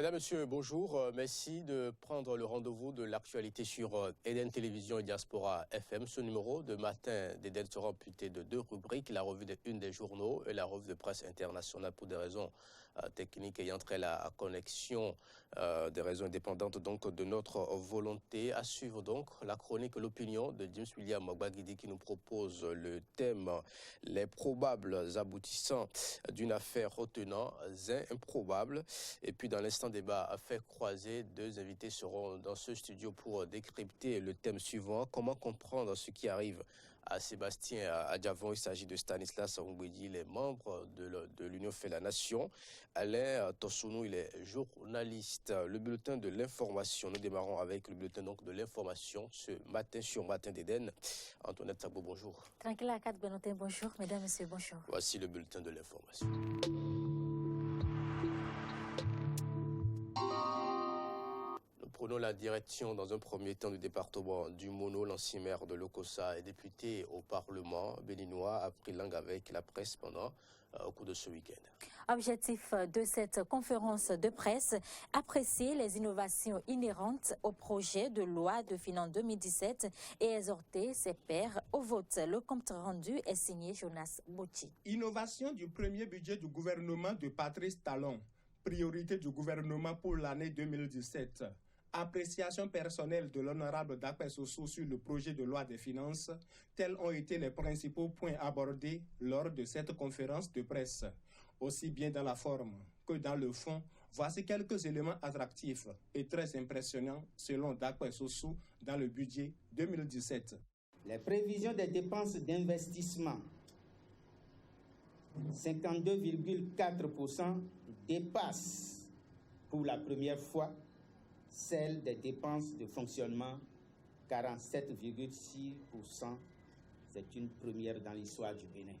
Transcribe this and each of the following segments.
Mesdames, Messieurs, bonjour. Merci de prendre le rendez-vous de l'actualité sur Eden Télévision et Diaspora FM. Ce numéro de matin d'Eden sera amputé de deux rubriques, la revue des une des journaux et la revue de presse internationale pour des raisons techniques ayant trait à la connexion, des raisons indépendantes donc de notre volonté. À suivre donc la chronique L'opinion de James William Ogbagidi qui nous propose le thème les probables aboutissants d'une affaire retenant un improbable. Et puis dans l'instant débat à faire croiser, deux invités seront dans ce studio pour décrypter le thème suivant. Comment comprendre ce qui arrive à Sébastien Adjavon? Il s'agit de Stanislas Ngwedi, il est membre de l'Union fait la Nation. Alain Tossounou, il est journaliste. Le bulletin de l'information, nous démarrons avec le bulletin donc, de l'information ce matin sur Matin d'Eden. Antoinette Tabo, bonjour. Tranquille à 4 Benoît, bonjour. Mesdames, Messieurs, bonjour. Voici le bulletin de l'information. Prenons la direction dans un premier temps du département du Mono. L'ancien maire de Lokossa est député au Parlement béninois, a pris langue avec la presse pendant au cours de ce week-end. Objectif de cette conférence de presse, apprécier les innovations inhérentes au projet de loi de finances 2017 et exhorter ses pairs au vote. Le compte rendu est signé Jonas Bouti. Innovation du premier budget du gouvernement de Patrice Talon. Priorité du gouvernement pour l'année 2017. Appréciation personnelle de l'honorable Dakpe Sossou sur le projet de loi des finances, tels ont été les principaux points abordés lors de cette conférence de presse. Aussi bien dans la forme que dans le fond, voici quelques éléments attractifs et très impressionnants selon Dakpe Sossou dans le budget 2017. Les prévisions des dépenses d'investissement, 52,4% dépassent pour la première fois celle des dépenses de fonctionnement, 47,6%. C'est une première dans l'histoire du Bénin.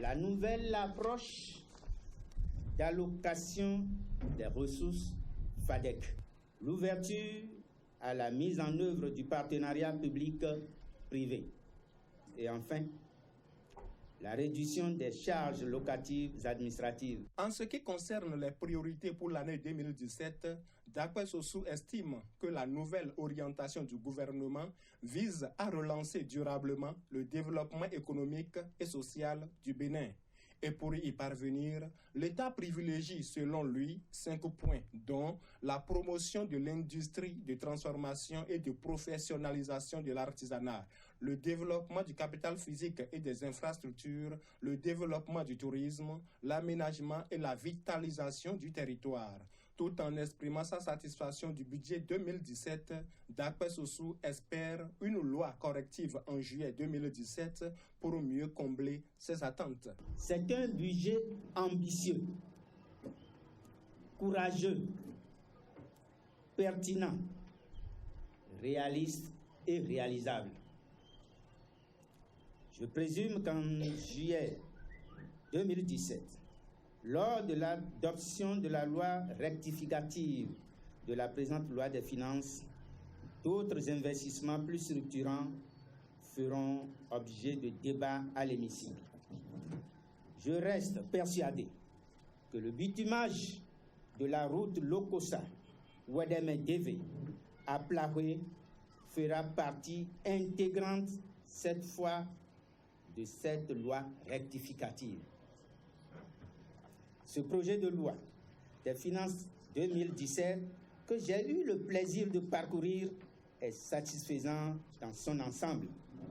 La nouvelle approche d'allocation des ressources FADEC. L'ouverture à la mise en œuvre du partenariat public-privé. Et enfin, la réduction des charges locatives administratives. En ce qui concerne les priorités pour l'année 2017, Dakpe Sossou estime que la nouvelle orientation du gouvernement vise à relancer durablement le développement économique et social du Bénin. Et pour y parvenir, l'État privilégie, selon lui, 5 points, dont la promotion de l'industrie de transformation et de professionnalisation de l'artisanat, le développement du capital physique et des infrastructures, le développement du tourisme, l'aménagement et la vitalisation du territoire. Tout en exprimant sa satisfaction du budget 2017, Dakpe Sossou espère une loi corrective en juillet 2017 pour mieux combler ses attentes. C'est un budget ambitieux, courageux, pertinent, réaliste et réalisable. Je présume qu'en juillet 2017, lors de l'adoption de la loi rectificative de la présente loi des finances, d'autres investissements plus structurants feront objet de débats à l'hémicycle. Je reste persuadé que le bitumage de la route Lokossa-Ouadémé-Dévé à Plahoué fera partie intégrante cette fois de cette loi rectificative. Ce projet de loi des finances 2017 que j'ai eu le plaisir de parcourir est satisfaisant dans son ensemble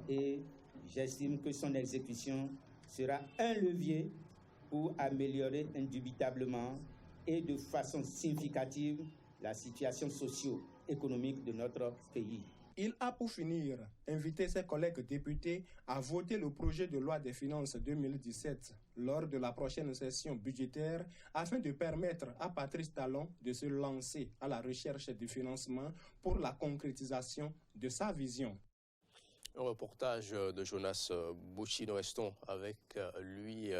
et j'estime que son exécution sera un levier pour améliorer indubitablement et de façon significative la situation socio-économique de notre pays. Il a pour finir invité ses collègues députés à voter le projet de loi des finances 2017 lors de la prochaine session budgétaire afin de permettre à Patrice Talon de se lancer à la recherche du financement pour la concrétisation de sa vision. Un reportage de Jonas Bouchi. Nous restons avec lui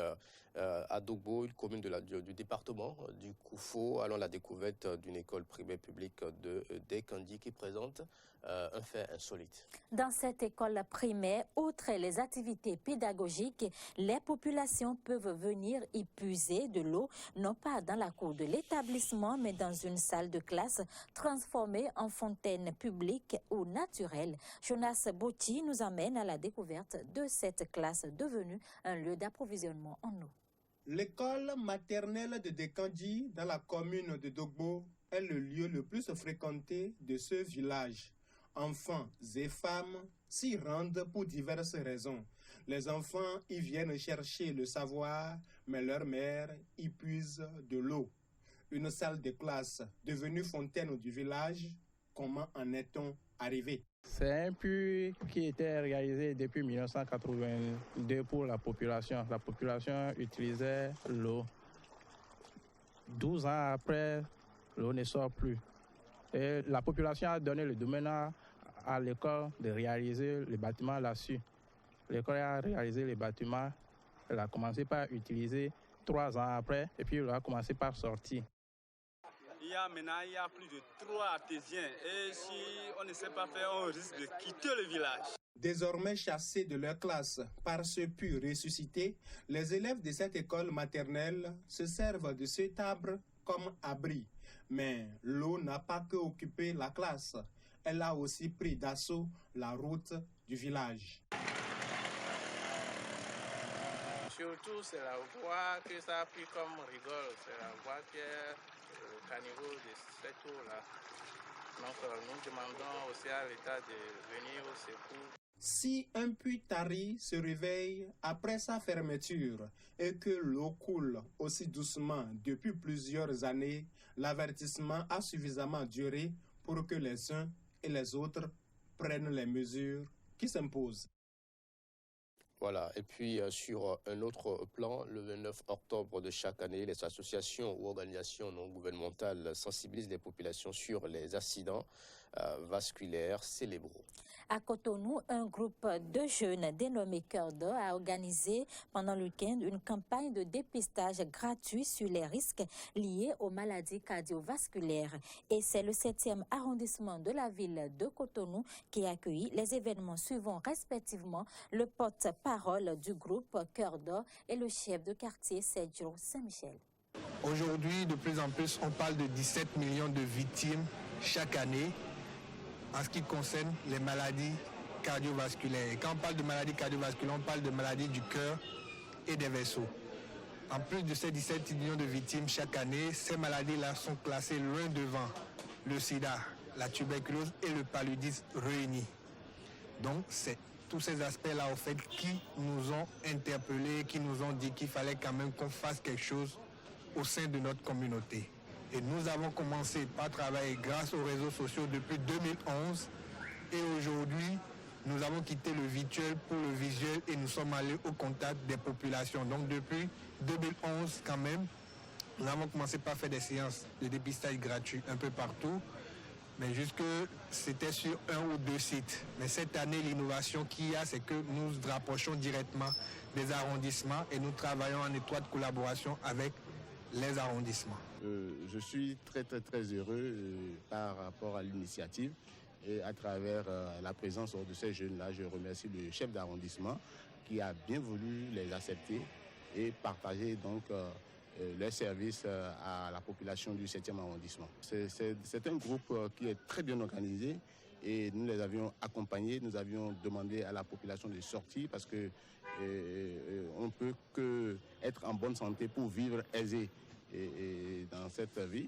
à Dogbo, une commune du département du Koufo, allons à la découverte d'une école primaire publique de Dekandi qui présente un fait insolite. Dans cette école primaire, outre les activités pédagogiques, les populations peuvent venir y puiser de l'eau, non pas dans la cour de l'établissement, mais dans une salle de classe transformée en fontaine publique ou naturelle. Jonas Bouchi nous amène à la découverte de cette classe devenue un lieu d'approvisionnement en eau. L'école maternelle de Dekandi, dans la commune de Dogbo, est le lieu le plus fréquenté de ce village. Enfants et femmes s'y rendent pour diverses raisons. Les enfants y viennent chercher le savoir, mais leurs mères y puisent de l'eau. Une salle de classe devenue fontaine du village, comment en est-on arrivé? C'est un puits qui était réalisé depuis 1982 pour la population. La population utilisait l'eau. 12 ans après, l'eau ne sort plus. Et la population a donné le domaine à l'école de réaliser les bâtiments là-dessus. L'école a réalisé les bâtiments. Elle a commencé par utiliser 3 ans après et puis elle a commencé par sortir. Maintenant, il y a plus de 3 artésiens et si on ne sait pas faire, on risque de quitter le village. Désormais chassés de leur classe par ce puits ressuscité, les élèves de cette école maternelle se servent de cet arbre comme abri. Mais l'eau n'a pas que occupé la classe, elle a aussi pris d'assaut la route du village. Surtout, c'est la voie que ça a pris comme rigole, c'est la voie qui est au caniveau de cette eau-là. Donc, nous demandons aussi à l'État de venir au secours. Si un puits tari se réveille après sa fermeture et que l'eau coule aussi doucement depuis plusieurs années, l'avertissement a suffisamment duré pour que les uns et les autres prennent les mesures qui s'imposent. Voilà, et puis sur un autre plan, le 29 octobre de chaque année, les associations ou organisations non gouvernementales sensibilisent les populations sur les accidents vasculaires cérébraux. À Cotonou, un groupe de jeunes dénommé Cœur d'Or a organisé pendant le week-end une campagne de dépistage gratuit sur les risques liés aux maladies cardiovasculaires. Et c'est le 7e arrondissement de la ville de Cotonou qui a accueilli les événements suivant respectivement le porte-parole du groupe Cœur d'Or et le chef de quartier Sergio Saint-Michel. Aujourd'hui, de plus en plus, on parle de 17 millions de victimes chaque année en ce qui concerne les maladies cardiovasculaires. Et quand on parle de maladies cardiovasculaires, on parle de maladies du cœur et des vaisseaux. En plus de ces 17 millions de victimes chaque année, ces maladies-là sont classées loin devant le sida, la tuberculose et le paludisme réunis. Donc, c'est tous ces aspects-là, en fait, qui nous ont interpellés, qui nous ont dit qu'il fallait quand même qu'on fasse quelque chose au sein de notre communauté. Et nous avons commencé par travailler grâce aux réseaux sociaux depuis 2011. Et aujourd'hui, nous avons quitté le virtuel pour le visuel et nous sommes allés au contact des populations. Donc depuis 2011 quand même, nous avons commencé par faire des séances de dépistage gratuits un peu partout. Mais jusque c'était sur 1 ou 2 sites. Mais cette année, l'innovation qu'il y a, c'est que nous nous rapprochons directement des arrondissements et nous travaillons en étroite collaboration avec les arrondissements. Je suis très heureux par rapport à l'initiative et à travers la présence de ces jeunes-là. Je remercie le chef d'arrondissement qui a bien voulu les accepter et partager donc leurs services à la population du 7e arrondissement. C'est un groupe qui est très bien organisé et nous les avions accompagnés. Nous avions demandé à la population de sortir parce que on ne peut qu'être en bonne santé pour vivre aisé et dans cette vie.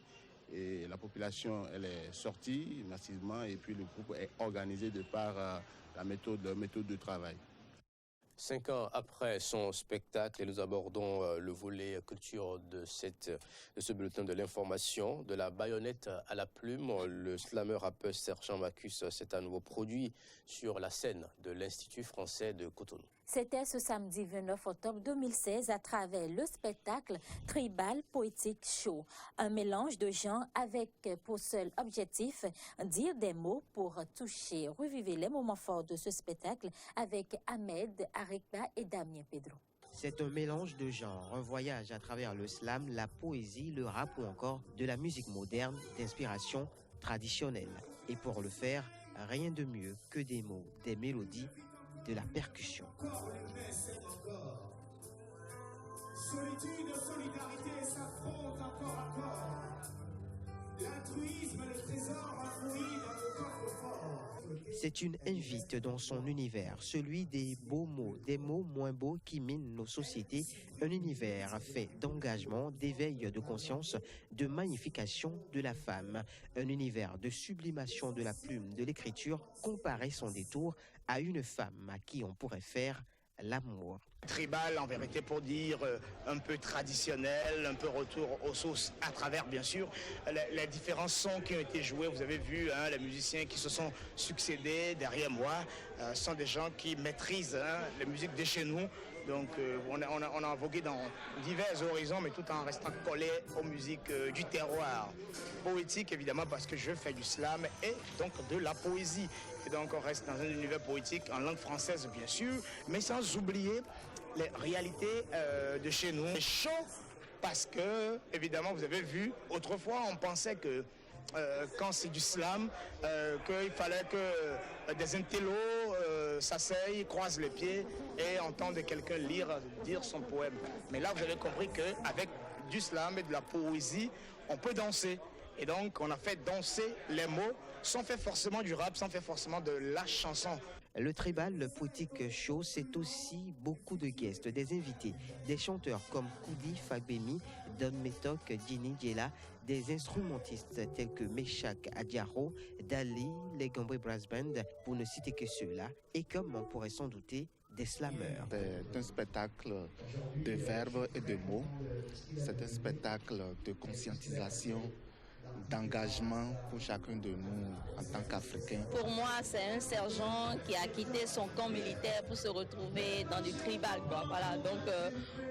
Et la population, elle est sortie massivement et puis le groupe est organisé de par leur méthode de travail. 5 ans après son spectacle, nous abordons le volet culture de ce bulletin de l'information. De la baïonnette à la plume, le slammer rappeur Sergent Macus s'est à nouveau produit sur la scène de l'Institut français de Cotonou. C'était ce samedi 29 octobre 2016 à travers le spectacle Tribal Poetic Show. Un mélange de genres avec pour seul objectif dire des mots pour toucher, revivre les moments forts de ce spectacle avec Ahmed Arikpa et Damien Pedro. C'est un mélange de genres, un voyage à travers le slam, la poésie, le rap ou encore de la musique moderne d'inspiration traditionnelle. Et pour le faire, rien de mieux que des mots, des mélodies, de la percussion. Solitude, solidarité s'affrontent encore à corps. L'altruisme, le trésor enfoui dans le coffre-fort. C'est une invite dans son univers, celui des beaux mots, des mots moins beaux qui minent nos sociétés, un univers fait d'engagement, d'éveil de conscience, de magnification de la femme, un univers de sublimation de la plume, de l'écriture, comparé sans détour à une femme à qui on pourrait faire l'amour. Tribal, en vérité, pour dire un peu traditionnel, un peu retour aux sources à travers, bien sûr, les différents sons qui ont été joués. Vous avez vu, les musiciens qui se sont succédés derrière moi sont des gens qui maîtrisent les musiques de chez nous. Donc, on a vogué dans divers horizons, mais tout en restant collé aux musiques du terroir. Poétique, évidemment, parce que je fais du slam et donc de la poésie. Et donc, on reste dans un univers poétique en langue française, bien sûr, mais sans oublier les réalités de chez nous. C'est chaud parce que, évidemment, vous avez vu, autrefois, on pensait que quand c'est du slam, qu'il fallait que des intellos s'asseyent, croisent les pieds et entendent quelqu'un dire son poème. Mais là, vous avez compris qu'avec du slam et de la poésie, on peut danser. Et donc, on a fait danser les mots sans faire forcément du rap, sans faire forcément de la chanson. Le Tribal Poetic Show, c'est aussi beaucoup de guests, des invités, des chanteurs comme Koudi Fagbemi, Don Metok, Dini Djela, des instrumentistes tels que Meshak Adiaro, Dali, les Gambé Brass Band, pour ne citer que ceux-là, et comme on pourrait s'en douter, des slammeurs. C'est un spectacle de verbes et de mots, c'est un spectacle de conscientisation, d'engagement pour chacun de nous en tant qu'Africains. Pour moi, c'est un sergent qui a quitté son camp militaire pour se retrouver dans du tribal, quoi. Voilà, donc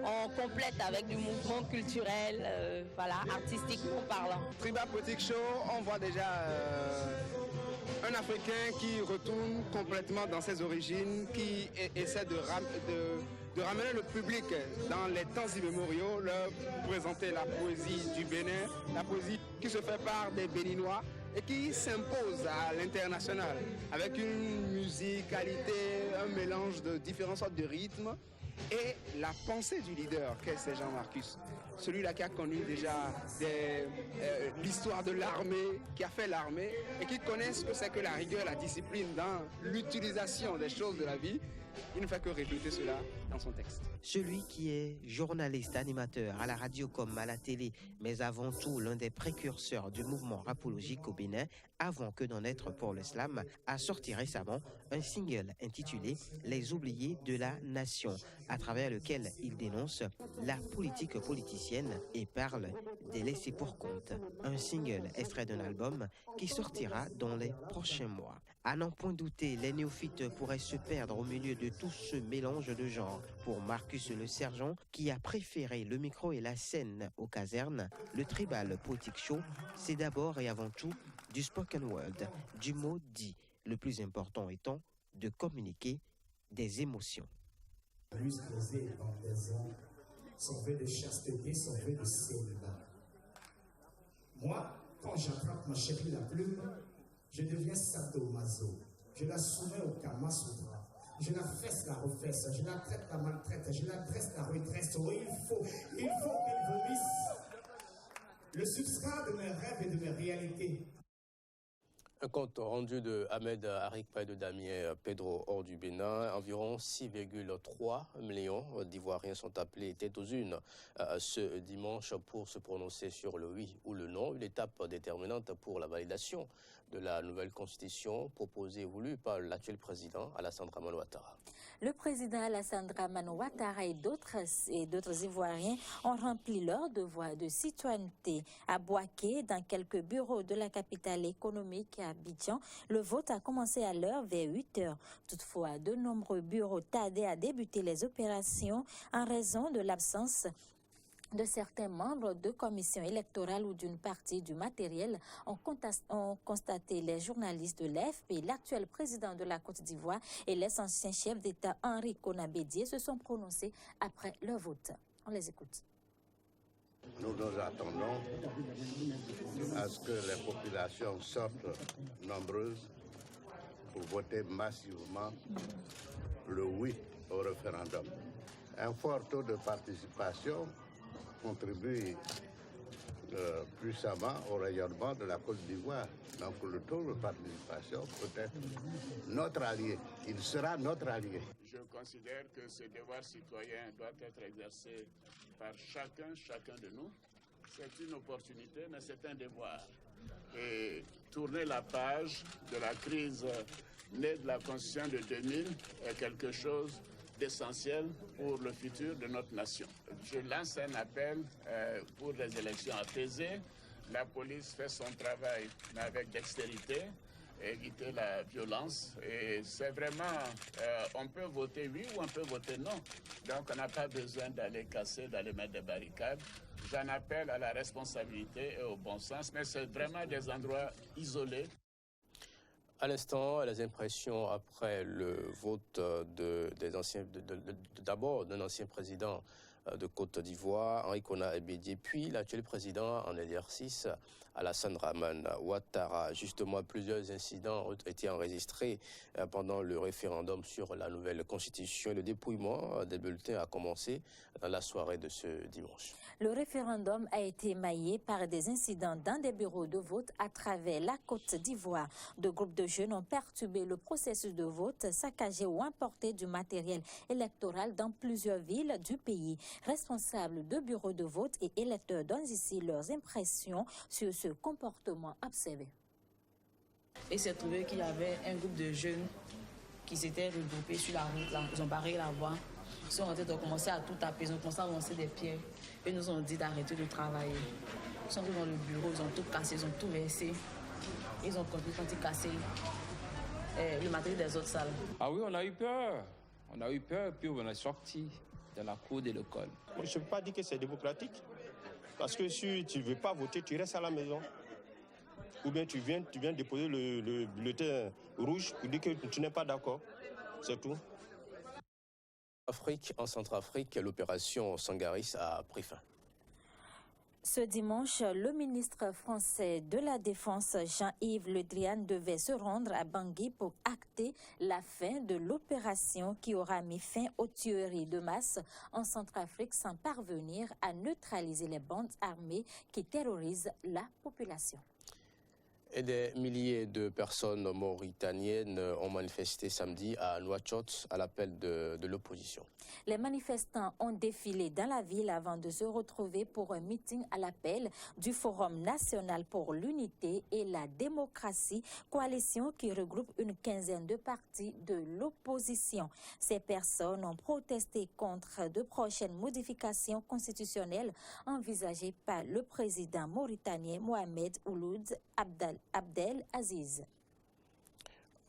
on complète avec du mouvement culturel, voilà, artistiquement parlant. Tribal Poetic Show, on voit déjà un Africain qui retourne complètement dans ses origines, qui essaie de ramener le public dans les temps immémoriaux, leur présenter la poésie du Bénin, la poésie qui se fait par des Béninois et qui s'impose à l'international avec une musicalité, un mélange de différentes sortes de rythmes et la pensée du leader qu'est Jean-Marcus. Celui-là qui a connu déjà l'histoire de l'armée, qui a fait l'armée et qui connaît ce que c'est que la rigueur, la discipline dans l'utilisation des choses de la vie. Il ne fait que répéter cela dans son texte. Celui qui est journaliste, animateur à la radio comme à la télé, mais avant tout l'un des précurseurs du mouvement rapologique au Bénin, avant que d'en être pour le slam, a sorti récemment un single intitulé « Les oubliés de la nation », à travers lequel il dénonce la politique politicienne et parle des laissés pour compte. Un single extrait d'un album qui sortira dans les prochains mois. À n'en point douter, les néophytes pourraient se perdre au milieu de tout ce mélange de genres. Pour Marcus le sergent, qui a préféré le micro et la scène aux casernes, le Tribal Poetic Show, c'est d'abord et avant tout du spoken word, du mot dit, le plus important étant de communiquer des émotions. Plus posé dans des hommes, son vœu de chasteté, son vœu de célibat. Moi, quand j'attrape ma chérie la plume, je deviens sadomaso. Je la soumets au Kama Sutra. Je la fesse, la refesse. Je la traite, la maltraite. Je la dresse, la retresse. Oh, il faut qu'elle vomisse le substrat de mes rêves et de mes réalités. Un compte rendu de Ahmed Arikpa et de Damien Pedro hors du Bénin. Environ 6,3 millions d'Ivoiriens sont appelés tête aux unes ce dimanche pour se prononcer sur le oui ou le non, une étape déterminante pour la validation de la nouvelle constitution proposée et voulue par l'actuel président Alassane Dramane Ouattara. Le président Alassane Dramane Ouattara et d'autres Ivoiriens ont rempli leur devoir de citoyenneté. À Bouaké, dans quelques bureaux de la capitale économique à Abidjan, le vote a commencé à l'heure vers 8 heures. Toutefois, de nombreux bureaux tardaient à débuter les opérations en raison de l'absence de certains membres de commissions électorales ou d'une partie du matériel, ont constaté les journalistes de l'AFP. L'actuel président de la Côte d'Ivoire et l'ancien chef d'État Henri Konan Bédié se sont prononcés après le vote. On les écoute. Nous nous attendons à ce que les populations sortent nombreuses pour voter massivement le oui au référendum. Un fort taux de participation contribue puissamment au rayonnement de la Côte d'Ivoire. Donc le taux de participation peut être notre allié. Il sera notre allié. Je considère que ce devoir citoyen doit être exercé par chacun de nous. C'est une opportunité, mais c'est un devoir. Et tourner la page de la crise née de la Constitution de 2000 est quelque chose d'essentiel pour le futur de notre nation. Je lance un appel pour des élections apaisées. La police fait son travail, mais avec dextérité, éviter la violence. Et c'est vraiment, on peut voter oui ou on peut voter non. Donc on n'a pas besoin d'aller casser, d'aller mettre des barricades. J'en appelle à la responsabilité et au bon sens, mais c'est vraiment des endroits isolés. À l'instant, les impressions après le vote d'abord d'un ancien président de Côte d'Ivoire, Henri Konan Bédié, puis l'actuel président en exercice, Alassane Dramane Ouattara. Justement, plusieurs incidents ont été enregistrés pendant le référendum sur la nouvelle constitution. Le dépouillement des bulletins a commencé dans la soirée de ce dimanche. Le référendum a été émaillé par des incidents dans des bureaux de vote à travers la Côte d'Ivoire. De groupes de jeunes ont perturbé le processus de vote, saccagé ou importé du matériel électoral dans plusieurs villes du pays. Responsables de bureaux de vote et électeurs donnent ici leurs impressions sur ce comportement observé. Il s'est trouvé qu'il y avait un groupe de jeunes qui s'étaient regroupés sur la route, là. Ils ont barré la voie. Ils sont en train de commencer à tout taper, ils ont commencé à lancer des pierres. Ils nous ont dit d'arrêter de travailler. Ils sont venus dans le bureau, ils ont tout cassé, ils ont tout versé. Ils ont complètement cassé le matériel des autres salles. Ah oui, on a eu peur. On a eu peur, puis on est sorti de la cour de l'école. Je ne peux pas dire que c'est démocratique. Parce que si tu ne veux pas voter, tu restes à la maison. Ou bien tu viens déposer le bulletin rouge pour dire que tu n'es pas d'accord. C'est tout. En Centrafrique, l'opération Sangaris a pris fin. Ce dimanche, le ministre français de la Défense, Jean-Yves Le Drian, devait se rendre à Bangui pour acter la fin de l'opération qui aura mis fin aux tueries de masse en Centrafrique sans parvenir à neutraliser les bandes armées qui terrorisent la population. Et des milliers de personnes mauritaniennes ont manifesté samedi à Nouakchott à l'appel de l'opposition. Les manifestants ont défilé dans la ville avant de se retrouver pour un meeting à l'appel du Forum national pour l'unité et la démocratie, coalition qui regroupe une quinzaine de partis de l'opposition. Ces personnes ont protesté contre de prochaines modifications constitutionnelles envisagées par le président mauritanien Mohamed Ould Abdel Aziz.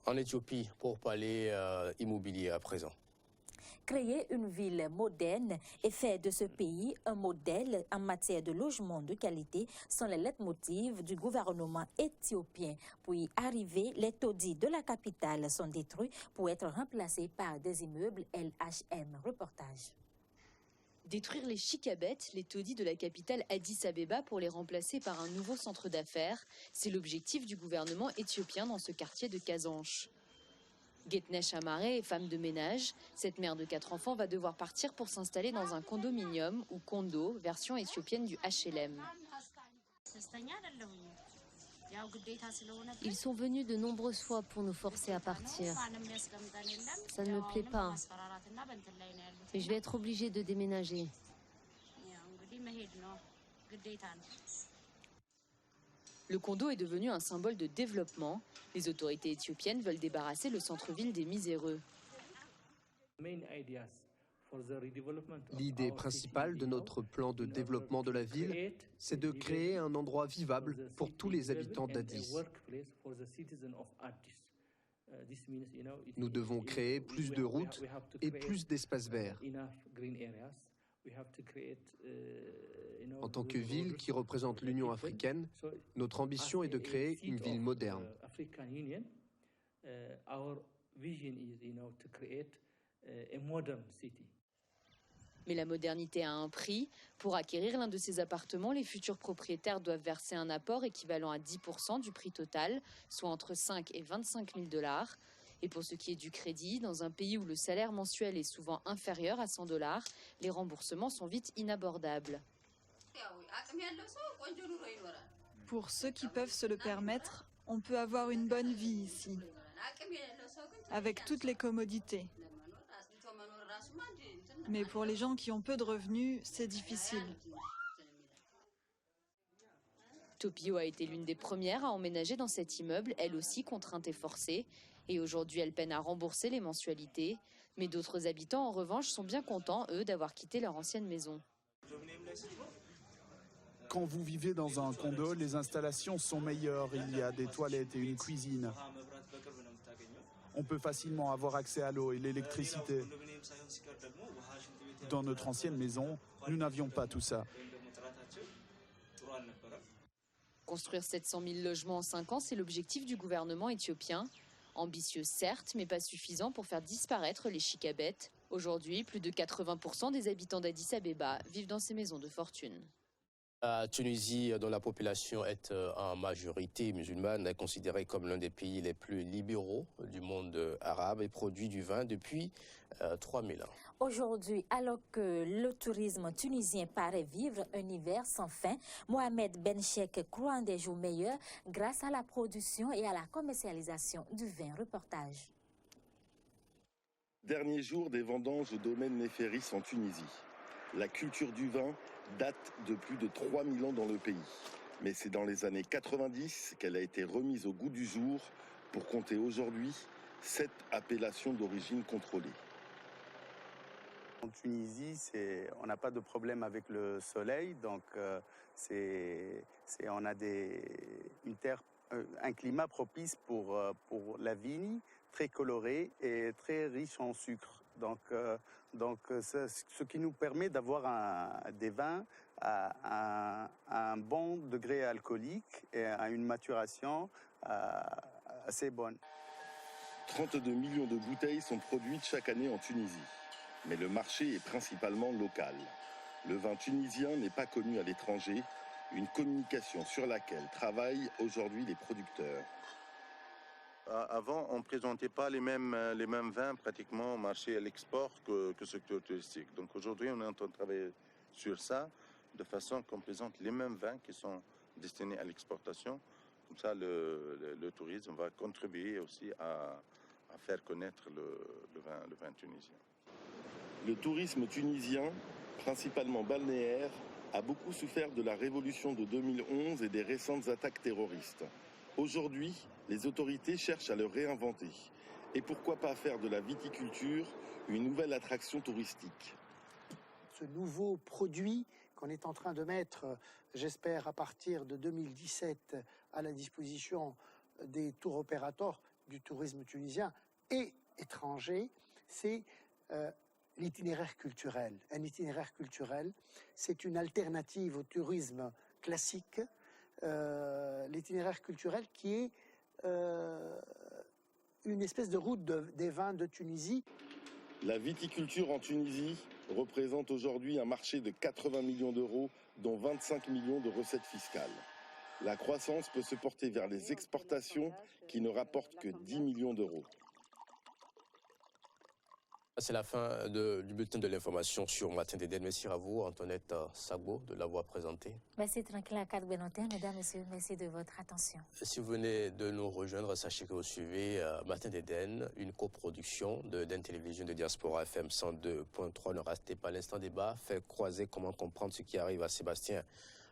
En Éthiopie, pour parler immobilier à présent. Créer une ville moderne et faire de ce pays un modèle en matière de logement de qualité sont les leitmotifs du gouvernement éthiopien. Pour y arriver, les taudis de la capitale sont détruits pour être remplacés par des immeubles LHM. Reportage. Détruire les chicabettes, les taudis de la capitale Addis Abeba pour les remplacer par un nouveau centre d'affaires, c'est l'objectif du gouvernement éthiopien dans ce quartier de Kazanche. Getnesh Amare est femme de ménage. Cette mère de 4 enfants va devoir partir pour s'installer dans un condominium ou condo, version éthiopienne du HLM. Ils sont venus de nombreuses fois pour nous forcer à partir. Ça ne me plaît pas. Et je vais être obligée de déménager. Le condo est devenu un symbole de développement. Les autorités éthiopiennes veulent débarrasser le centre-ville des miséreux. L'idée principale de notre plan de développement de la ville, c'est de créer un endroit vivable pour tous les habitants d'Addis. Nous devons créer plus de routes et plus d'espaces verts. En tant que ville qui représente l'Union africaine, notre ambition est de créer une ville moderne. Mais la modernité a un prix. Pour acquérir l'un de ces appartements, les futurs propriétaires doivent verser un apport équivalent à 10% du prix total, soit entre 5 et 25 000 $. Et pour ce qui est du crédit, dans un pays où le salaire mensuel est souvent inférieur à 100 $, les remboursements sont vite inabordables. Pour ceux qui peuvent se le permettre, on peut avoir une bonne vie ici, avec toutes les commodités. Mais pour les gens qui ont peu de revenus, c'est difficile. Topio a été l'une des premières à emménager dans cet immeuble, elle aussi contrainte et forcée. Et aujourd'hui, elle peine à rembourser les mensualités. Mais d'autres habitants, en revanche, sont bien contents, eux, d'avoir quitté leur ancienne maison. Quand vous vivez dans un condo, les installations sont meilleures. Il y a des toilettes et une cuisine. On peut facilement avoir accès à l'eau et l'électricité. Dans notre ancienne maison, nous n'avions pas tout ça. Construire 700 000 logements en 5 ans, c'est l'objectif du gouvernement éthiopien. Ambitieux certes, mais pas suffisant pour faire disparaître les chicabettes. Aujourd'hui, plus de 80% des habitants d'Addis Abeba vivent dans ces maisons de fortune. La Tunisie, dont la population est en majorité musulmane, est considérée comme l'un des pays les plus libéraux du monde arabe et produit du vin depuis 3000 ans. Aujourd'hui, alors que le tourisme tunisien paraît vivre un hiver sans fin, Mohamed Ben Cheikh croit en des jours meilleurs grâce à la production et à la commercialisation du vin. Reportage. Dernier jour des vendanges au domaine Néferis en Tunisie. La culture du vin date de plus de 3000 ans dans le pays. Mais c'est dans les années 90 qu'elle a été remise au goût du jour pour compter aujourd'hui 7 appellations d'origine contrôlée. En Tunisie, on n'a pas de problème avec le soleil, donc on a un climat propice pour la vigne, très coloré et très riche en sucre. Donc ce qui nous permet d'avoir des vins à un bon degré alcoolique et à une maturation assez bonne. 32 millions de bouteilles sont produites chaque année en Tunisie. Mais le marché est principalement local. Le vin tunisien n'est pas connu à l'étranger, une communication sur laquelle travaillent aujourd'hui les producteurs. Avant, on ne présentait pas les mêmes vins pratiquement au marché à l'export que secteur touristique. Donc aujourd'hui, on est en train de travailler sur ça, de façon qu'on présente les mêmes vins qui sont destinés à l'exportation. Comme ça, le tourisme va contribuer aussi à faire connaître le vin tunisien. Le tourisme tunisien, principalement balnéaire, a beaucoup souffert de la révolution de 2011 et des récentes attaques terroristes. Aujourd'hui, les autorités cherchent à le réinventer. Et pourquoi pas faire de la viticulture une nouvelle attraction touristique? Ce nouveau produit qu'on est en train de mettre, j'espère, à partir de 2017 à la disposition des tour opérateurs du tourisme tunisien et étranger, c'est l'itinéraire culturel. Un itinéraire culturel, c'est une alternative au tourisme classique. L'itinéraire culturel qui est une espèce de route des vins de Tunisie. La viticulture en Tunisie représente aujourd'hui un marché de 80 millions d'euros, dont 25 millions de recettes fiscales. La croissance peut se porter vers les exportations qui ne rapportent que 10 millions d'euros. C'est la fin du bulletin de l'information sur Matin d'Éden. Merci à vous, Antoinette Sagbo, de l'avoir présenté. Merci, tranquille à 4 Benoît. Mesdames, Messieurs, merci de votre attention. Si vous venez de nous rejoindre, sachez que vous suivez Matin d'Éden, une coproduction d'Éden Télévision de Diaspora FM 102.3. Ne restez pas l'instant débat. Fait croiser comment comprendre ce qui arrive à Sébastien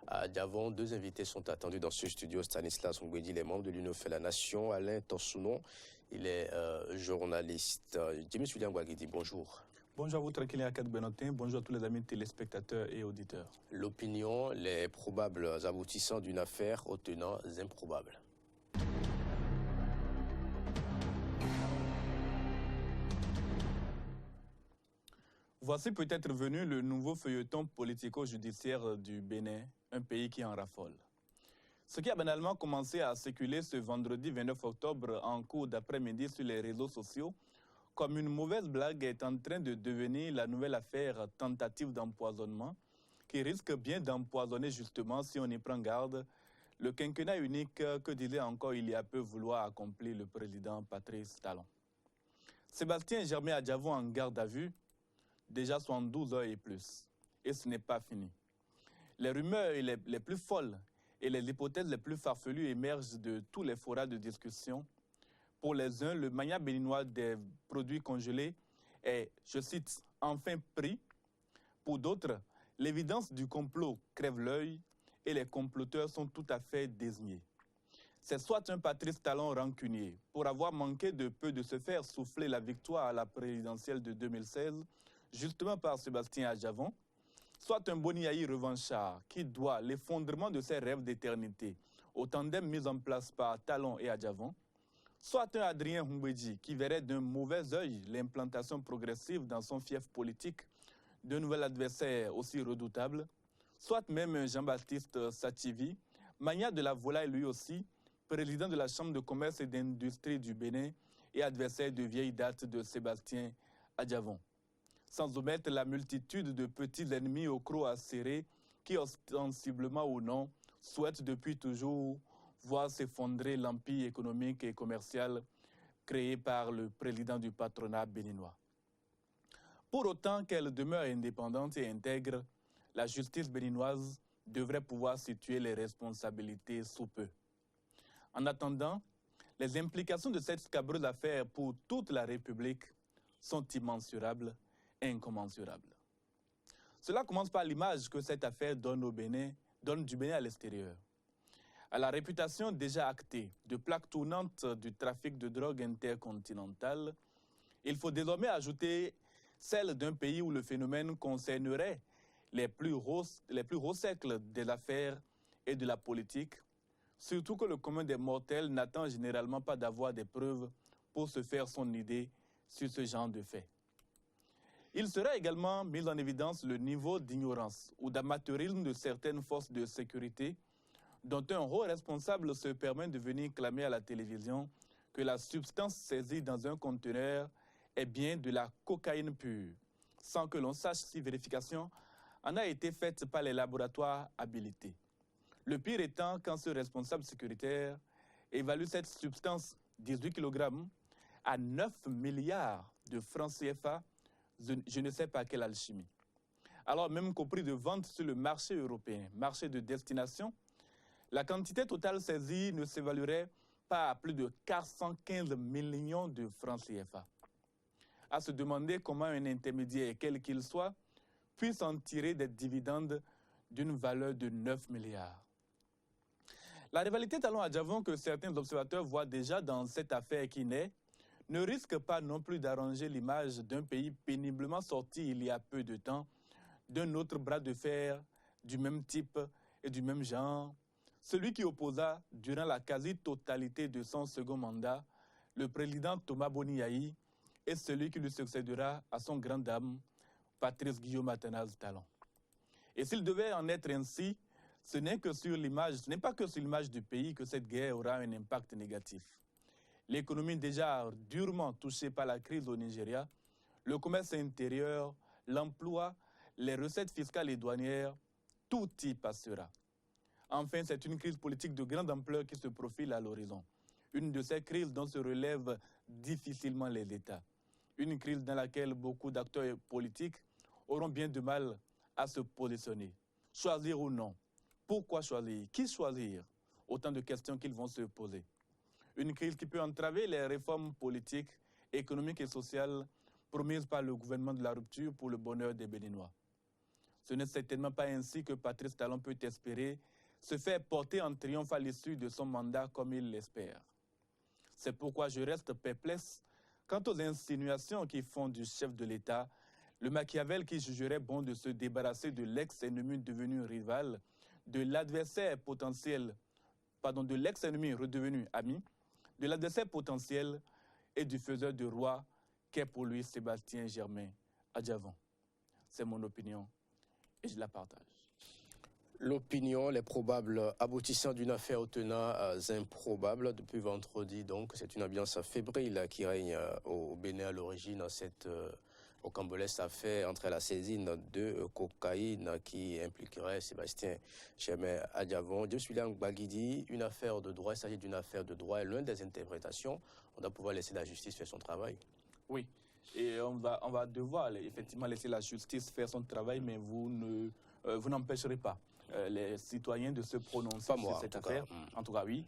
À Davon, 2 invités sont attendus dans ce studio. Stanislas Ngwedi, les membres de l'Union fait la Nation. Alain Torsounon, il est journaliste. Jimmy Sulian Gwagidi, bonjour. Bonjour à vous, Tranquille Akad Benotin. Bonjour à tous les amis téléspectateurs et auditeurs. L'opinion, les probables aboutissants d'une affaire aux tenants improbables. Voici peut-être venu le nouveau feuilleton politico-judiciaire du Bénin, un pays qui en raffole. Ce qui a banalement commencé à circuler ce vendredi 29 octobre en cours d'après-midi sur les réseaux sociaux comme une mauvaise blague est en train de devenir la nouvelle affaire tentative d'empoisonnement qui risque bien d'empoisonner justement, si on y prend garde, le quinquennat unique que disait encore il y a peu vouloir accomplir le président Patrice Talon. Sébastien Germain Adjavon en garde à vue, déjà 72 heures et plus. Et ce n'est pas fini. Les rumeurs les plus folles et les hypothèses les plus farfelues émergent de tous les forats de discussion. Pour les uns, le mania béninois des produits congelés est, je cite, enfin pris. Pour d'autres, l'évidence du complot crève l'œil et les comploteurs sont tout à fait désignés. C'est soit un Patrice Talon rancunier pour avoir manqué de peu de se faire souffler la victoire à la présidentielle de 2016, justement par Sébastien Adjavon, soit un Boniaï revanchard qui doit l'effondrement de ses rêves d'éternité au tandem mis en place par Talon et Adjavon, soit un Adrien Ngwedi qui verrait d'un mauvais œil l'implantation progressive dans son fief politique d'un nouvel adversaire aussi redoutable, soit même un Jean-Baptiste Sativi, magnat de la volaille lui aussi, président de la Chambre de commerce et d'industrie du Bénin et adversaire de vieille date de Sébastien Adjavon. Sans omettre la multitude de petits ennemis au croc acéré qui, ostensiblement ou non, souhaitent depuis toujours voir s'effondrer l'empire économique et commercial créé par le président du patronat béninois. Pour autant qu'elle demeure indépendante et intègre, la justice béninoise devrait pouvoir situer les responsabilités sous peu. En attendant, les implications de cette scabreuse affaire pour toute la République sont immensurables et incommensurables. Cela commence par l'image que cette affaire donne du Bénin à l'extérieur. À la réputation déjà actée de plaque tournante du trafic de drogue intercontinental, il faut désormais ajouter celle d'un pays où le phénomène concernerait les plus hauts cercles des affaires et de la politique, surtout que le commun des mortels n'attend généralement pas d'avoir des preuves pour se faire son idée sur ce genre de faits. Il sera également mis en évidence le niveau d'ignorance ou d'amateurisme de certaines forces de sécurité dont un haut responsable se permet de venir clamer à la télévision que la substance saisie dans un conteneur est bien de la cocaïne pure, sans que l'on sache si vérification en a été faite par les laboratoires habilités. Le pire étant quand ce responsable sécuritaire évalue cette substance, 18 kg, à 9 milliards de francs CFA, je ne sais pas quelle alchimie. Alors même qu'au prix de vente sur le marché européen, marché de destination, la quantité totale saisie ne s'évaluerait pas à plus de 415 millions de francs CFA. À se demander comment un intermédiaire, quel qu'il soit, puisse en tirer des dividendes d'une valeur de 9 milliards. La rivalité Talon-Adjavon que certains observateurs voient déjà dans cette affaire qui naît ne risque pas non plus d'arranger l'image d'un pays péniblement sorti il y a peu de temps d'un autre bras de fer du même type et du même genre, celui qui opposa, durant la quasi-totalité de son second mandat, le président Thomas Boniaï et celui qui lui succédera à son grand dame, Patrice Guillaume Athanase Talon. Et s'il devait en être ainsi, ce n'est pas que sur l'image du pays que cette guerre aura un impact négatif. L'économie déjà durement touchée par la crise au Nigeria, le commerce intérieur, l'emploi, les recettes fiscales et douanières, tout y passera. Enfin, c'est une crise politique de grande ampleur qui se profile à l'horizon. Une de ces crises dont se relèvent difficilement les États. Une crise dans laquelle beaucoup d'acteurs politiques auront bien du mal à se positionner. Choisir ou non? Pourquoi choisir? Qui choisir? Autant de questions qu'ils vont se poser. Une crise qui peut entraver les réformes politiques, économiques et sociales promises par le gouvernement de la rupture pour le bonheur des Béninois. Ce n'est certainement pas ainsi que Patrice Talon peut espérer se faire porter en triomphe à l'issue de son mandat comme il l'espère. C'est pourquoi je reste perplexe quant aux insinuations qui font du chef de l'État le Machiavel qui jugerait bon de se débarrasser de l'ex-ennemi devenu rival, de l'adversaire potentiel, de l'ex-ennemi redevenu ami, de l'adversaire potentiel et du faiseur de roi qu'est pour lui Sébastien Germain Adjavon. C'est mon opinion et je la partage. L'opinion, les probables aboutissants d'une affaire aux tenants improbables depuis vendredi. Donc, c'est une ambiance fébrile qui règne au Bénin à l'origine. Au Cambodge, affaire entre la saisine de cocaïne qui impliquerait Sébastien Germain Adjavon. Je suis là en Baguidi, une affaire de droit. Il s'agit d'une affaire de droit et l'une des interprétations, on doit pouvoir laisser la justice faire son travail. Oui, et on va devoir effectivement laisser la justice faire son travail, mais vous n'empêcherez pas les citoyens de se prononcer sur cette affaire. En tout cas, oui.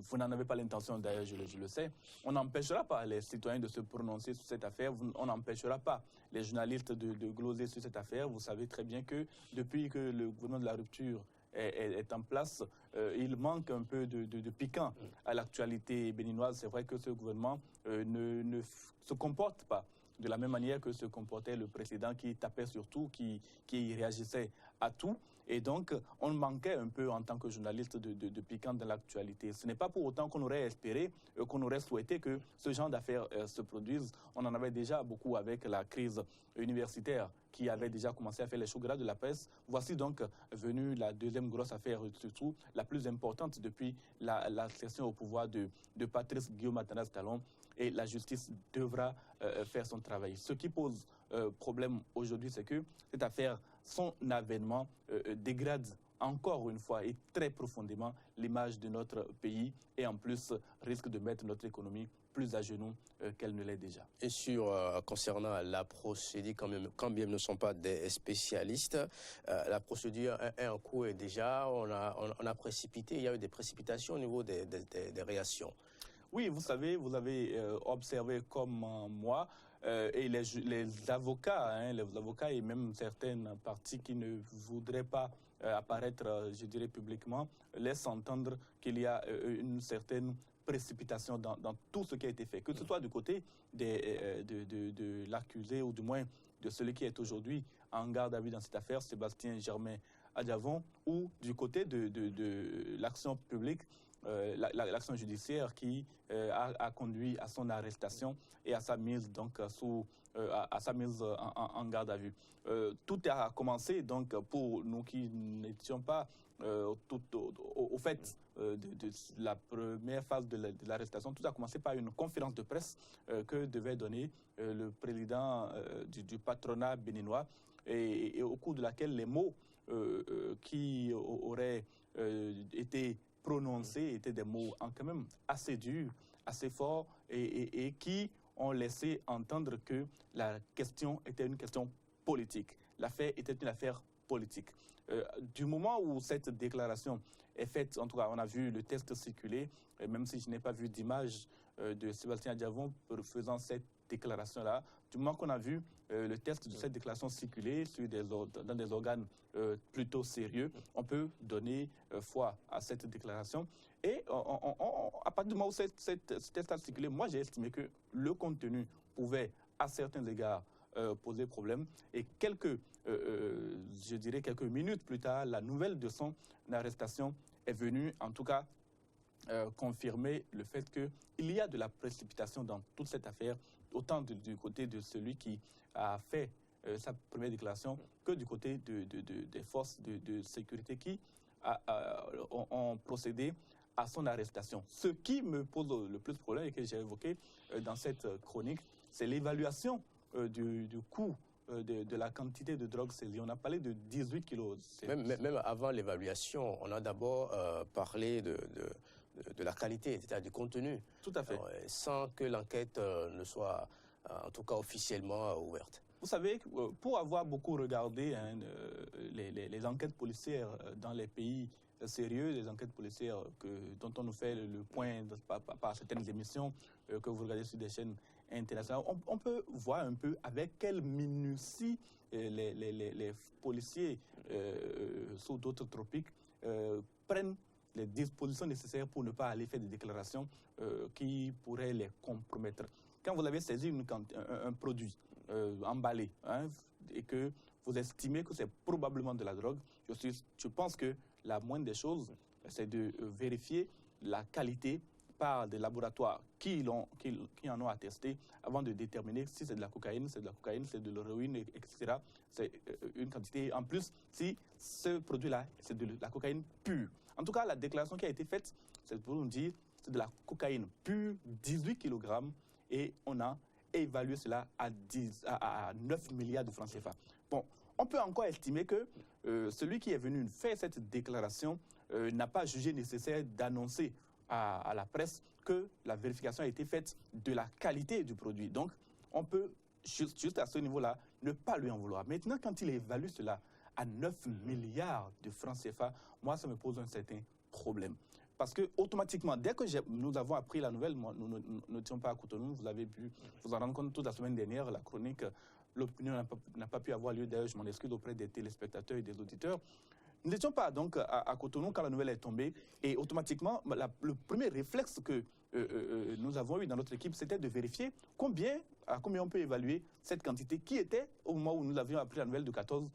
Vous n'en avez pas l'intention, d'ailleurs, je le sais. On n'empêchera pas les citoyens de se prononcer sur cette affaire. On n'empêchera pas les journalistes de gloser sur cette affaire. Vous savez très bien que depuis que le gouvernement de la rupture est en place, il manque un peu de piquant à l'actualité béninoise. C'est vrai que ce gouvernement ne se comporte pas de la même manière que se comportait le précédent qui tapait sur tout, qui réagissait à tout. Et donc, on manquait un peu en tant que journaliste de piquant dans l'actualité. Ce n'est pas pour autant qu'on aurait espéré, qu'on aurait souhaité que ce genre d'affaires se produisent. On en avait déjà beaucoup avec la crise universitaire qui avait déjà commencé à faire les choux gras de la presse. Voici donc venue la deuxième grosse affaire, surtout la plus importante depuis l'accession au pouvoir de Patrice Guillaume Athanase Talon. Et la justice devra faire son travail. Ce qui pose problème aujourd'hui, c'est que cette affaire, son avènement dégrade encore une fois et très profondément l'image de notre pays et en plus risque de mettre notre économie plus à genoux qu'elle ne l'est déjà. Et concernant la procédure, quand bien ne sont pas des spécialistes, la procédure est en cours et déjà on a précipité, il y a eu des précipitations au niveau des réactions. Oui, vous savez, vous avez observé comme moi, et les avocats et même certaines parties qui ne voudraient pas apparaître, je dirais, publiquement, laissent entendre qu'il y a une certaine précipitation dans tout ce qui a été fait. Que ce soit du côté de l'accusé ou du moins de celui qui est aujourd'hui en garde à vue dans cette affaire, Sébastien Germain Adjavon, ou du côté de l'action publique, l'action judiciaire qui a conduit à son arrestation et à sa mise donc en garde à vue. Tout a commencé donc pour nous qui n'étions pas au fait de la première phase de l'arrestation. Tout a commencé par une conférence de presse que devait donner le président du patronat béninois et au cours de laquelle les mots qui auraient été prononcés étaient des mots quand même assez durs, assez forts et qui ont laissé entendre que la question était une question politique. L'affaire était une affaire politique. Du moment où cette déclaration est faite, en tout cas, on a vu le texte circuler, et même si je n'ai pas vu d'image de Sébastien Adjavon faisant cette déclaration-là, du moment qu'on a vu le texte de cette déclaration circuler dans des organes plutôt sérieux, on peut donner foi à cette déclaration. Et à partir du moment où ce texte a circulé, moi j'ai estimé que le contenu pouvait, à certains égards, poser problème. Et je dirais quelques minutes plus tard, la nouvelle de son arrestation est venue, en tout cas, confirmer le fait qu'il y a de la précipitation dans toute cette affaire, autant du côté de celui qui a fait sa première déclaration que du côté des forces de sécurité qui ont procédé à son arrestation. Ce qui me pose le plus de problème et que j'ai évoqué dans cette chronique, c'est l'évaluation du coût de la quantité de drogue saisie. On a parlé de 18 kilos. Même avant l'évaluation, on a d'abord parlé de la qualité, c'est-à-dire du contenu. Tout à fait. Alors, sans que l'enquête ne soit, en tout cas officiellement, ouverte. Vous savez, pour avoir beaucoup regardé les enquêtes policières dans les pays sérieux, les enquêtes policières dont on nous fait le point par certaines émissions que vous regardez sur des chaînes internationale. On peut voir un peu avec quelle minutie les policiers sous d'autres tropiques prennent les dispositions nécessaires pour ne pas aller faire des déclarations qui pourraient les compromettre. Quand vous avez saisi un produit emballé, hein, et que vous estimez que c'est probablement de la drogue, je pense que la moindre des choses, c'est de vérifier la qualité par des laboratoires qui en ont attesté avant de déterminer si c'est de la cocaïne, c'est de l'héroïne, etc. C'est une quantité. En plus, si ce produit-là, c'est de la cocaïne pure. En tout cas, la déclaration qui a été faite, c'est pour nous dire c'est de la cocaïne pure, 18 kg, et on a évalué cela à 9 milliards de francs CFA. Bon, on peut encore estimer que celui qui est venu faire cette déclaration n'a pas jugé nécessaire d'annoncer à la presse que la vérification a été faite de la qualité du produit. Donc, on peut, juste à ce niveau-là, ne pas lui en vouloir. Maintenant, quand il évalue cela à 9 milliards de francs CFA, moi, ça me pose un certain problème. Parce que, automatiquement, dès que nous avons appris la nouvelle, nous n'étions pas à Cotonou, vous avez pu vous en rendre compte toute la semaine dernière, la chronique, l'opinion n'a pas pu avoir lieu. D'ailleurs, je m'en excuse auprès des téléspectateurs et des auditeurs. Nous n'étions pas donc à Cotonou quand la nouvelle est tombée, et automatiquement, le premier réflexe que nous avons eu dans notre équipe, c'était de vérifier à combien on peut évaluer cette quantité qui était, au moment où nous avions appris la nouvelle, de 14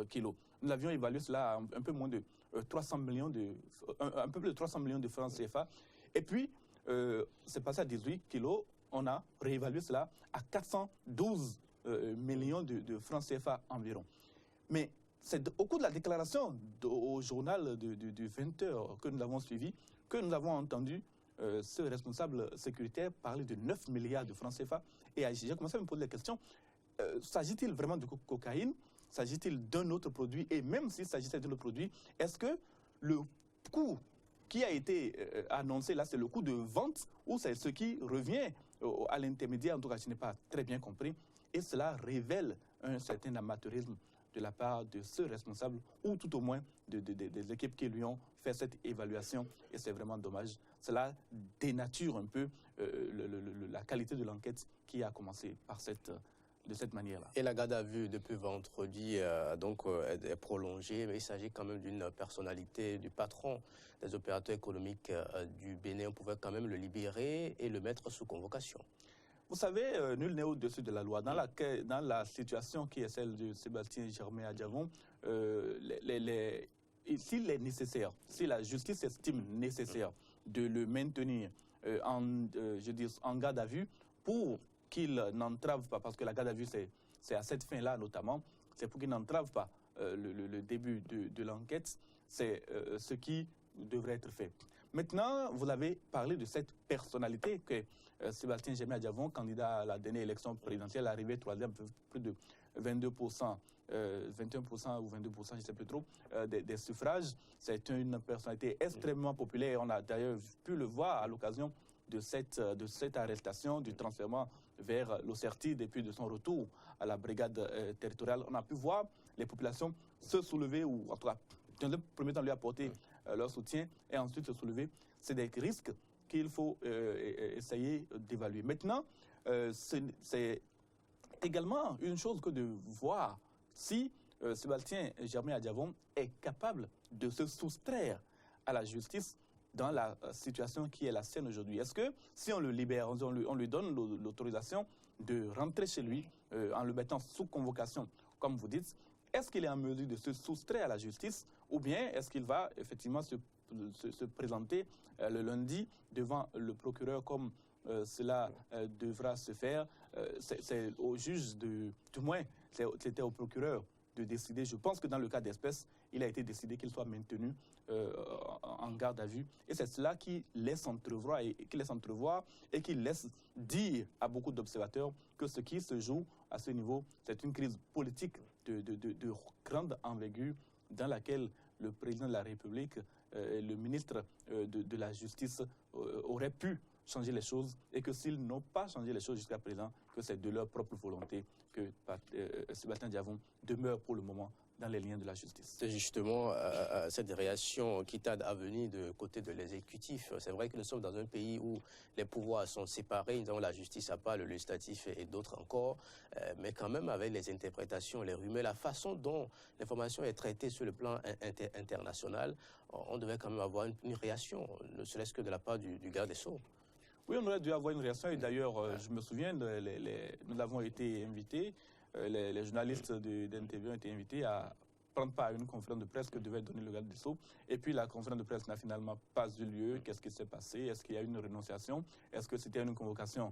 kilos. Nous avions évalué cela à un peu moins de 300 millions un peu plus de 300 millions de francs CFA. Et puis, c'est passé à 18 kilos, on a réévalué cela à 412 millions de francs CFA environ. Mais c'est au cours de la déclaration au journal du 20h que nous avons suivi, que nous avons entendu ce responsable sécuritaire parler de 9 milliards de francs CFA. Et j'ai commencé à me poser la question, s'agit-il vraiment de cocaïne? S'agit-il d'un autre produit? Et même s'il s'agissait d'un autre produit, est-ce que le coût qui a été annoncé là, c'est le coût de vente ou c'est ce qui revient à l'intermédiaire? En tout cas, je n'ai pas très bien compris. Et cela révèle un certain amateurisme de la part de ce responsable, ou tout au moins des équipes qui lui ont fait cette évaluation. Et c'est vraiment dommage. Cela dénature un peu la qualité de l'enquête qui a commencé de cette manière-là. Et la garde à vue depuis vendredi est prolongée, mais il s'agit quand même d'une personnalité du patron des opérateurs économiques du Bénin. On pouvait quand même le libérer et le mettre sous convocation. Vous savez, nul n'est au-dessus de la loi. Dans la situation qui est celle de Sébastien Germain Adjavon, s'il est nécessaire, si la justice estime nécessaire de le maintenir en garde à vue pour qu'il n'entrave pas, parce que la garde à vue, c'est à cette fin-là notamment, c'est pour qu'il n'entrave pas le début de l'enquête, c'est ce qui devrait être fait. Maintenant, vous avez parlé de cette personnalité que Sébastien Germain Adjavon, candidat à la dernière élection présidentielle, arrivé troisième, plus de 22%, 21% ou 22%, je ne sais plus trop, des suffrages. C'est une personnalité extrêmement populaire. On a d'ailleurs pu le voir à l'occasion de cette arrestation, du transfert vers l'Ocertide et puis de son retour à la brigade territoriale. On a pu voir les populations se soulever, ou en tout cas, dans le premier temps, lui apporter leur soutien et ensuite se soulever. C'est des risques qu'il faut essayer d'évaluer. Maintenant, c'est également une chose que de voir si Sébastien Germain Adjavon est capable de se soustraire à la justice dans la situation qui est la sienne aujourd'hui. Est-ce que si on le libère, on lui donne l'autorisation de rentrer chez lui en le mettant sous convocation, comme vous dites, est-ce qu'il est en mesure de se soustraire à la justice ou bien est-ce qu'il va effectivement se présenter le lundi devant le procureur comme cela devra se faire? C'est au juge, du moins, c'était au procureur de décider. Je pense que dans le cas d'espèce, il a été décidé qu'il soit maintenu en garde à vue. Et c'est cela qui laisse entrevoir et qui laisse dire à beaucoup d'observateurs que ce qui se joue à ce niveau, c'est une crise politique de grande envergure dans laquelle le président de la République et le ministre de la Justice auraient pu changer les choses et que s'ils n'ont pas changé les choses jusqu'à présent, que c'est de leur propre volonté que Sébastien Adjavon demeure pour le moment dans les liens de la justice. C'est justement cette réaction qui tarde à venir de côté de l'exécutif. C'est vrai que nous sommes dans un pays où les pouvoirs sont séparés, nous avons la justice à part, le législatif et d'autres encore, mais quand même avec les interprétations, les rumeurs, la façon dont l'information est traitée sur le plan international, on devait quand même avoir une réaction, ne serait-ce que de la part du garde des Sceaux. Oui, on aurait dû avoir une réaction et d'ailleurs, je me souviens, nous avons été invités, les journalistes d'NTV ont été invités à prendre part à une conférence de presse que devait donner le garde des Sceaux. Et puis la conférence de presse n'a finalement pas eu lieu. Qu'est-ce qui s'est passé? Est-ce qu'il y a eu une renonciation? Est-ce que c'était une convocation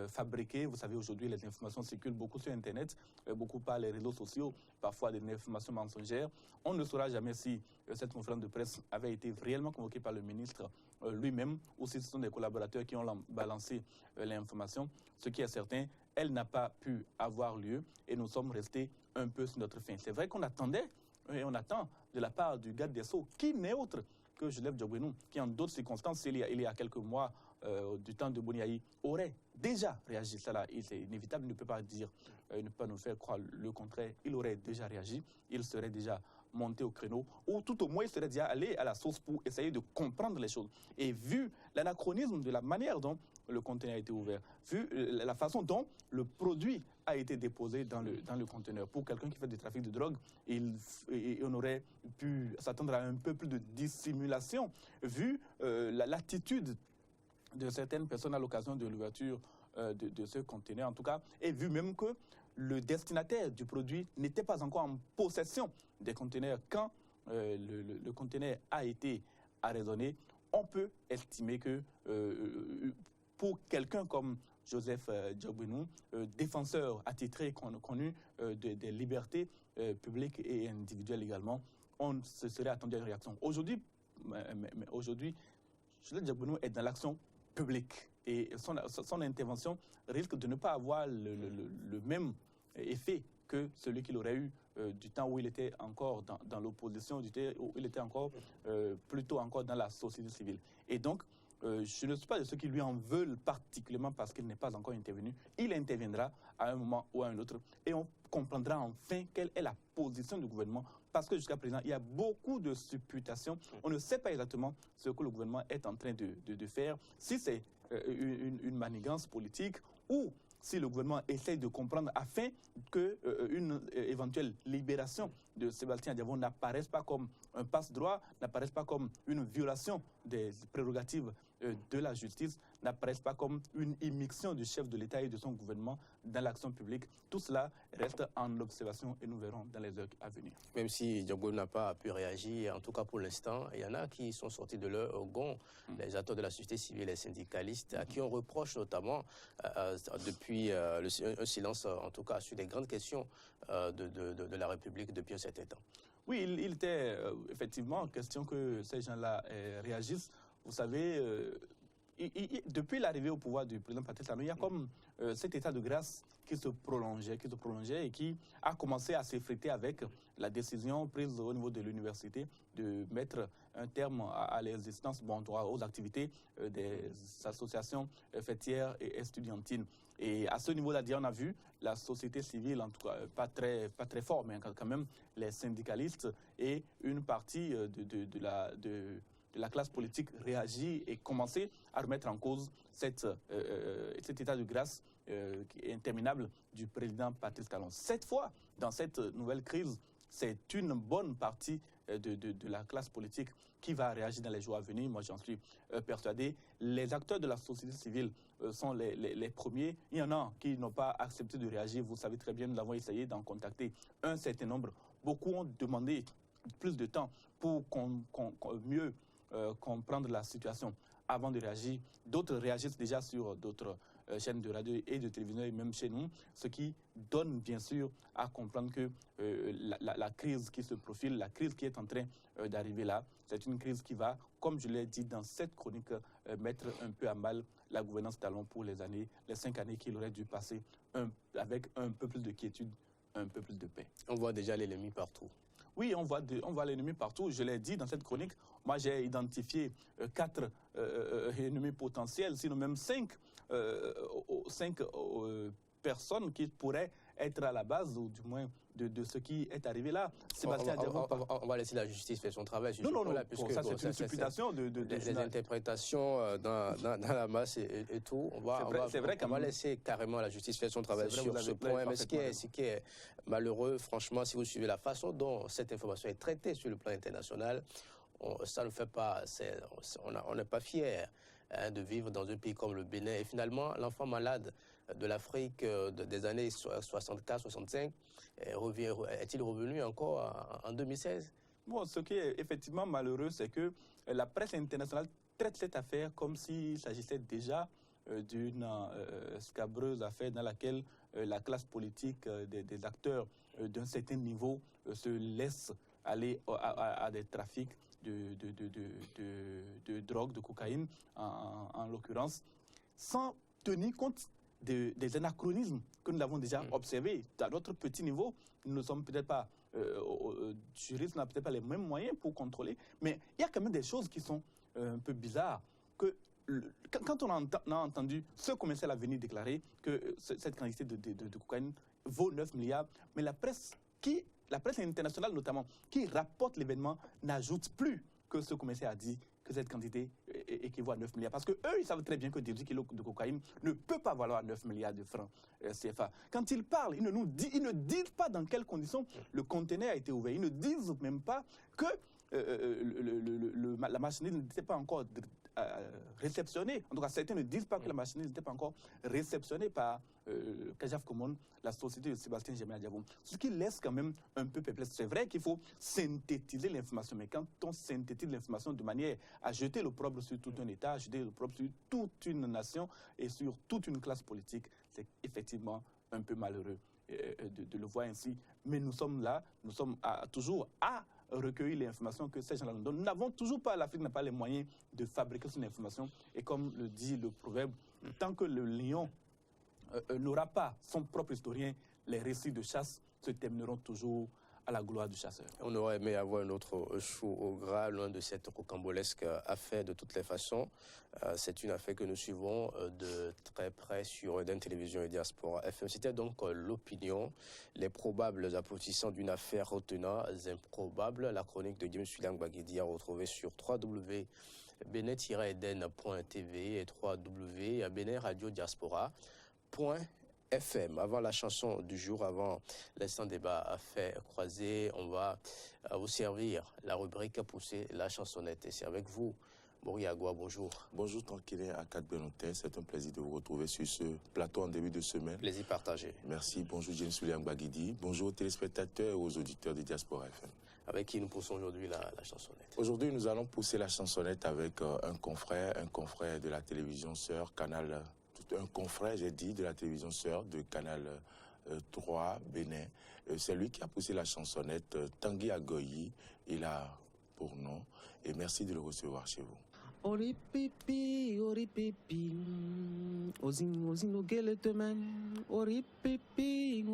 fabriquée? Vous savez, aujourd'hui, les informations circulent beaucoup sur Internet, beaucoup par les réseaux sociaux, parfois des informations mensongères. On ne saura jamais si cette conférence de presse avait été réellement convoquée par le ministre lui-même ou si ce sont des collaborateurs qui ont balancé l'information. Ce qui est certain, elle n'a pas pu avoir lieu et nous sommes restés un peu sur notre faim. C'est vrai qu'on attendait et on attend de la part du garde des Sceaux, qui n'est autre que Joseph Diogbenou, qui en d'autres circonstances, il y a quelques mois, du temps de Boniaï, aurait déjà réagi. Cela, c'est inévitable, il ne peut pas dire, il ne peut pas nous faire croire le contraire. Il aurait déjà réagi, il serait déjà monté au créneau, ou tout au moins il serait déjà allé à la source pour essayer de comprendre les choses. Et vu l'anachronisme de la manière dont le conteneur a été ouvert, vu la façon dont le produit a été déposé dans le conteneur, pour quelqu'un qui fait du trafic de drogue, on aurait pu s'attendre à un peu plus de dissimulation, vu l'attitude de certaines personnes à l'occasion de l'ouverture de ce conteneur, en tout cas, et vu même que le destinataire du produit n'était pas encore en possession des conteneurs quand le conteneur a été arraisonné, on peut estimer que pour quelqu'un comme Joseph Diogbenou, défenseur attitré connu des libertés publiques et individuelles également, on se serait attendu à une réaction. Aujourd'hui, Joseph Diogbenou est dans l'action publique et son intervention risque de ne pas avoir le même effet que celui qu'il aurait eu du temps où il était encore dans l'opposition, où il était encore plutôt encore dans la société civile. Et donc, je ne suis pas de ceux qui lui en veulent particulièrement parce qu'il n'est pas encore intervenu. Il interviendra à un moment ou à un autre et on comprendra enfin quelle est la position du gouvernement, parce que jusqu'à présent, il y a beaucoup de supputations. On ne sait pas exactement ce que le gouvernement est en train de faire, si c'est une manigance politique ou si le gouvernement essaye de comprendre afin qu'une éventuelle libération de Sébastien Diavon n'apparaisse pas comme un passe-droit, n'apparaisse pas comme une violation des prérogatives de la justice, n'apparaisse pas comme une immixtion du chef de l'État et de son gouvernement dans l'action publique. Tout cela reste en observation et nous verrons dans les heures à venir. Même si Diogbenou n'a pas pu réagir, en tout cas pour l'instant, il y en a qui sont sortis de leur gond, les acteurs de la société civile, les syndicalistes, à qui on reproche notamment depuis un silence, en tout cas sur les grandes questions de la République depuis un certain temps. Oui, il était effectivement question que ces gens-là réagissent. Vous savez, depuis l'arrivée au pouvoir du président Patrice Talon, il y a comme cet état de grâce qui se prolongeait et qui a commencé à s'effriter avec la décision prise au niveau de l'université de mettre un terme à l'existence, aux activités des associations fêtières et estudiantines. Et à ce niveau-là, on a vu la société civile, en tout cas pas très fort, mais quand même les syndicalistes et une partie de la classe politique réagit et commencer à remettre en cause cet état de grâce qui est interminable du président Patrice Talon. Cette fois, dans cette nouvelle crise, c'est une bonne partie de la classe politique qui va réagir dans les jours à venir. Moi, j'en suis persuadé. Les acteurs de la société civile sont les premiers. Il y en a qui n'ont pas accepté de réagir. Vous savez très bien, nous avons essayé d'en contacter un certain nombre. Beaucoup ont demandé plus de temps pour mieux comprendre la situation avant de réagir. D'autres réagissent déjà sur d'autres chaînes de radio et de télévision et même chez nous, ce qui donne bien sûr à comprendre que la crise qui se profile, la crise qui est en train d'arriver là, c'est une crise qui va, comme je l'ai dit dans cette chronique, mettre un peu à mal la gouvernance Talon pour les 5 années qu'il aurait dû passer avec un peu plus de quiétude, un peu plus de paix. On voit déjà l'ennemi partout. Oui, on voit l'ennemi partout. Je l'ai dit dans cette chronique. Moi, j'ai identifié 4 ennemis potentiels, sinon même 5 personne qui pourrait être à la base, ou du moins de ce qui est arrivé là. Sébastien Adjavon, on va laisser la justice faire son travail. Non, puisque ça c'est une supputation de les interprétations dans la masse et tout. On va laisser carrément la justice faire son travail sur ce point. Mais ce qui est malheureux, franchement, si vous suivez la façon dont cette information est traitée sur le plan international, ça ne fait pas, on n'est pas fiers de vivre dans un pays comme le Bénin. Et finalement, l'enfant malade de l'Afrique des années 64-65 est-il revenu encore en 2016? Bon, ce qui est effectivement malheureux, c'est que la presse internationale traite cette affaire comme s'il s'agissait déjà d'une scabreuse affaire dans laquelle la classe politique des acteurs d'un certain niveau se laisse aller à des trafics de drogue, de cocaïne en l'occurrence, sans tenir compte des anachronismes que nous avons déjà observés. À notre petit niveau, nous ne sommes peut-être pas juristes, n'a peut-être pas les mêmes moyens pour contrôler, mais il y a quand même des choses qui sont un peu bizarres. Quand on a entendu ce commercial à venir déclarer que cette quantité de cocaïne vaut 9 milliards, mais la presse internationale notamment, qui rapporte l'événement, n'ajoute plus que ce commercial a dit que cette quantité équivaut à 9 milliards. Parce qu'eux, ils savent très bien que 10 kilos de cocaïne ne peut pas valoir 9 milliards de francs CFA. Quand ils parlent, ils ne disent pas dans quelles conditions le conteneur a été ouvert. Ils ne disent même pas que la marchandise n'était pas encore réceptionnée. En tout cas, certains ne disent pas que la marchandise n'était pas encore réceptionnée par Kajaf Komon, la société de Sébastien Adjavon. Ce qui laisse quand même un peu perplexe. C'est vrai qu'il faut synthétiser l'information, mais quand on synthétise l'information de manière à jeter l'opprobre sur tout un État, à jeter l'opprobre sur toute une nation et sur toute une classe politique, c'est effectivement un peu malheureux de le voir ainsi. Mais nous sommes là, nous sommes toujours à recueillir l'information que ces gens-là nous donnent. Nous n'avons toujours pas, l'Afrique n'a pas les moyens de fabriquer son information. Et comme le dit le proverbe, tant que le lion n'aura pas son propre historien, les récits de chasse se termineront toujours à la gloire du chasseur. On aurait aimé avoir un autre chou au gras, loin de cette rocambolesque affaire de toutes les façons. C'est une affaire que nous suivons de très près sur Eden Télévision et Diaspora FM. C'était donc l'opinion, les probables aboutissants d'une affaire retenant improbable. La chronique de James William Gbagidi à retrouver sur www.benin-eden.tv et www.benin-radio-diaspora.fm. Avant la chanson du jour, avant l'instant débat à faire croiser, on va vous servir la rubrique Pousser la chansonnette. Et c'est avec vous, Moriagua, bonjour. Bonjour Tranquillin à Benoît. C'est un plaisir de vous retrouver sur ce plateau en début de semaine. Plaisir partagé. Merci. Bonjour James William Gbagidi. Bonjour aux téléspectateurs et aux auditeurs de Diaspora FM. Avec qui nous poussons aujourd'hui la chansonnette? Aujourd'hui, nous allons pousser la chansonnette avec un confrère de la télévision sœur Canal. Un confrère, j'ai dit, de la télévision sœur de Canal 3 Bénin. C'est lui qui a poussé la chansonnette. Tanguy Agoyi, il a pour nom. Et merci de le recevoir chez vous. Ori pipi, ozin ogele temen. Ori pipi.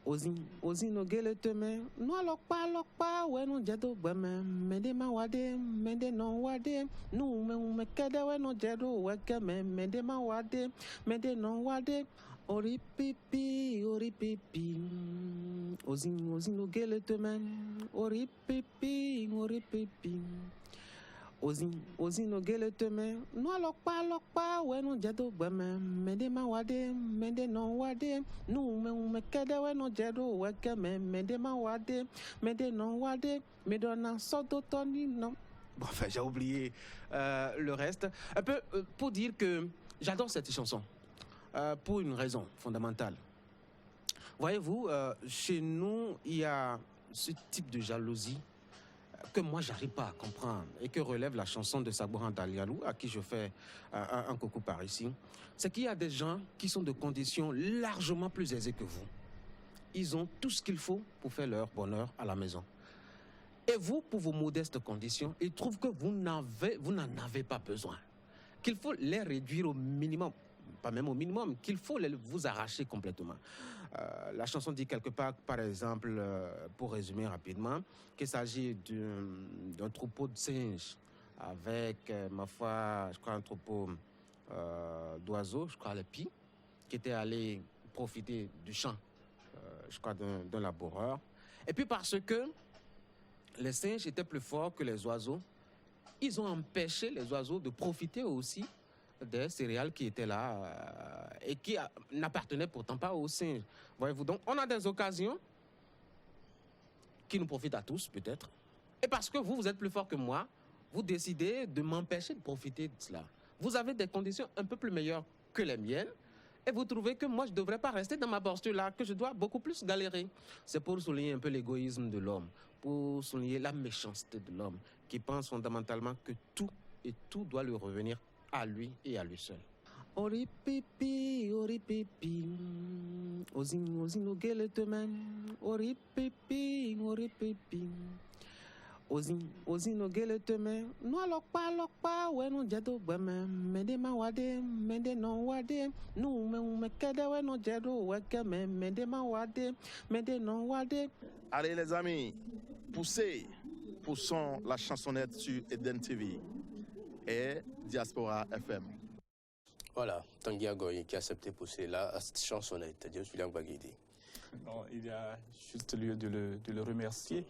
Ozin ogele temen. No lokpa, we no jedo gbeme. Mende ma wade, mende no wade. Nu me kede we no jedo wekeme. Mende ma wade, mende no wade. Ori pipi. Ozin ogele temen. Ori pipi. Ozin ogele temen. No lokpa, we no jedo gbeme. Mende ma wade, mende no wade. Nu me kede we no jedo wekeme. Mende ma wade, mende no wade. Me donna sodo toni no. Bon, enfin, j'ai oublié le reste. Un peu pour dire que j'adore cette chanson. Pour une raison fondamentale. Voyez-vous, chez nous, il y a ce type de jalousie que moi, j'arrive pas à comprendre et que relève la chanson de Sabouran Dalialou, à qui je fais un coucou par ici. C'est qu'il y a des gens qui sont de conditions largement plus aisées que vous. Ils ont tout ce qu'il faut pour faire leur bonheur à la maison. Et vous, pour vos modestes conditions, ils trouvent que vous n'en avez pas besoin. Qu'il faut les réduire au minimum. Pas même au minimum, qu'il faut vous arracher complètement. La chanson dit quelque part, par exemple, pour résumer rapidement, qu'il s'agit d'un troupeau de singes avec, ma foi, je crois un troupeau d'oiseaux, je crois les pies, qui était allé profiter du champ, je crois, d'un laboureur. Et puis parce que les singes étaient plus forts que les oiseaux, ils ont empêché les oiseaux de profiter aussi des céréales qui étaient là et qui n'appartenaient pourtant pas aux singes. Voyez-vous, donc on a des occasions qui nous profitent à tous peut-être. Et parce que vous êtes plus fort que moi, vous décidez de m'empêcher de profiter de cela. Vous avez des conditions un peu plus meilleures que les miennes et vous trouvez que moi je ne devrais pas rester dans ma posture-là, que je dois beaucoup plus galérer. C'est pour souligner un peu l'égoïsme de l'homme, pour souligner la méchanceté de l'homme qui pense fondamentalement que tout et tout doit lui revenir à lui et à lui seul. Ori pipi, ozin ogele temen, ori pipi, ozin ogele temen, no lokpa, we no jedo gbeme, mende ma wade, mende no wade, nu me kede we no jedo weke me, mende ma wade, mende no wade. Allez les amis, poussons la chansonnette sur Eden TV et Diaspora FM. Voilà, Tanguy Agoye qui a accepté pousser la chansonnette. Dieu Julien Baguidi. Non, il y a juste lieu de le remercier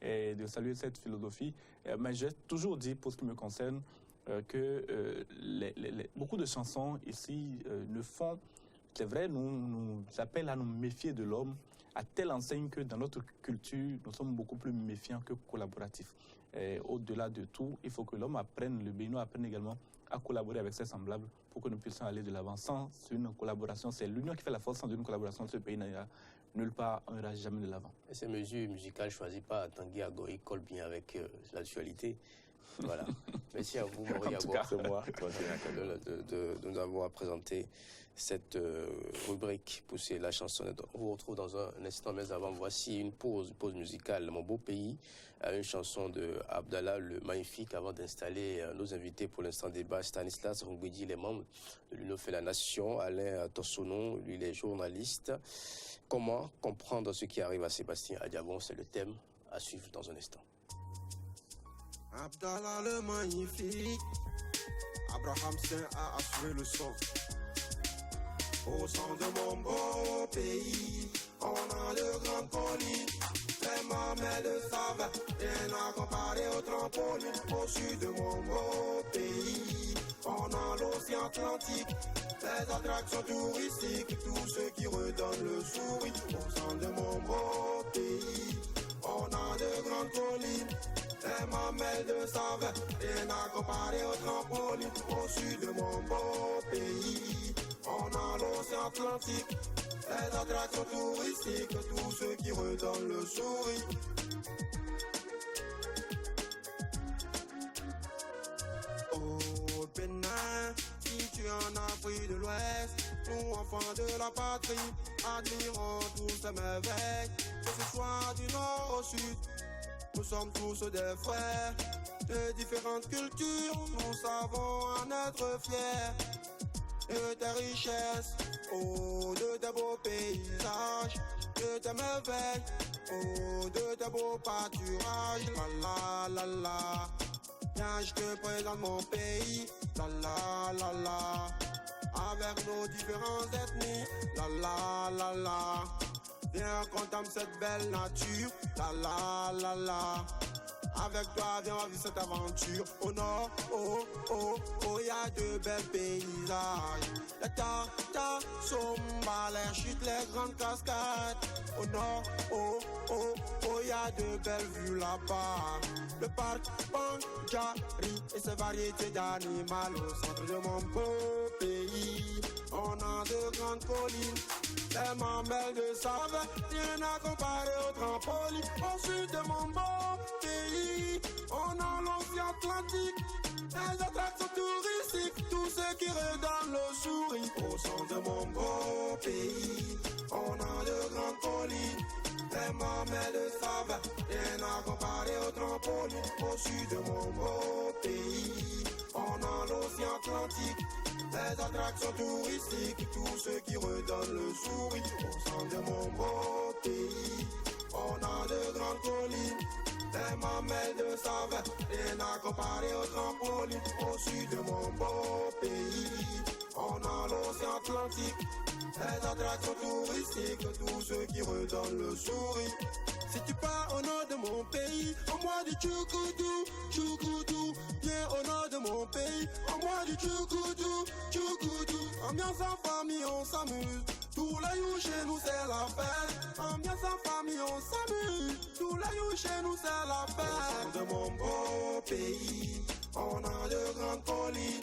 et de saluer cette philosophie. Mais j'ai toujours dit, pour ce qui me concerne, que beaucoup de chansons ici ne font, c'est vrai, nous appellent à nous méfier de l'homme, à telle enseigne que dans notre culture, nous sommes beaucoup plus méfiants que collaboratifs. Au-delà de tout, il faut que l'homme apprenne, le béninois apprenne également à collaborer avec ses semblables pour que nous puissions aller de l'avant. Sans une collaboration, c'est l'union qui fait la force. Sans une collaboration, ce pays n'ira nulle part, on n'ira jamais de l'avant. Et ces mesures musicales choisies par Tanguy Agoye collent bien avec l'actualité. Voilà. Merci à vous, Maurice Agor, de nous avoir présenté cette rubrique Pousser la chansonnette. On vous retrouve dans un instant, mais avant, voici une pause musicale. Mon beau pays, une chanson de Abdallah le Magnifique, avant d'installer nos invités pour l'instant débat. Stanislas Ngwedi, les membres de l'Union fait la Nation, Alain Tossonon, lui, les journalistes. Comment comprendre ce qui arrive à Sébastien Adiabon? C'est le thème à suivre dans un instant. Abdallah le Magnifique, Abraham Saint a assuré le sort. Au centre de mon beau pays, on a de grandes collines, les mamelles de sable, rien à comparer au trampoline. Au sud de mon beau pays, on a l'océan Atlantique, les attractions touristiques, tout ce qui redonne le sourire. Au centre de mon beau pays, on a de grandes collines, les mamelles de sable, rien à comparer au trampoline. Au sud de mon beau pays, on a l'océan Atlantique, les attractions touristiques, tout ce qui redonne le sourire. Au Bénin, situé en Afrique de l'Ouest, nous enfants de la patrie, admirons tous ces merveilles, que ce soit du nord au sud. Nous sommes tous des frères de différentes cultures, nous savons en être fiers. De tes richesses, oh, de tes beaux paysages, de tes merveilles, oh, de tes beaux pâturages. La la la la, viens je te présente mon pays. La la la la, avec nos différentes ethnies. La la la la, viens qu'on t'aime cette belle nature. La la la la, avec toi viens vivre cette aventure. Au nord, oh oh oh, y'a de belles paysages. Les Tata, Somba, les chutes, les grandes cascades. Au nord, oh oh oh, y'a de belles vues là-bas. Le parc Banjari et ses variétés d'animaux. Au centre de mon beau pays, on a de grandes collines, les mamelles de sable, rien à comparer au trampoline. Au sud de mon beau pays, on a l'océan Atlantique, les attractions touristiques, tout ce qui redonne le sourire. Au centre de mon beau pays, on a de grandes collines, les mamelles de sable, rien à comparer au trampoline. Au sud de mon beau pays, on a l'océan Atlantique, les attractions touristiques, tout ce qui redonne le sourire. Au centre de mon beau pays, on a de grandes collines, les mamelles de sable, rien à comparer au trampoline. Au sud de mon beau pays, on a l'océan Atlantique, les attractions touristiques, tous ceux qui redonnent le sourire. Si tu pars au nord de mon pays, en moi du tchoukoudou, tchoukoudou. Viens au nord de mon pays, en moi du tchoukoudou, tchoukoudou. Ambiance en famille, on s'amuse. Tous les jours chez nous c'est la fête. Ambiance en famille, on s'amuse. Tous les jours chez nous c'est la fête. De mon beau pays, on a de grandes collines.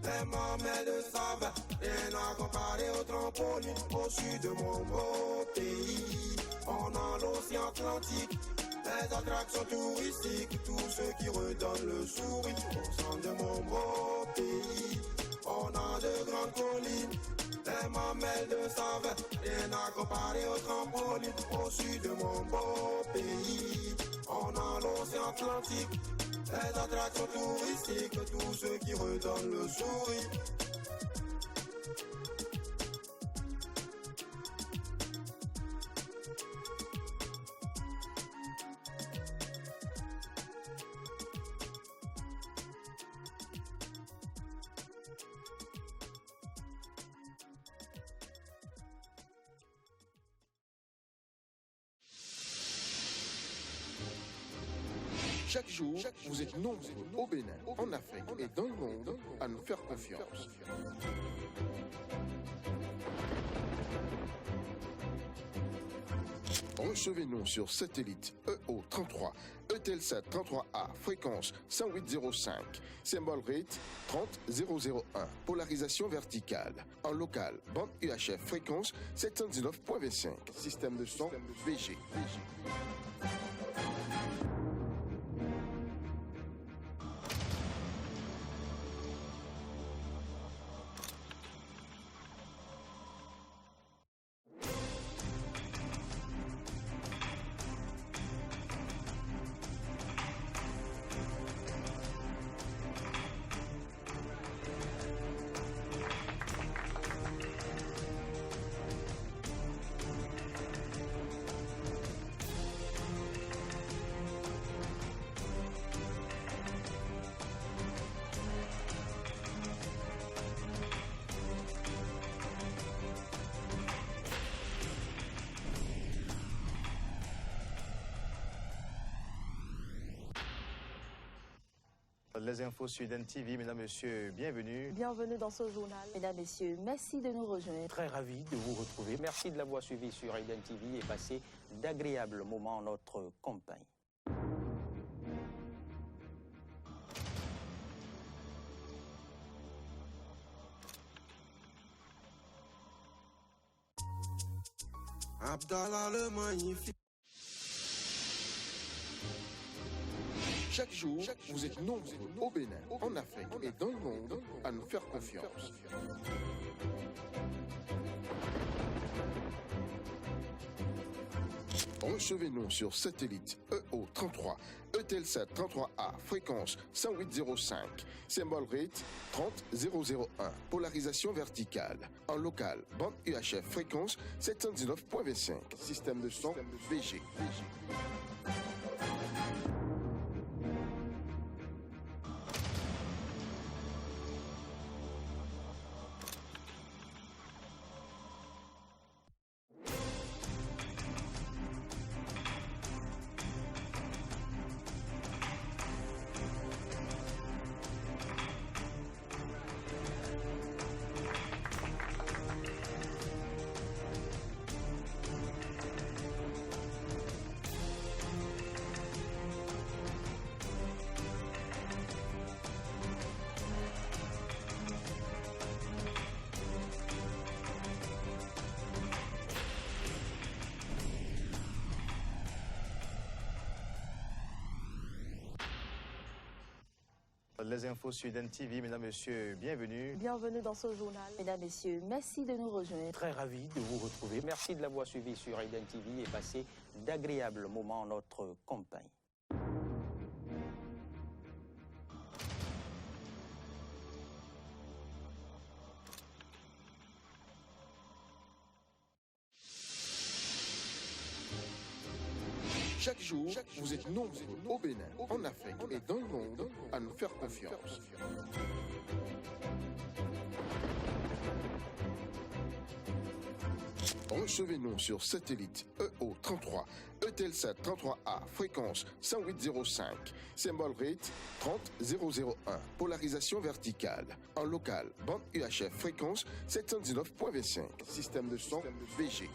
Les mamelles de saveur, rien à comparer au trampoline. Au sud de mon beau pays, on a l'océan Atlantique. Les attractions touristiques, tous ceux qui redonnent le sourire. Au centre de mon beau pays, on a de grandes collines. Les mamelles de saveur, rien à comparer au trampoline. Au sud de mon beau pays, on a l'océan Atlantique. Les attractions touristiques, tous ceux qui redonnent le sourire. Chaque jour, vous êtes nombreux au Bénin, en Afrique et dans le monde à nous faire confiance. Recevez-nous sur satellite EO33, Eutelsat 33A, fréquence 108.05, symbole rate 30001, polarisation verticale. En local, bande UHF, fréquence 719.25, système de son VG. Les infos sur Eden TV, mesdames, messieurs, bienvenue. Bienvenue dans ce journal. Mesdames, messieurs, merci de nous rejoindre. Très ravi de vous retrouver. Merci de l'avoir suivi sur Eden TV et passé d'agréables moments en notre compagnie. Abdallah le magnifique. Chaque jour, vous êtes nombreux au Bénin, en Afrique et dans le monde à nous faire confiance. Recevez-nous sur satellite EO33, Eutelsat 33A, fréquence 108.05, symbole rate 30001, polarisation verticale. En local, bande UHF, fréquence 719.25, système de son VG. Les infos sur Eden TV, mesdames, messieurs, bienvenue. Bienvenue dans ce journal. Mesdames, messieurs, merci de nous rejoindre. Très ravi de vous retrouver. Merci de l'avoir suivi sur Eden TV et passé d'agréables moments en notre compagnie. Chaque jour, vous êtes nombreux au Bénin, en Afrique et dans le monde à nous faire confiance. Recevez-nous sur satellite EO33, Eutelsat 33A, fréquence 108.05, symbole rate 30001, polarisation verticale. En local, bande UHF, fréquence 719.25, système de son VG.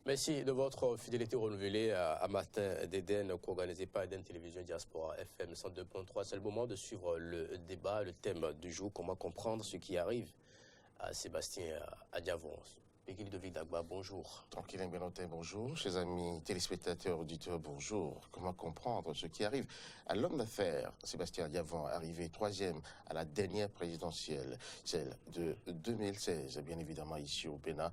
Merci de votre fidélité renouvelée à Matin d'Éden, co-organisé par Eden Télévision Diaspora FM 102.3. C'est le moment de suivre le débat, le thème du jour, comment comprendre ce qui arrive à Sébastien Adiavon. Peggy Ludovic Dagba, bonjour. Tranquille Benotin, bonjour. Chers amis téléspectateurs, auditeurs, bonjour. Comment comprendre ce qui arrive à l'homme d'affaires Sébastien Adiavon, arrivé 3e à la dernière présidentielle, celle de 2016, bien évidemment ici au Bénin.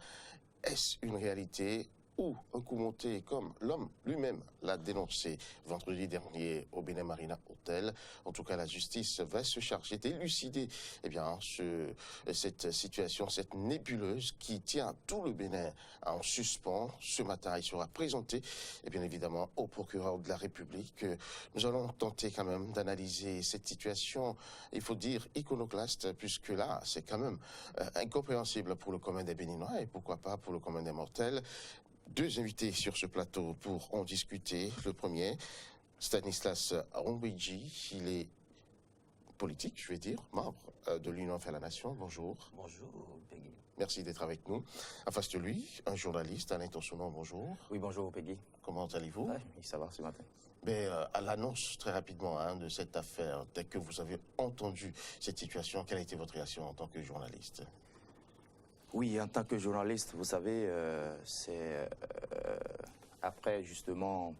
Est-ce une réalité ou un coup monté comme l'homme lui-même l'a dénoncé vendredi dernier au Bénin Marina Hotel? En tout cas, la justice va se charger d'élucider cette situation, cette nébuleuse qui tient tout le Bénin en suspens. Ce matin, il sera présenté, et bien évidemment, au procureur de la République. Nous allons tenter quand même d'analyser cette situation, il faut dire iconoclaste, puisque là, c'est quand même incompréhensible pour le commun des Béninois et pourquoi pas pour le commun des mortels. Deux invités sur ce plateau pour en discuter. Le premier, Stanislas Rombidji, il est politique, je vais dire, membre de l'Union fait la Nation. Bonjour. Bonjour, Peggy. Merci d'être avec nous. En face de lui, un journaliste, Alain Tonsonon, bonjour. Oui, bonjour, Peggy. Comment allez-vous? Oui, ça va ce matin. Mais à l'annonce très rapidement de cette affaire, dès que vous avez entendu cette situation, quelle a été votre réaction en tant que journaliste? Oui, en tant que journaliste, vous savez, c'est après justement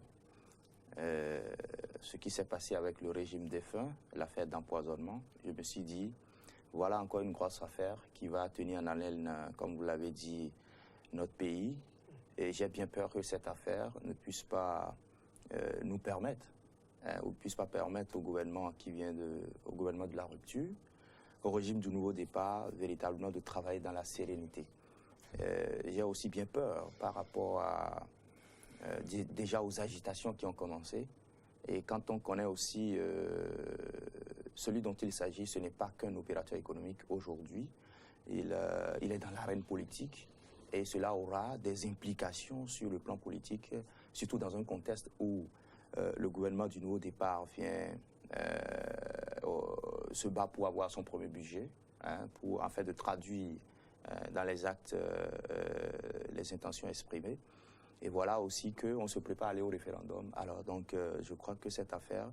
ce qui s'est passé avec le régime défunt, l'affaire d'empoisonnement, je me suis dit, voilà encore une grosse affaire qui va tenir en haleine, comme vous l'avez dit, notre pays. Et j'ai bien peur que cette affaire ne puisse pas nous permettre, ou ne puisse pas permettre au gouvernement au gouvernement de la rupture, au régime du nouveau départ, véritablement de travailler dans la sérénité. J'ai aussi bien peur par rapport déjà aux agitations qui ont commencé. Et quand on connaît aussi celui dont il s'agit, ce n'est pas qu'un opérateur économique aujourd'hui. Il est dans l'arène politique et cela aura des implications sur le plan politique, surtout dans un contexte où le gouvernement du nouveau départ vient se bat pour avoir son premier budget, pour en fait de traduire dans les actes les intentions exprimées. Et voilà aussi qu'on se prépare à aller au référendum. Alors donc je crois que cette affaire,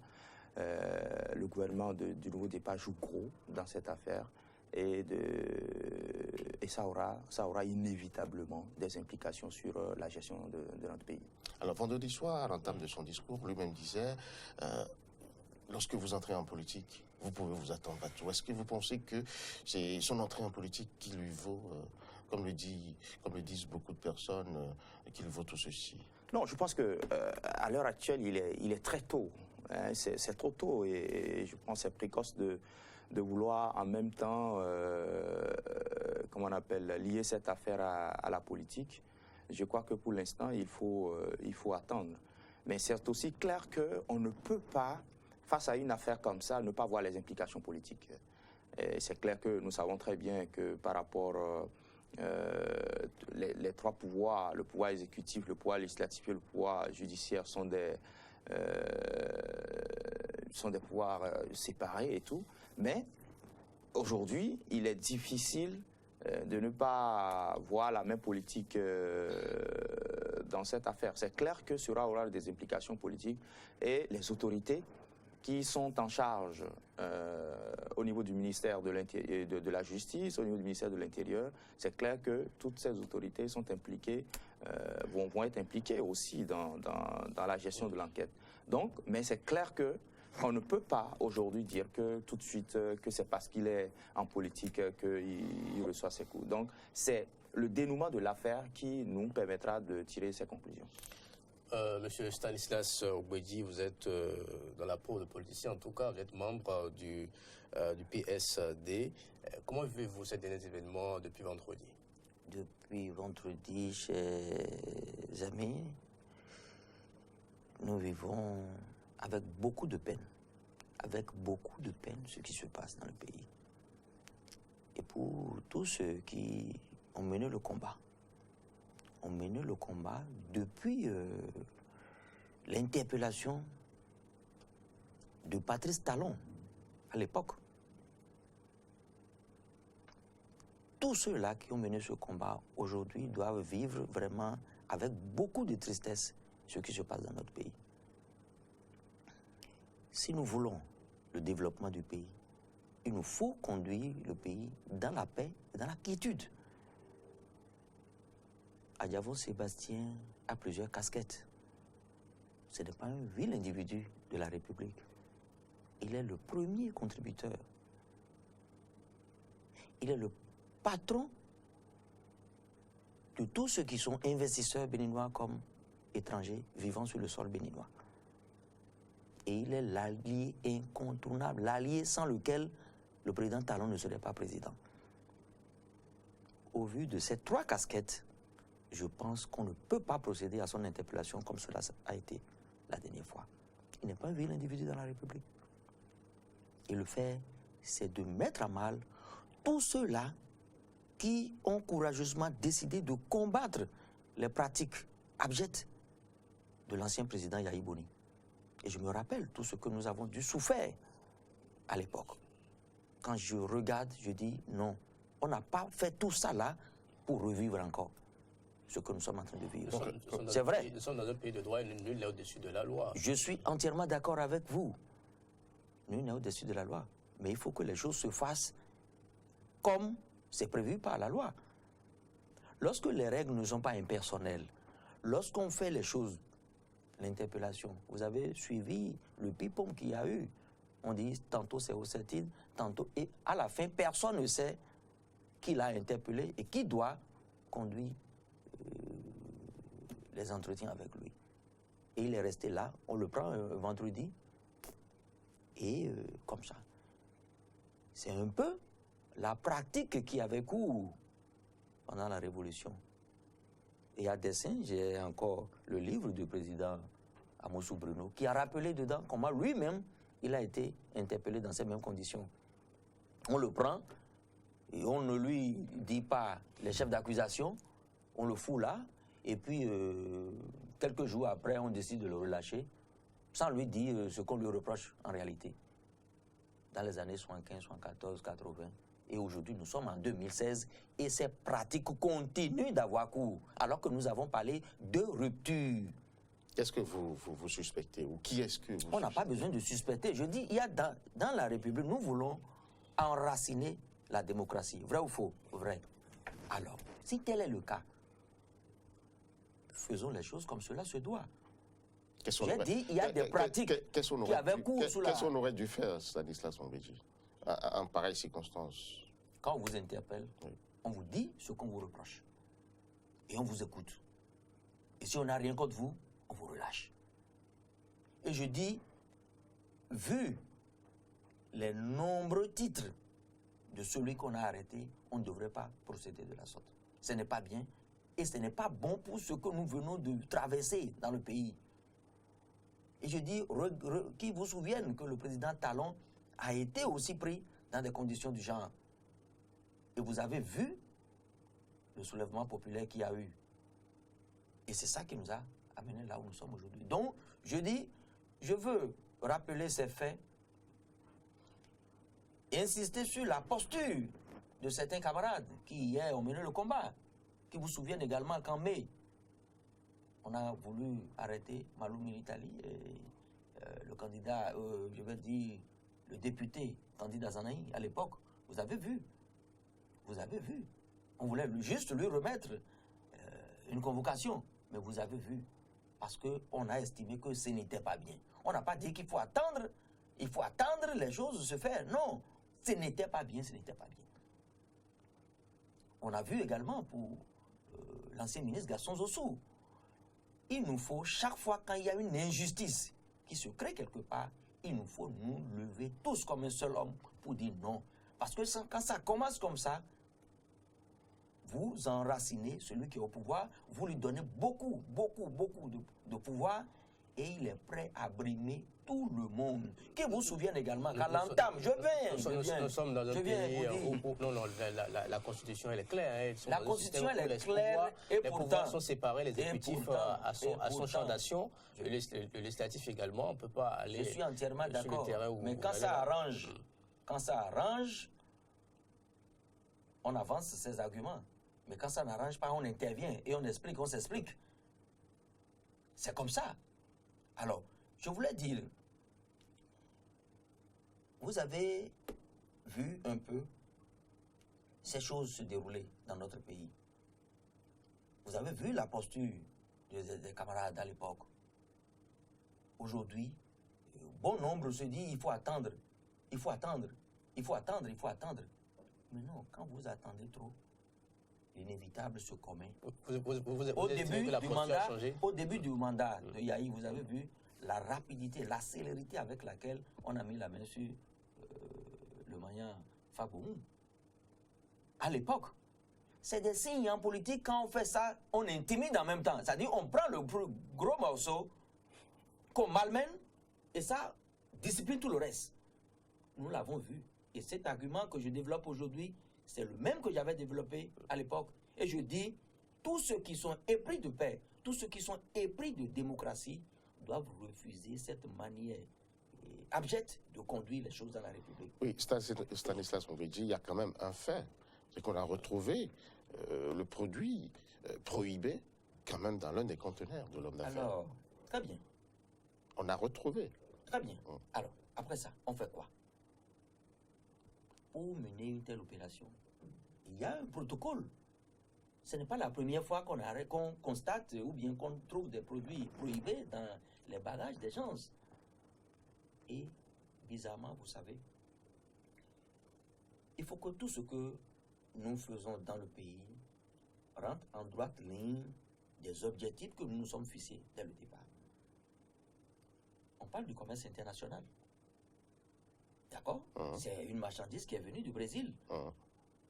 le gouvernement du nouveau départ joue gros dans cette affaire et ça aura inévitablement des implications sur la gestion de notre pays. Alors vendredi soir, à l'entame de son discours, lui-même disait lorsque vous entrez en politique, vous pouvez vous attendre à tout. Est-ce que vous pensez que c'est son entrée en politique qui lui vaut, comme le disent beaucoup de personnes, qui lui vaut tout ceci? Non, je pense que à l'heure actuelle, il est très tôt. Hein, c'est trop tôt et je pense que c'est précoce de vouloir en même temps, comment on appelle, lier cette affaire à la politique. Je crois que pour l'instant, il faut attendre. Mais c'est aussi clair qu'on ne peut pas, face à une affaire comme ça, ne pas voir les implications politiques. C'est clair que nous savons très bien que par rapport les trois pouvoirs, le pouvoir exécutif, le pouvoir législatif et le pouvoir judiciaire sont des pouvoirs séparés et tout. Mais aujourd'hui, il est difficile de ne pas voir la même politique dans cette affaire. C'est clair que cela aura des implications politiques et les autorités qui sont en charge au niveau du ministère de la Justice, au niveau du ministère de l'Intérieur, c'est clair que toutes ces autorités sont impliquées, vont être impliquées aussi dans la gestion de l'enquête. Donc, mais c'est clair que on ne peut pas aujourd'hui dire que tout de suite que c'est parce qu'il est en politique qu'il reçoit ses coups. Donc, c'est le dénouement de l'affaire qui nous permettra de tirer ces conclusions. Monsieur Stanislas Ogbedji, vous êtes dans la peau de politicien, en tout cas, vous êtes membre du PSD. Comment vivez-vous ces derniers événements depuis vendredi? Depuis vendredi, chers amis, nous vivons avec beaucoup de peine. Avec beaucoup de peine ce qui se passe dans le pays. Et pour tous ceux qui ont mené le combat, depuis l'interpellation de Patrice Talon à l'époque. Tous ceux-là qui ont mené ce combat aujourd'hui doivent vivre vraiment avec beaucoup de tristesse ce qui se passe dans notre pays. Si nous voulons le développement du pays, il nous faut conduire le pays dans la paix et dans la quiétude. Adjavo Sébastien a plusieurs casquettes. Ce n'est pas un vil individu de la République. Il est le premier contributeur. Il est le patron de tous ceux qui sont investisseurs béninois comme étrangers vivant sur le sol béninois. Et il est l'allié incontournable, l'allié sans lequel le président Talon ne serait pas président. Au vu de ces trois casquettes, je pense qu'on ne peut pas procéder à son interpellation comme cela a été la dernière fois. Il n'est pas un vil individu dans la République. Et le fait, c'est de mettre à mal tous ceux-là qui ont courageusement décidé de combattre les pratiques abjectes de l'ancien président Yahi Boni. Et je me rappelle tout ce que nous avons dû souffrir à l'époque. Quand je regarde, je dis non, on n'a pas fait tout ça là pour revivre encore ce que nous sommes en train de vivre. C'est vrai. Nous sommes dans un pays de droit et nul n'est au-dessus de la loi. Je suis entièrement d'accord avec vous. Nul n'est au-dessus de la loi. Mais il faut que les choses se fassent comme c'est prévu par la loi. Lorsque les règles ne sont pas impersonnelles, lorsqu'on fait les choses, l'interpellation, vous avez suivi le pipom qu'il y a eu. On dit tantôt c'est au CETID, tantôt... Et à la fin, personne ne sait qui l'a interpellé et qui doit conduire les entretiens avec lui. Et il est resté là, on le prend vendredi, et comme ça. C'est un peu la pratique qui avait cours pendant la Révolution. Et à dessein, j'ai encore le livre du président Amosou Bruno qui a rappelé dedans comment lui-même, il a été interpellé dans ces mêmes conditions. On le prend et on ne lui dit pas les chefs d'accusation, on le fout là, et puis quelques jours après, on décide de le relâcher sans lui dire ce qu'on lui reproche en réalité. Dans les années 75, 74, 80. Et aujourd'hui, nous sommes en 2016 et ces pratiques continuent d'avoir cours, alors que nous avons parlé de rupture. Qu'est-ce que vous suspectez ou qui est-ce que vous On n'a pas besoin de suspecter. Je dis, il y a dans la République, nous voulons enraciner la démocratie. Vrai ou faux? Vrai. Alors, si tel est le cas, faisons les choses comme cela se doit. J'ai dit, il y a des pratiques qui avaient cours sous la... Qu'est-ce qu'on aurait dû faire, Stanislas Ogbedji, en pareille circonstance? Quand on vous interpelle, on vous dit ce qu'on vous reproche. Et on vous écoute. Et si on n'a rien contre vous, on vous relâche. Et je dis, vu les nombreux titres de celui qu'on a arrêté, on ne devrait pas procéder de la sorte. Ce n'est pas bien et ce n'est pas bon pour ce que nous venons de traverser dans le pays. Et je dis, qui vous souviennent que le président Talon a été aussi pris dans des conditions du genre. Et vous avez vu le soulèvement populaire qu'il y a eu. Et c'est ça qui nous a amenés là où nous sommes aujourd'hui. Donc, je dis, je veux rappeler ces faits et insister sur la posture de certains camarades qui hier ont mené le combat, qui vous souviennent également qu'en mai, on a voulu arrêter Malou Militali et le candidat, je vais dire, le député candidat Zanaï à l'époque. Vous avez vu. Vous avez vu. On voulait juste lui remettre une convocation. Mais vous avez vu. Parce qu'on a estimé que ce n'était pas bien. On n'a pas dit qu'il faut attendre. Il faut attendre les choses se faire. Non. Ce n'était pas bien, ce n'était pas bien. On a vu également pour l'ancien ministre Gaston Zossou. il nous faut, chaque fois quand il y a une injustice qui se crée quelque part, il nous faut nous lever tous comme un seul homme pour dire non. Parce que quand ça commence comme ça, vous enracinez celui qui est au pouvoir, vous lui donnez beaucoup de pouvoir et il est prêt à brimer tout le monde. Que vous souviennent également qu'à l'entame, nous sommes dans un pays où la Constitution elle est claire. La Constitution elle est claire et les pouvoirs sont séparés, l'exécutif a son champ d'action, le législatif également, on ne peut pas aller. Je suis entièrement d'accord, mais quand ça arrange, on avance ses arguments. Mais quand ça n'arrange pas, on intervient et on explique, on s'explique. C'est comme ça. Alors, je voulais dire, vous avez vu un peu ces choses se dérouler dans notre pays. Vous avez vu la posture des camarades à l'époque. Aujourd'hui, bon nombre se dit il faut attendre, il faut attendre, il faut attendre, il faut attendre. Mais non, quand vous attendez trop, l'inévitable se commet. Au début du mandat de Yahi, vous avez vu la rapidité, la célérité avec laquelle on a mis la main sur le Mayan Faboum. À l'époque, c'est des signes en politique, quand on fait ça, on intimide en même temps. C'est-à-dire on prend le plus gros morceau qu'on malmène et ça discipline tout le reste. Nous l'avons vu. Et cet argument que je développe aujourd'hui, c'est le même que j'avais développé à l'époque. Et je dis, tous ceux qui sont épris de paix, tous ceux qui sont épris de démocratie, doivent refuser cette manière abjecte de conduire les choses dans la République. Oui, Stanislas Mouvedji, il y a quand même un fait, c'est qu'on a retrouvé le produit prohibé quand même dans l'un des conteneurs de l'homme d'affaires. Alors, très bien. On a retrouvé. Très bien. Alors, après ça, on fait quoi? Pour mener une telle opération, il y a un protocole. Ce n'est pas la première fois qu'on constate ou bien qu'on trouve des produits prohibés dans les bagages des gens. Et bizarrement, vous savez, il faut que tout ce que nous faisons dans le pays rentre en droite ligne des objectifs que nous nous sommes fixés dès le départ. On parle du commerce international. D'accord? C'est une marchandise qui est venue du Brésil.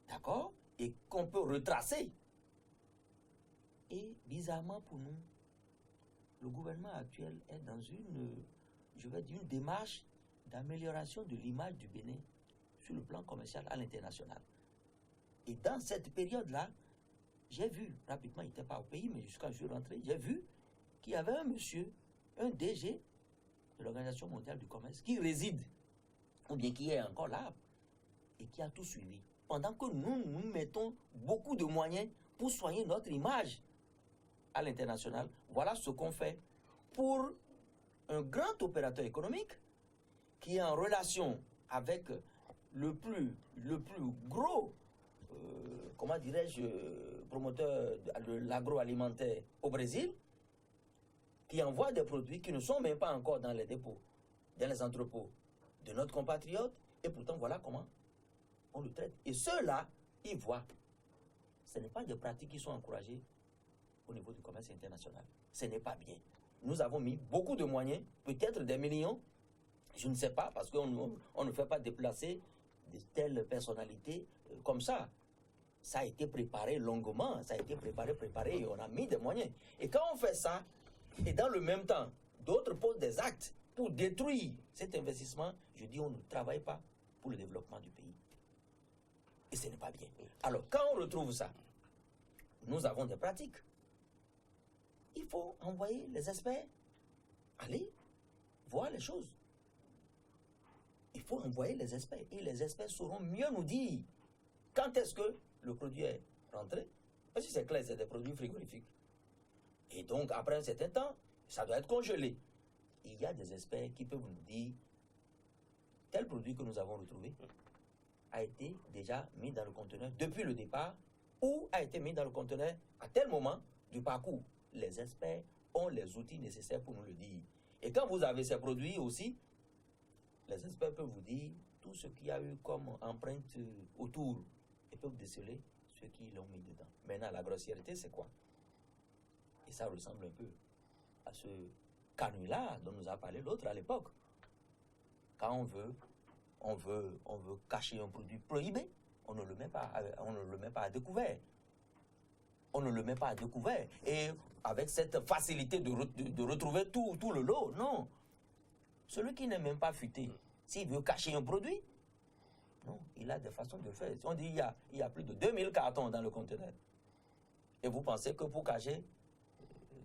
D'accord? Et qu'on peut retracer. Et bizarrement pour nous, le gouvernement actuel est dans une démarche d'amélioration de l'image du Bénin sur le plan commercial à l'international. Et dans cette période-là, j'ai vu, rapidement, il n'était pas au pays, mais jusqu'à je suis rentré, j'ai vu qu'il y avait un monsieur, un DG de l'Organisation mondiale du commerce, qui réside, ou bien qui est encore là, et qui a tout suivi. Pendant que nous mettons beaucoup de moyens pour soigner notre image à l'international, voilà ce qu'on fait pour un grand opérateur économique qui est en relation avec le plus gros, comment dirais-je, promoteur de l'agroalimentaire au Brésil, qui envoie des produits qui ne sont même pas encore dans les dépôts, dans les entrepôts de notre compatriote, et pourtant voilà comment on le traite. Et ceux-là, ils voient. Ce n'est pas des pratiques qui sont encouragées au niveau du commerce international. Ce n'est pas bien. Nous avons mis beaucoup de moyens, peut-être des millions, je ne sais pas, parce qu'on ne fait pas déplacer de telles personnalités comme ça. Ça a été préparé longuement, ça a été préparé, et on a mis des moyens. Et quand on fait ça, et dans le même temps, d'autres posent des actes pour détruire cet investissement, je dis on ne travaille pas pour le développement du pays. Et ce n'est pas bien. Alors, quand on retrouve ça, nous avons des pratiques. Il faut envoyer les experts aller voir les choses. Il faut envoyer les experts. Et les experts sauront mieux nous dire quand est-ce que le produit est rentré. Parce que c'est clair, c'est des produits frigorifiques. Et donc, après un certain temps, ça doit être congelé. Il y a des experts qui peuvent nous dire tel produit que nous avons retrouvé a été déjà mis dans le conteneur depuis le départ ou a été mis dans le conteneur à tel moment du parcours. Les experts ont les outils nécessaires pour nous le dire. Et quand vous avez ces produits aussi, les experts peuvent vous dire tout ce qu'il y a eu comme empreinte autour et peuvent déceler ceux qui l'ont mis dedans. Maintenant, la grossièreté, c'est quoi? Et ça ressemble un peu canut-là dont nous a parlé l'autre à l'époque. Quand on veut cacher un produit prohibé, on ne le met pas à découvert. On ne le met pas à découvert. Et avec cette facilité de retrouver tout le lot, non. Celui qui n'est même pas futé, s'il veut cacher un produit, non, il a des façons de le faire. On dit il y a plus de 2000 cartons dans le conteneur. Et vous pensez que pour cacher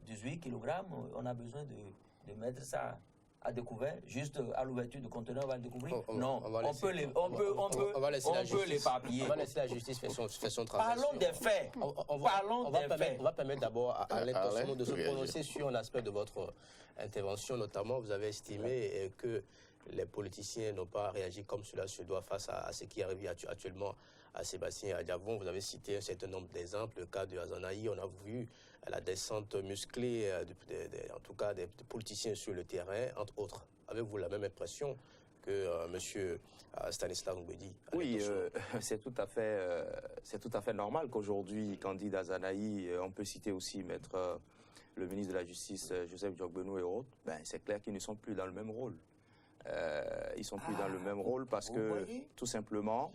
18 kg, on a besoin de mettre ça à découvert, juste à l'ouverture du conteneur, on va le découvrir. Non, on peut les papiers. On va laisser la justice faire son travail. Parlons des faits. On va permettre d'abord à l'intention de se prononcer sur un aspect de votre intervention. Notamment, vous avez estimé que les politiciens n'ont pas réagi comme cela se doit face à ce qui arrive actuellement à Sébastien Diavon. Vous avez cité un certain nombre d'exemples. Le cas de Azanaï, on a vu la descente musclée, en tout cas des politiciens sur le terrain, entre autres. Avez-vous la même impression que M. Stanislas Ngouedi? Oui, c'est tout à fait normal qu'aujourd'hui, Candide Azanaï, on peut citer aussi Maître le ministre de la Justice, Joseph Diogbenou et autres, c'est clair qu'ils ne sont plus dans le même rôle. Ils sont plus dans le même rôle parce que, tout simplement...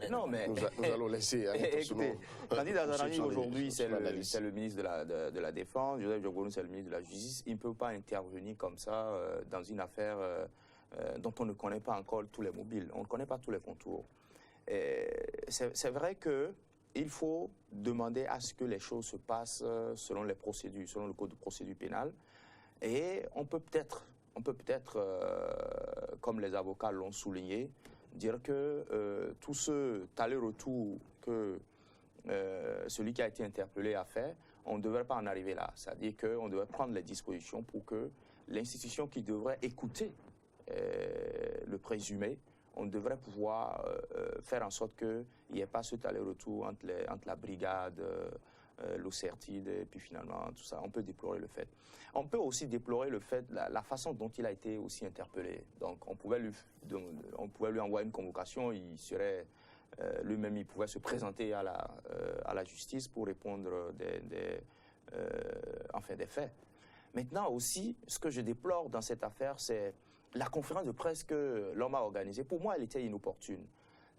Non, mais nous allons laisser. Écoutez, Candide Azanaï aujourd'hui, c'est le ministre de la Défense. Joseph Diogbenou, c'est le ministre de la Justice. Il ne peut pas intervenir comme ça dans une affaire dont on ne connaît pas encore tous les mobiles. On ne connaît pas tous les contours. C'est vrai qu'il faut demander à ce que les choses se passent selon les procédures, selon le code de procédure pénale. Et on peut peut-être, comme les avocats l'ont souligné, dire que tout ce aller-retour que celui qui a été interpellé a fait, on ne devrait pas en arriver là. C'est-à-dire qu'on devrait prendre les dispositions pour que l'institution qui devrait écouter le présumé, on devrait pouvoir faire en sorte qu'il n'y ait pas cet aller-retour entre la brigade, l'OCERTID et puis finalement tout ça. On peut déplorer le fait. On peut aussi déplorer le fait, la façon dont il a été aussi interpellé. Donc on pouvait lui envoyer une convocation, il serait lui-même, il pouvait se présenter à la justice pour répondre des faits. Maintenant aussi, ce que je déplore dans cette affaire, c'est la conférence de presse que l'homme a organisée. Pour moi, elle était inopportune.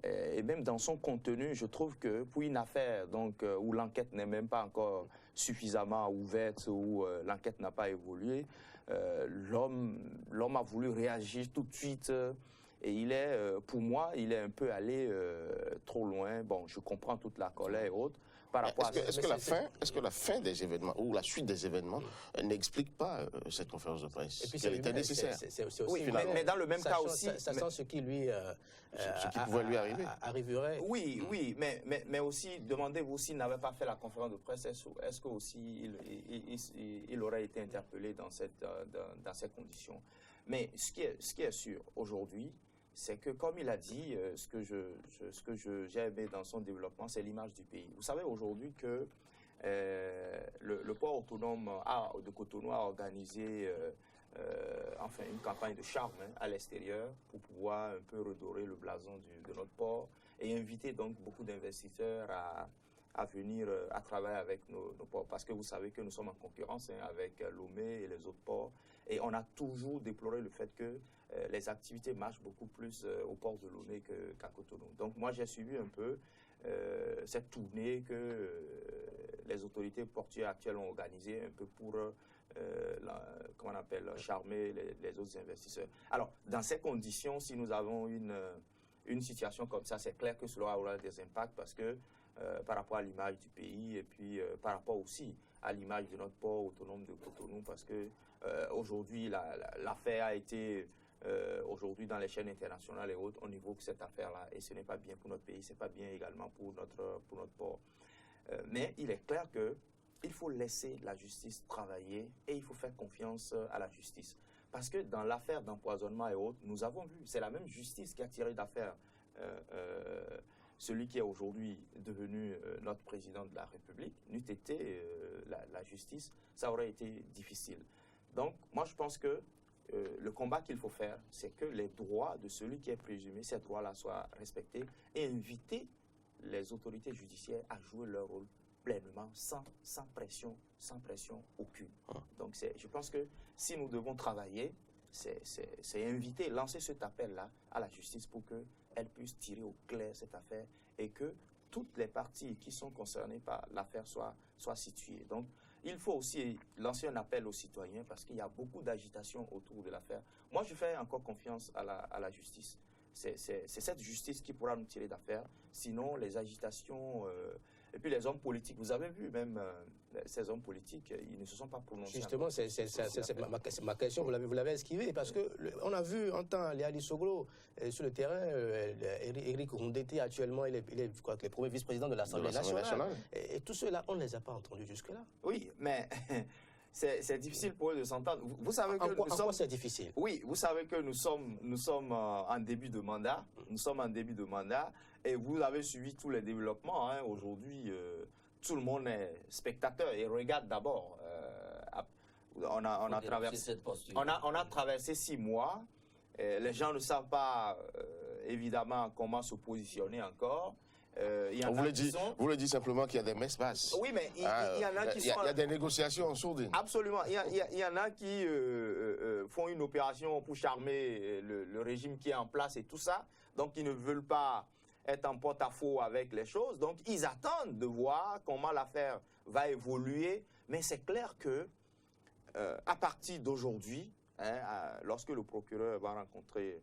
Et même dans son contenu, je trouve que pour une affaire où l'enquête n'est même pas encore suffisamment ouverte, où l'enquête n'a pas évolué, l'homme a voulu réagir tout de suite. Et pour moi, il est un peu allé trop loin. Bon, je comprends toute la colère et autres. Est-ce que la fin des événements ou la suite des événements n'explique pas cette conférence de presse? Et puis elle était nécessaire. Oui, mais dans le même cas aussi... Sachant ce qui lui... ce qui pouvait lui arriver. Arriverait. Oui, mais aussi, demandez-vous s'il n'avait pas fait la conférence de presse, est-ce qu'aussi il aurait été interpellé dans ces conditions? Mais ce qui est sûr aujourd'hui, c'est que, comme il a dit, ce que j'ai aimé dans son développement, c'est l'image du pays. Vous savez aujourd'hui que le port autonome de Cotonou a organisé une campagne de charme à l'extérieur pour pouvoir un peu redorer le blason de notre port et inviter donc beaucoup d'investisseurs à venir à travailler avec nos ports. Parce que vous savez que nous sommes en concurrence avec Lomé et les autres ports. Et on a toujours déploré le fait que les activités marchent beaucoup plus au port de Lomé qu'à Cotonou. Donc moi, j'ai suivi un peu cette tournée que les autorités portuaires actuelles ont organisée un peu pour, charmer les autres investisseurs. Alors, dans ces conditions, si nous avons une situation comme ça, c'est clair que cela aura des impacts parce que par rapport à l'image du pays et puis par rapport aussi à l'image de notre port autonome de Cotonou, parce que aujourd'hui, l'affaire a été aujourd'hui dans les chaînes internationales et autres, on évoque cette affaire-là et ce n'est pas bien pour notre pays, ce n'est pas bien également pour notre port. Mais il est clair qu'il faut laisser la justice travailler et il faut faire confiance à la justice. Parce que dans l'affaire d'empoisonnement et autres, nous avons vu, c'est la même justice qui a tiré d'affaire celui qui est aujourd'hui devenu notre président de la République. N'eût été la justice, ça aurait été difficile. Donc, moi, je pense que le combat qu'il faut faire, c'est que les droits de celui qui est présumé, ces droits-là soient respectés et inviter les autorités judiciaires à jouer leur rôle pleinement, sans pression aucune. Donc je pense que si nous devons travailler, c'est inviter, lancer cet appel-là à la justice pour qu'elle puisse tirer au clair cette affaire et que toutes les parties qui sont concernées par l'affaire soient situées. Donc, il faut aussi lancer un appel aux citoyens parce qu'il y a beaucoup d'agitation autour de l'affaire. Moi, je fais encore confiance à la justice. C'est cette justice qui pourra nous tirer d'affaire. Sinon, les agitations... et puis les hommes politiques, vous avez vu même ces hommes politiques, ils ne se sont pas prononcés. Justement, c'est ma question, vous l'avez esquivée, parce qu'on a vu en temps Léali Soglo sur le terrain, Éric Rondetti actuellement, il est le premier vice-président de l'Assemblée nationale. Et tous ceux-là, on ne les a pas entendus jusque-là. Oui, mais... C'est difficile pour eux de s'entendre. Vous savez que en quoi c'est difficile? Oui, vous savez que nous sommes en début de mandat. Nous sommes en début de mandat et vous avez suivi tous les développements. Hein. Aujourd'hui, tout le monde est spectateur et regarde d'abord. On a traversé 6 mois. Les gens ne savent pas évidemment comment se positionner encore. Vous le dites simplement qu'il y a des messes basses. Oui, mais il y en a qui sont... Il y a des négociations en sourdine. Absolument. Il y en a qui font une opération pour charmer le régime qui est en place et tout ça. Donc, ils ne veulent pas être en porte-à-faux avec les choses. Donc, ils attendent de voir comment l'affaire va évoluer. Mais c'est clair que, à partir d'aujourd'hui, lorsque le procureur va rencontrer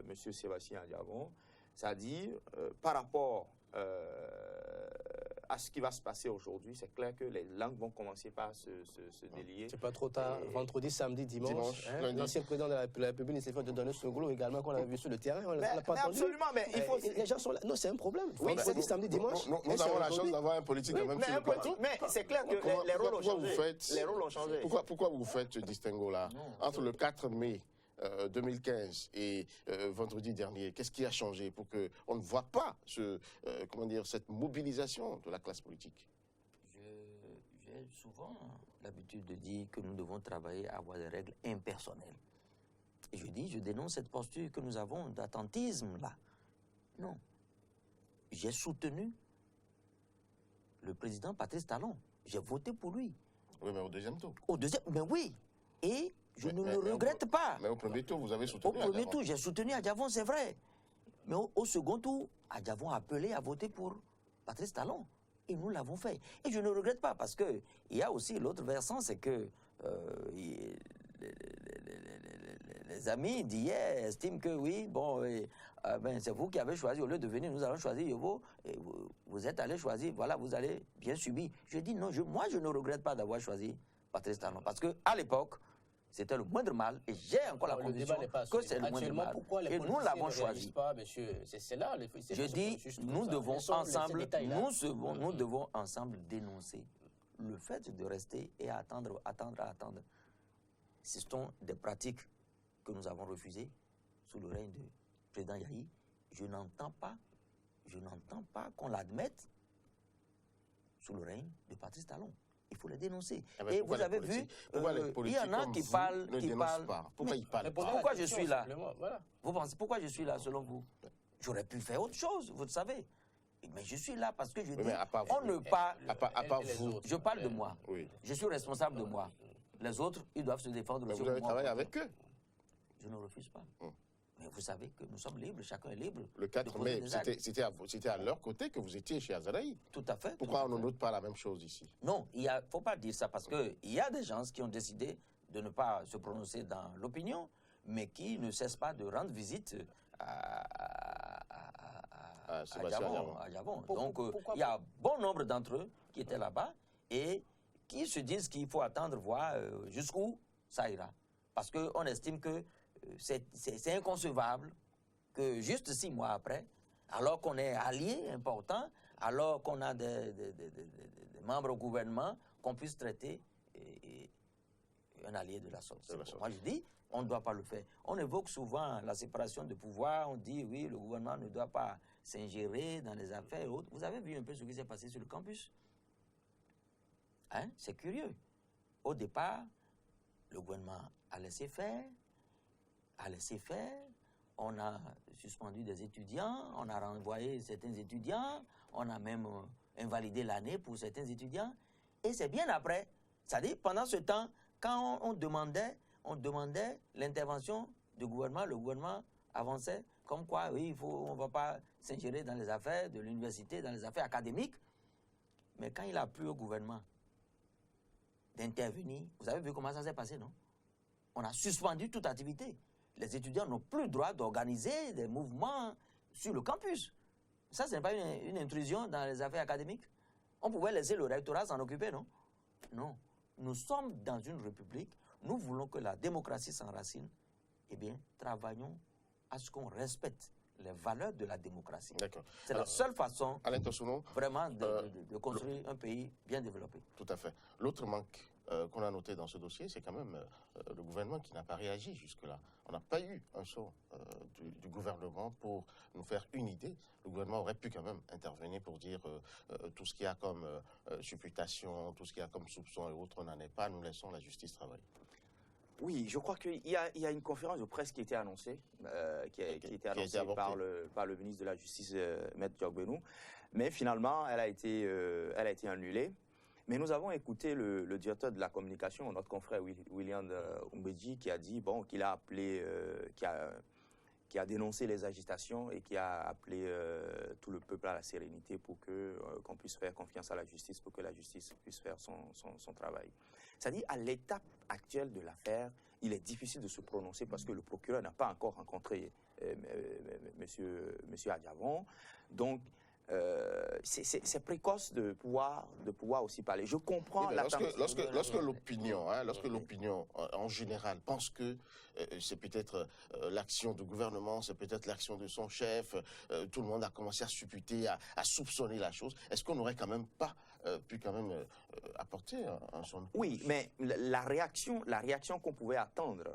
M. Sébastien Adjavon, c'est-à-dire, par rapport à ce qui va se passer aujourd'hui, c'est clair que les langues vont commencer par se délier. C'est pas trop tard. Vendredi, samedi, dimanche. L'ancien président de la République, Stéphane Denis Soglo, également, qu'on a vu sur le terrain, on l'a pas entendu. Absolument, mais il faut... Les gens sont là. Non, c'est un problème. Vendredi, samedi, dimanche. Nous avons la chance d'avoir un politique quand même sur le plateau. Mais c'est clair que les rôles ont changé. Pourquoi vous faites ce distinguo-là entre le 4 mai 2015 et vendredi dernier? Qu'est-ce qui a changé pour qu'on ne voit pas cette mobilisation de la classe politique? J'ai souvent l'habitude de dire que nous devons travailler à avoir des règles impersonnelles. Et je dénonce cette posture que nous avons d'attentisme là. Non. J'ai soutenu le président Patrice Talon. J'ai voté pour lui. Oui, mais au deuxième tour. Mais oui. Et je ne le regrette pas. Mais au premier tour, vous avez soutenu Adjavon. Au premier tour, j'ai soutenu Adjavon, c'est vrai. Mais au second tour, Adjavon a appelé à voter pour Patrice Talon. Et nous l'avons fait. Et je ne regrette pas parce qu'il y a aussi l'autre versant, c'est que les amis d'hier estiment que oui, bon, c'est vous qui avez choisi, au lieu de venir, nous allons choisir Yovo, et vous êtes allé choisir, voilà, vous allez bien subir. Je dis non, moi je ne regrette pas d'avoir choisi Patrice Talon parce qu'à l'époque, c'était le moindre mal, et j'ai encore la conviction que c'est le moindre mal. Et nous l'avons choisi. C'est là, je dis, nous devons ensemble, nous devons ensemble dénoncer le fait de rester et attendre. Ce sont des pratiques que nous avons refusées sous le règne du président Yahi. Je n'entends pas qu'on l'admette sous le règne de Patrice Talon. Il faut les dénoncer. Et vous avez vu, il y en a qui parlent. Pourquoi ils parlent pas? Pourquoi je suis là? Vous pensez pourquoi je suis là selon vous? J'aurais pu faire autre chose, vous le savez. Mais je suis là parce que je dis, on ne parle. Je parle de moi. Je suis responsable de moi. Les autres, ils doivent se défendre. Mais vous avez travaillé avec eux? Je ne refuse pas. Mais vous savez que nous sommes libres, chacun est libre. Le 4 mai, c'était à leur côté que vous étiez chez Azaraï. Tout à fait. Pourquoi on ne note pas la même chose ici? Non, il ne faut pas dire ça parce qu'il y a des gens qui ont décidé de ne pas se prononcer dans l'opinion, mais qui ne cessent pas de rendre visite à Adjavon. Donc, il y a bon nombre d'entre eux qui étaient là-bas et qui se disent qu'il faut attendre, voir jusqu'où ça ira. Parce qu'on estime que c'est inconcevable que juste 6 mois après, alors qu'on est alliés importants, alors qu'on a des membres au gouvernement, qu'on puisse traiter un allié de la sorte. Moi, je dis, on ne doit pas le faire. On évoque souvent la séparation de pouvoir, on dit, oui, le gouvernement ne doit pas s'ingérer dans les affaires et autres. Vous avez vu un peu ce qui s'est passé sur le campus? Hein? C'est curieux. Au départ, le gouvernement a laissé faire, on a suspendu des étudiants, on a renvoyé certains étudiants, on a même invalider l'année pour certains étudiants. Et c'est bien après. C'est-à-dire, pendant ce temps, quand on demandait l'intervention du gouvernement, le gouvernement avançait comme quoi, oui, on ne va pas s'ingérer dans les affaires de l'université, dans les affaires académiques. Mais quand il a plu au gouvernement d'intervenir, vous avez vu comment ça s'est passé, non? On a suspendu toute activité. Les étudiants n'ont plus le droit d'organiser des mouvements sur le campus. Ça, ce n'est pas une intrusion dans les affaires académiques. On pouvait laisser le rectorat s'en occuper, non? Non. Nous sommes dans une république. Nous voulons que la démocratie s'enracine. Eh bien, travaillons à ce qu'on respecte les valeurs de la démocratie. C'est la seule façon vraiment de construire un pays bien développé. Tout à fait. L'autre manque qu'on a noté dans ce dossier, c'est quand même le gouvernement qui n'a pas réagi jusque-là. On n'a pas eu un saut du gouvernement pour nous faire une idée. Le gouvernement aurait pu quand même intervenir pour dire tout ce qu'il y a comme supputation, tout ce qu'il y a comme soupçon et autres, on n'en est pas, nous laissons la justice travailler. Oui, je crois qu'il y a une conférence de presse qui a été annoncée, qui a été annoncée par le ministre de la Justice, Maître Diogbenou, mais finalement, elle a été annulée. Mais nous avons écouté le directeur de la communication, notre confrère William Umbedji, qui a dit qu'il a appelé, qui a dénoncé les agitations et qui a appelé tout le peuple à la sérénité pour qu'on puisse faire confiance à la justice, pour que la justice puisse faire son travail. C'est-à-dire, à l'étape actuelle de l'affaire, il est difficile de se prononcer parce que le procureur n'a pas encore rencontré monsieur Adjavon. Donc, c'est précoce de pouvoir aussi parler. Je comprends lorsque l'opinion, en général pense que c'est peut-être l'action du gouvernement, c'est peut-être l'action de son chef, tout le monde a commencé à supputer, à soupçonner la chose. Est-ce qu'on n'aurait quand même pas pu apporter un son? Oui, mais la réaction qu'on pouvait attendre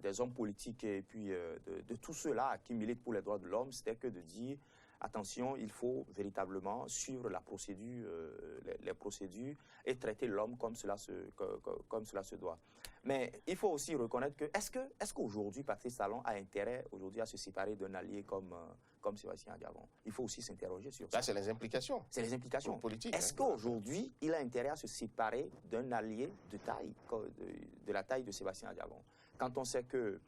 des hommes politiques et puis de tous ceux-là qui militent pour les droits de l'homme, c'était que de dire attention, il faut véritablement suivre la procédure, les procédures et traiter l'homme comme cela se doit. Mais il faut aussi reconnaître que est-ce qu'aujourd'hui Patrice Talon a intérêt aujourd'hui à se séparer d'un allié comme Sébastien Adjavon? Il faut aussi s'interroger sur ça. Là, c'est les implications. C'est les implications politiques. Est-ce qu'aujourd'hui il a intérêt à se séparer d'un allié de la taille de Sébastien Adjavon? Quand on sait que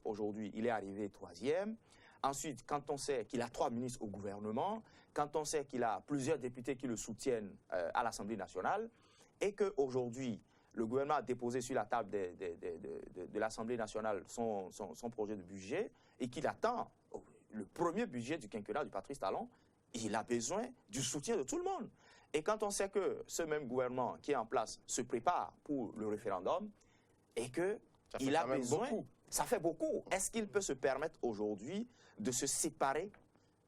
aujourd'hui il est arrivé 3e. Ensuite, quand on sait qu'il a 3 ministres au gouvernement, quand on sait qu'il a plusieurs députés qui le soutiennent à l'Assemblée nationale, et qu'aujourd'hui, le gouvernement a déposé sur la table de l'Assemblée nationale son projet de budget, et qu'il attend le premier budget du quinquennat du Patrice Talon, il a besoin du soutien de tout le monde. Et quand on sait que ce même gouvernement qui est en place se prépare pour le référendum, et qu'il a besoin... Ça fait beaucoup. Est-ce qu'il peut se permettre aujourd'hui de se séparer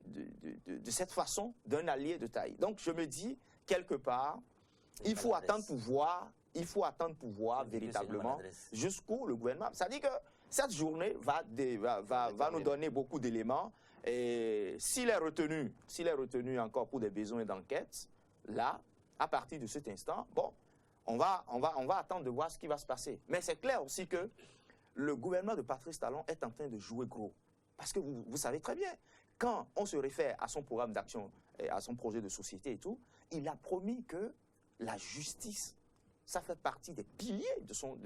de cette façon d'un allié de taille? Donc je me dis, quelque part, il faut attendre pouvoir véritablement jusqu'où le gouvernement. Ça dit que cette journée va nous donner beaucoup d'éléments. Et s'il est retenu encore pour des besoins d'enquête, là, à partir de cet instant, on va attendre de voir ce qui va se passer. Mais c'est clair aussi que le gouvernement de Patrice Talon est en train de jouer gros. Parce que vous savez très bien, quand on se réfère à son programme d'action, à son projet de société et tout, il a promis que la justice, ça fait partie des piliers de son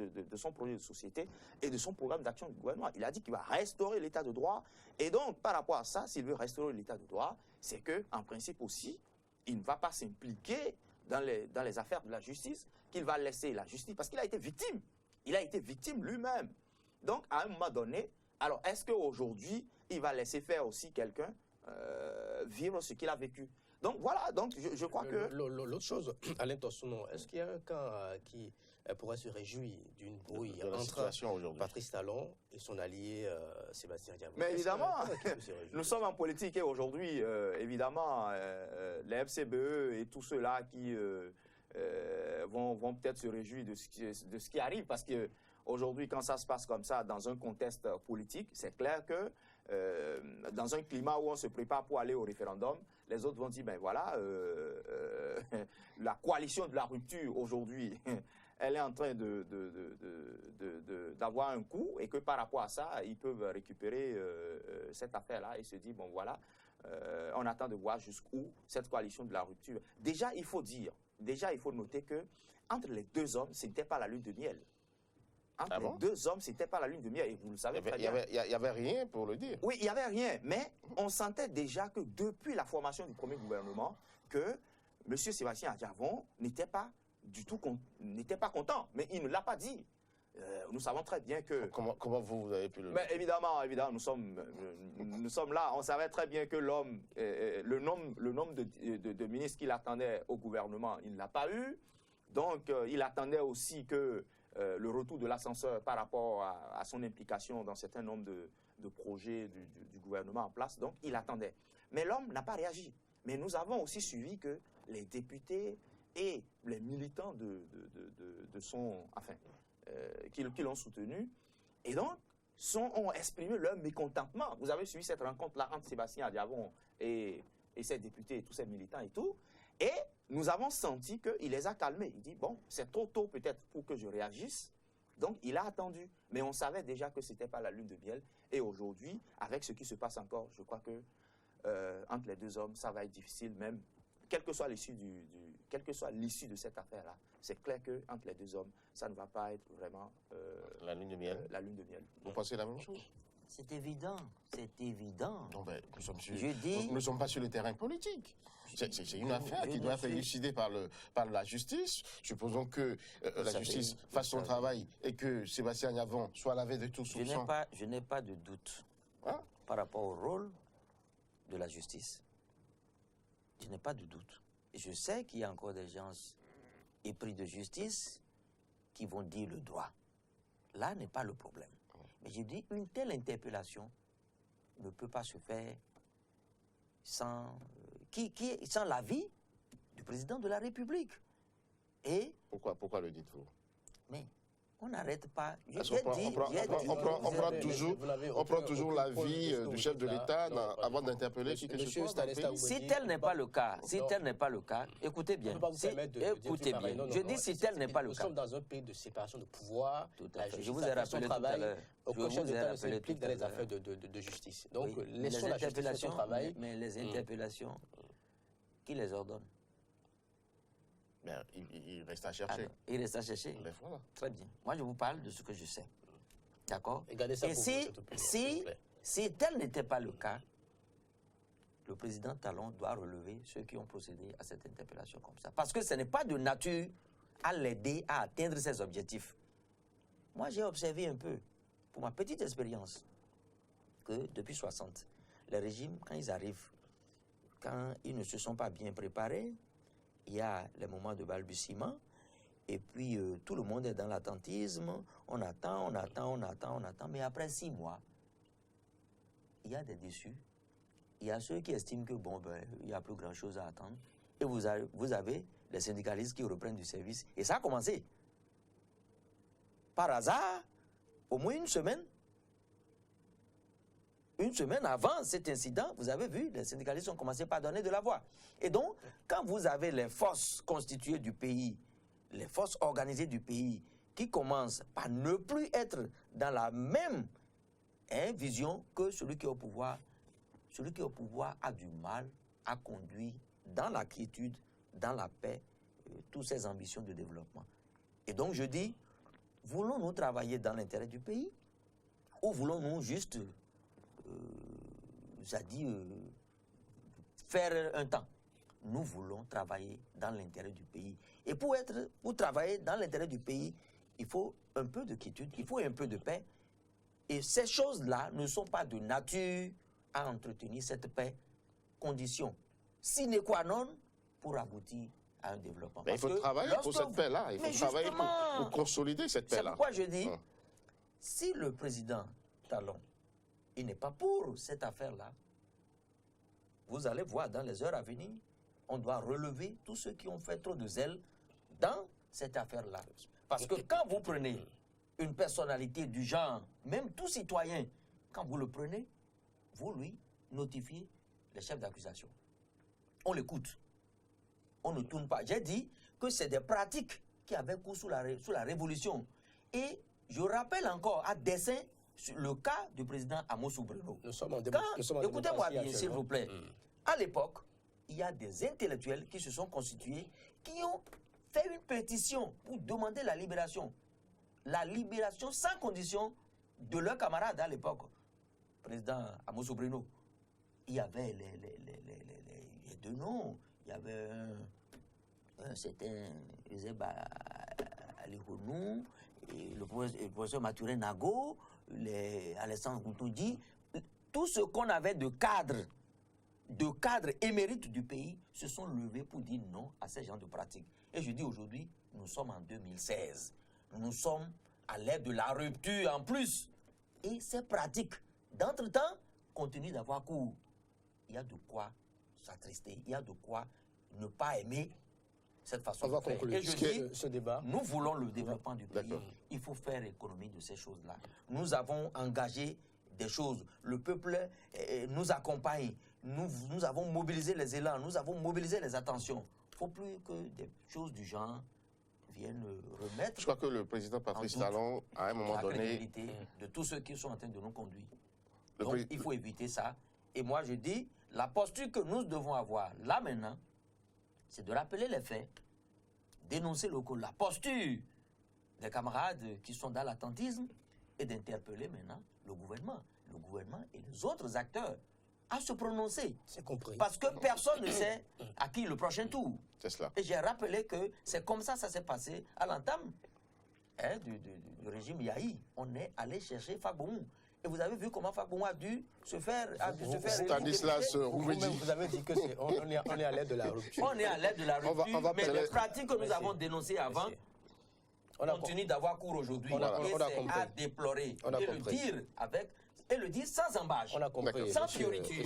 projet de société et de son programme d'action du gouvernement. Il a dit qu'il va restaurer l'état de droit. Et donc, par rapport à ça, s'il veut restaurer l'état de droit, c'est qu'en principe aussi, il ne va pas s'impliquer dans les affaires de la justice, qu'il va laisser la justice, parce qu'il a été victime. Il a été victime lui-même. Donc, à un moment donné, alors est-ce qu'aujourd'hui, il va laisser faire aussi quelqu'un vivre ce qu'il a vécu? Donc voilà, donc je crois que... L'autre chose, Alain Tossono, est-ce qu'il y a un cas qui pourrait se réjouir d'une brouille entre Patrice Talon et son allié Sébastien Adjavon? Mais évidemment, nous sommes en politique et aujourd'hui, évidemment, les FCBE et tous ceux-là qui vont peut-être se réjouir de ce qui arrive, parce que aujourd'hui, quand ça se passe comme ça, dans un contexte politique, c'est clair que dans un climat où on se prépare pour aller au référendum, les autres vont dire, ben voilà, la coalition de la rupture aujourd'hui, elle est en train d'avoir un coup, et que par rapport à ça, ils peuvent récupérer cette affaire-là et se dire, bon voilà, On attend de voir jusqu'où cette coalition de la rupture. Déjà, il faut noter que entre les deux hommes, ce n'était pas la lune de miel. Entre les deux hommes, ce n'était pas la lune de miel. Et vous le savez très bien. Il n'y avait rien pour le dire. Oui, il n'y avait rien. Mais on sentait déjà que depuis la formation du premier gouvernement, que M. Sébastien Adjavon n'était pas content. Mais il ne l'a pas dit. Nous savons très bien que... Comment vous avez pu le... Mais évidemment, nous sommes là. On savait très bien que l'homme, le nombre de ministres qu'il attendait au gouvernement, il ne l'a pas eu. Donc, il attendait aussi que le retour de l'ascenseur par rapport à son implication dans un certain nombre de projets du gouvernement en place. Donc, il attendait. Mais l'homme n'a pas réagi. Mais nous avons aussi suivi que les députés et les militants qui l'ont soutenu, et donc ont exprimé leur mécontentement. Vous avez suivi cette rencontre-là entre Sébastien Adjavon et ses députés, et tous ces militants et tout, et nous avons senti qu'il les a calmés. Il dit, bon, c'est trop tôt peut-être pour que je réagisse, donc il a attendu. Mais on savait déjà que ce n'était pas la lune de miel, et aujourd'hui, avec ce qui se passe encore, je crois que entre les deux hommes, ça va être difficile même, quelle que soit l'issue de cette affaire-là. C'est clair qu'entre les deux hommes, ça ne va pas être vraiment la lune de miel. Vous pensez la même chose? C'est évident, c'est évident. Non, ben, nous ne sommes pas sur le terrain politique. C'est une affaire qui doit être élucidée par la justice. Supposons que la justice fasse son travail et que Sébastien Adjavon soit lavé de tout soupçon. Je n'ai pas de doute par rapport au rôle de la justice. Je n'ai pas de doute. Et je sais qu'il y a encore des gens épris de justice qui vont dire le droit. Là n'est pas le problème. Mais je dis, une telle interpellation ne peut pas se faire sans l'avis du président de la République. Et pourquoi le dites-vous? Mais on n'arrête pas. On prend toujours l'avis du chef de l'État avant d'interpeller qui que ce soit. Si tel n'est pas le cas, écoutez bien. Je dis si tel n'est pas le cas. Nous sommes dans un pays de séparation de pouvoir. Je vous ai rappelé tout à l'heure. Aucun chef d'État ne s'implique dans les affaires de justice. Donc, laissons la justice faire son travail. Mais les interpellations, qui les ordonne? Il reste à chercher. Alors, il reste à chercher. Voilà. Très bien. Moi, je vous parle de ce que je sais. D'accord? Et si tel n'était pas le cas, le président Talon doit relever ceux qui ont procédé à cette interpellation comme ça. Parce que ce n'est pas de nature à l'aider à atteindre ses objectifs. Moi, j'ai observé un peu, pour ma petite expérience, que depuis 60, les régimes, quand ils arrivent, quand ils ne se sont pas bien préparés, il y a les moments de balbutiement, et puis tout le monde est dans l'attentisme, on attend, mais après 6 mois, il y a des déçus, il y a ceux qui estiment que bon, il n'y a plus grand-chose à attendre, et vous avez les syndicalistes qui reprennent du service, et ça a commencé. Par hasard, au moins une semaine avant cet incident, vous avez vu, les syndicalistes ont commencé par donner de la voix. Et donc, quand vous avez les forces constituées du pays, les forces organisées du pays, qui commencent par ne plus être dans la même vision que celui qui est au pouvoir, a du mal à conduire dans la quiétude, dans la paix, toutes ses ambitions de développement. Et donc, je dis, voulons-nous travailler dans l'intérêt du pays ou voulons-nous juste faire un temps? Nous voulons travailler dans l'intérêt du pays. Et pour travailler dans l'intérêt du pays, il faut un peu de quiétude, il faut un peu de paix. Et ces choses-là ne sont pas de nature à entretenir cette paix, condition sine qua non pour aboutir à un développement. Mais il faut travailler pour cette paix-là, il faut travailler pour consolider cette paix-là. C'est pourquoi je dis, si le président Talon, il n'est pas pour cette affaire-là, vous allez voir dans les heures à venir, on doit relever tous ceux qui ont fait trop de zèle dans cette affaire-là. Parce que quand vous prenez une personnalité du genre, même tout citoyen, quand vous le prenez, vous lui notifiez les chefs d'accusation. On l'écoute. On ne tourne pas. J'ai dit que c'est des pratiques qui avaient cours sous la Révolution. Et je rappelle encore à dessein le cas du président Amosou Bruno. Écoutez-moi bien, s'il vous plaît. À l'époque, il y a des intellectuels qui se sont constitués, qui ont fait une pétition pour demander la libération sans condition de leurs camarades à l'époque. Président Amosou Bruno. Il y avait les deux noms. Il y avait un certain Euseba Alihonou, le professeur Mathurin Nago, Alessandre Goutoudi. Tout ce qu'on avait de cadres émérites du pays se sont levés pour dire non à ces genres de pratiques. Et je dis aujourd'hui, nous sommes en 2016. Nous sommes à l'ère de la rupture en plus. Et ces pratiques, d'entre-temps, continuent d'avoir cours. Il y a de quoi s'attrister, il y a de quoi ne pas aimer cette façon de faire. Et je dis, ce débat. Nous voulons le développement du pays. Il faut faire économie de ces choses-là. Nous avons engagé des choses. Le peuple nous accompagne. Nous avons mobilisé les élans, nous avons mobilisé les attentions. Il ne faut plus que des choses du genre viennent remettre. Je crois que le président Patrice Talon, à un moment donné, la crédibilité de tous ceux qui sont en train de nous conduire. Donc, il faut éviter ça. Et moi, je dis, la posture que nous devons avoir là maintenant, c'est de rappeler les faits, dénoncer la posture des camarades qui sont dans l'attentisme et d'interpeller maintenant le gouvernement et les autres acteurs à se prononcer. C'est compris. Parce que personne ne sait à qui le prochain tour. C'est cela. Et j'ai rappelé que c'est comme ça ça s'est passé à l'entame du régime Yahi. On est allé chercher Fagbon. Et vous avez vu comment Fagbon a dû se faire... Stanislas Roumédi. Vous avez dit qu'on est à l'aide de la rupture. On est à l'aide de la rupture, mais les pratiques que nous avons dénoncées avant continuent d'avoir cours aujourd'hui. Et c'est à déplorer. Et le dire sans embâche, sans fioriture.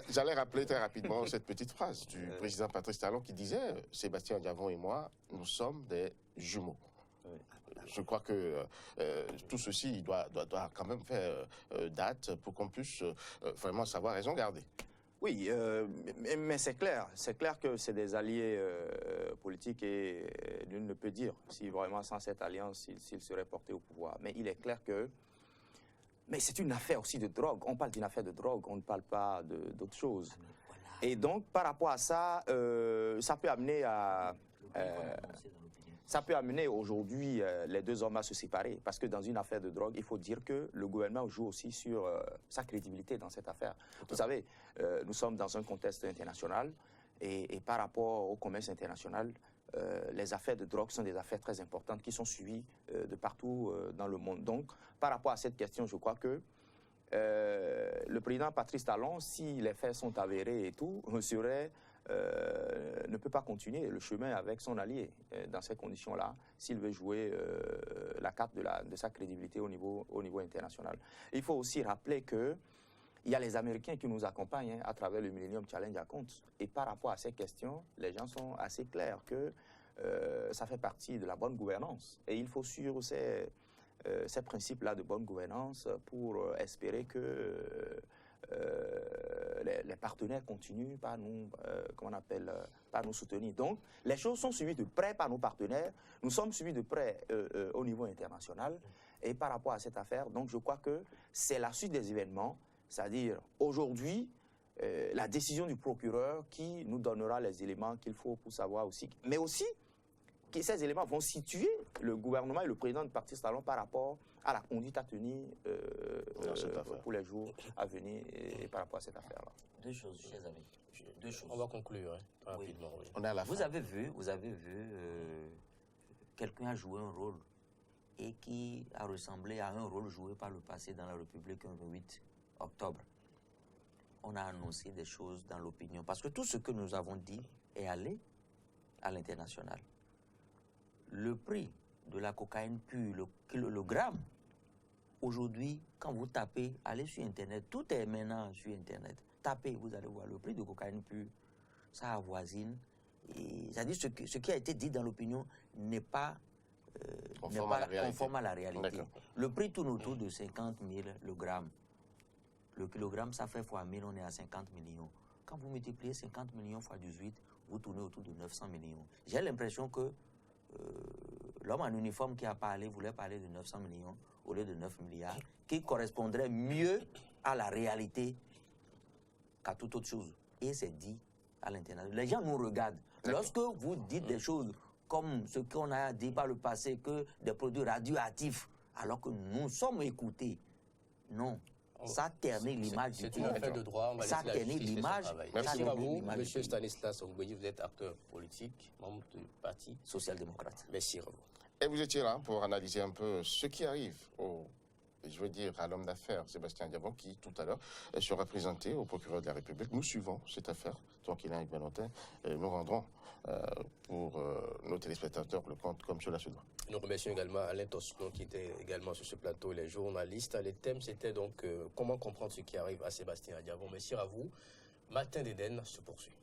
J'allais rappeler très rapidement cette petite phrase du président Patrice Talon qui disait « Sébastien Diavon et moi, nous sommes des jumeaux ». Je crois que tout ceci doit quand même faire date pour qu'on puisse vraiment savoir raison garder. Oui, mais c'est clair que c'est des alliés politiques et nul ne peut dire si vraiment sans cette alliance, s'ils seraient portés au pouvoir. Mais il est clair que... Mais c'est une affaire aussi de drogue. On parle d'une affaire de drogue, on ne parle pas d'autre chose. Et donc, par rapport à ça, ça peut amener à... ça peut amener aujourd'hui les deux hommes à se séparer. Parce que dans une affaire de drogue, il faut dire que le gouvernement joue aussi sur sa crédibilité dans cette affaire. Vous savez, nous sommes dans un contexte international et par rapport au commerce international, les affaires de drogue sont des affaires très importantes qui sont suivies de partout dans le monde. Donc, par rapport à cette question, je crois que le président Patrice Talon, si les faits sont avérés et tout, ne peut pas continuer le chemin avec son allié dans ces conditions-là, s'il veut jouer la carte de sa crédibilité au niveau international. Il faut aussi rappeler que il y a les Américains qui nous accompagnent à travers le Millennium Challenge Account. Et par rapport à ces questions, les gens sont assez clairs que ça fait partie de la bonne gouvernance. Et il faut suivre ces principes-là de bonne gouvernance pour espérer que les partenaires continuent par nous, par nous soutenir. Donc, les choses sont suivies de près par nos partenaires. Nous sommes suivis de près au niveau international. Et par rapport à cette affaire, donc je crois que c'est la suite des événements. C'est-à-dire, aujourd'hui, la décision du procureur qui nous donnera les éléments qu'il faut pour savoir aussi, mais aussi que ces éléments vont situer le gouvernement et le président de Patrice Talon par rapport à la conduite à tenir pour les jours à venir et par rapport à cette affaire-là. Deux choses, chers amis. Deux choses. On va conclure rapidement. Oui. On est à la fin. Vous avez vu, quelqu'un a joué un rôle et qui a ressemblé à un rôle joué par le passé dans la République le 8 octobre. On a annoncé des choses dans l'opinion. Parce que tout ce que nous avons dit est allé à l'international. Le prix de la cocaïne pure, le kilogramme, aujourd'hui, quand vous tapez, allez sur Internet, tout est maintenant sur Internet. Tapez, vous allez voir le prix de cocaïne pure, ça avoisine. C'est-à-dire ce qui a été dit dans l'opinion n'est pas conforme à la réalité. Le prix tourne autour de 50 000 le gramme. Le kilogramme, ça fait fois 1000, on est à 50 millions. Quand vous multipliez 50 millions fois 18, vous tournez autour de 900 millions. J'ai l'impression que l'homme en uniforme qui a parlé voulait parler de 900 millions au lieu de 9 milliards, qui correspondrait mieux à la réalité qu'à toute autre chose. Et c'est dit à l'international. Les gens nous regardent. Lorsque vous dites des choses comme ce qu'on a dit par le passé, que des produits radioactifs, alors que nous sommes écoutés, non. Ça ternit l'image du pays. C'est une affaire de droit, on va ça laisser la ternit justice l'image. faire son travail. Merci à vous, M. Stanislas Ongboyi, vous êtes acteur politique, membre du Parti social-démocrate. Merci à vous. Et vous étiez là pour analyser un peu ce qui arrive je veux dire, à l'homme d'affaires Sébastien Diabon, qui, tout à l'heure, sera présenté au procureur de la République. Nous suivons cette affaire, tant qu'il est avec Valentin, et nous rendrons pour nos téléspectateurs le compte comme cela se doit. Nous remercions également Alain Toscon, qui était également sur ce plateau, les journalistes. Les thèmes, c'était donc comment comprendre ce qui arrive à Sébastien Diabon. Merci à vous. Matin d'Éden se poursuit.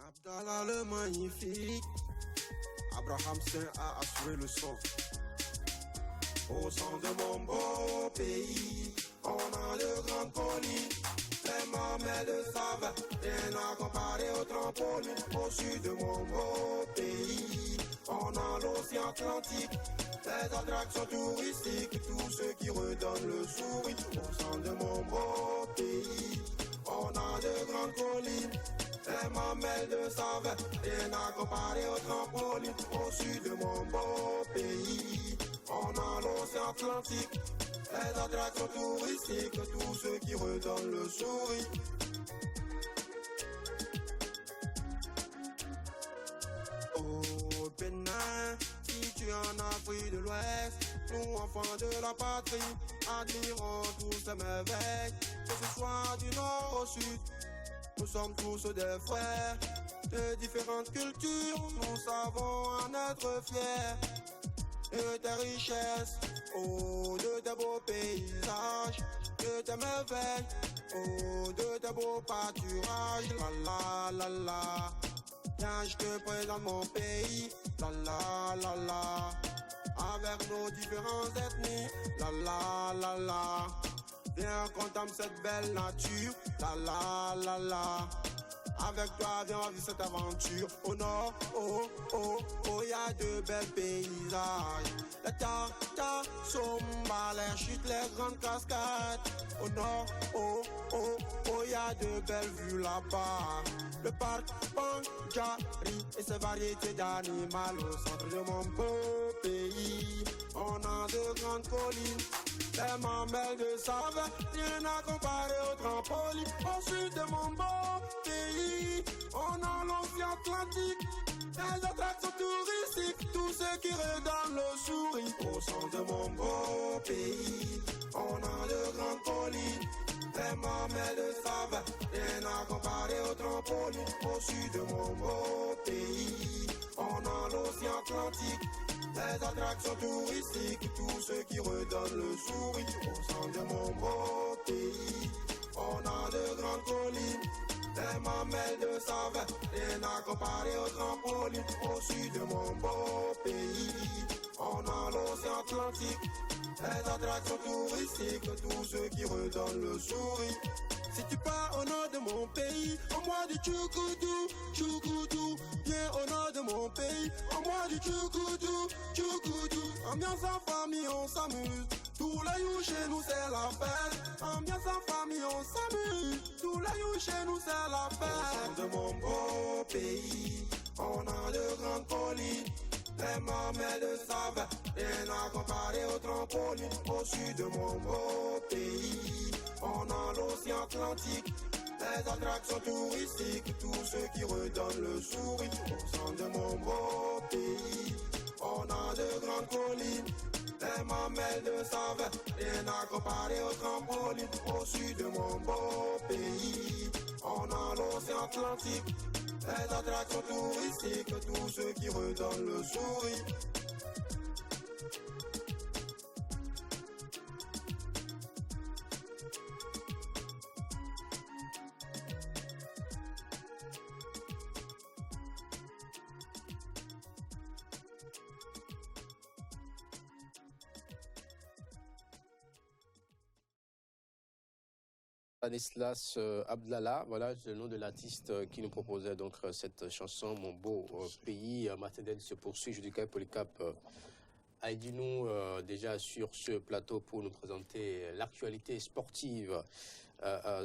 Abdallah le magnifique, Abraham Saint a assuré le sort. Au centre de mon beau pays, on a de grandes collines. Les mamelles de sable, rien à comparer au trampoline. Au sud de mon beau pays, on a l'océan Atlantique. Les attractions touristiques, tous ceux qui redonnent le sourire. Au centre de mon beau pays, on a de grandes collines. Les mamelles de sable, rien à comparer au trampoline. Au sud de mon beau pays, on a l'océan Atlantique, les attractions touristiques, tous ceux qui redonnent le sourire. Au Bénin, situé en Afrique de l'Ouest, nous enfants de la patrie, admirons tous ces merveilles. Que ce soit du nord au sud, nous sommes tous des frères. De différentes cultures, nous savons en être fiers. De tes richesses, de tes beaux paysages, de tes merveilles, de tes beaux pâturages. La la la la, viens je te présente mon pays. La la la la, avec nos différentes ethnies. La la la la, viens contemple cette belle nature. La la la la, avec toi viens vivre cette aventure. Au nord, y a de belles paysages. La Tata, Somba, les chutes, les grandes cascades. Au nord, y a de belles vues là-bas. Le parc Banjari et ses variétés d'animaux. Au centre de mon beau pays, on a de grandes collines. Les mamelles de sable, rien à comparer au trampoline. Au sud de mon beau pays, on a l'océan Atlantique. Les attractions touristiques, tous ceux qui redonnent le sourire. Au centre de mon beau pays, on a de grandes collines. Les mamelles de sable, rien à comparer au trampoline. Au sud de mon beau pays, on a l'océan Atlantique. Les attractions touristiques, tous ceux qui redonnent le sourire. Au centre de mon beau pays, on a de grandes collines. Les mamelles de sable, rien à comparer au trampoline. Au sud de mon beau pays, on a l'océan Atlantique. Les attractions touristiques, tous ceux qui redonnent le sourire. Si tu pars au nord de mon pays, en moi du Tchoukoudou, Tchoukoudou. Viens au nord de mon pays, en moi du Tchoukoudou, Tchoukoudou. Ambiance en famille, on s'amuse. Tous les jours chez nous c'est la fête. Ambiance en famille, on s'amuse. Tous les jours chez nous c'est la fête. Au centre de mon beau pays, on a de grandes collines. Les mamelles de sable, rien à comparer au trampoline. Au sud de mon beau pays, on a l'océan Atlantique. Les attractions touristiques, tous ceux qui redonnent le sourire. Au centre de mon beau pays, on a de grandes collines. Les mamelles de sable, rien à comparer au trampoline. Au sud de mon beau pays, on a l'océan Atlantique. Les attractions touristiques, tous ceux qui redonnent le sourire. Stanislas Abdallah, voilà le nom de l'artiste qui nous proposait donc cette chanson, Mon beau pays. Matadelle se poursuit, Judicaï Polycap. Aidez-nous déjà sur ce plateau pour nous présenter l'actualité sportive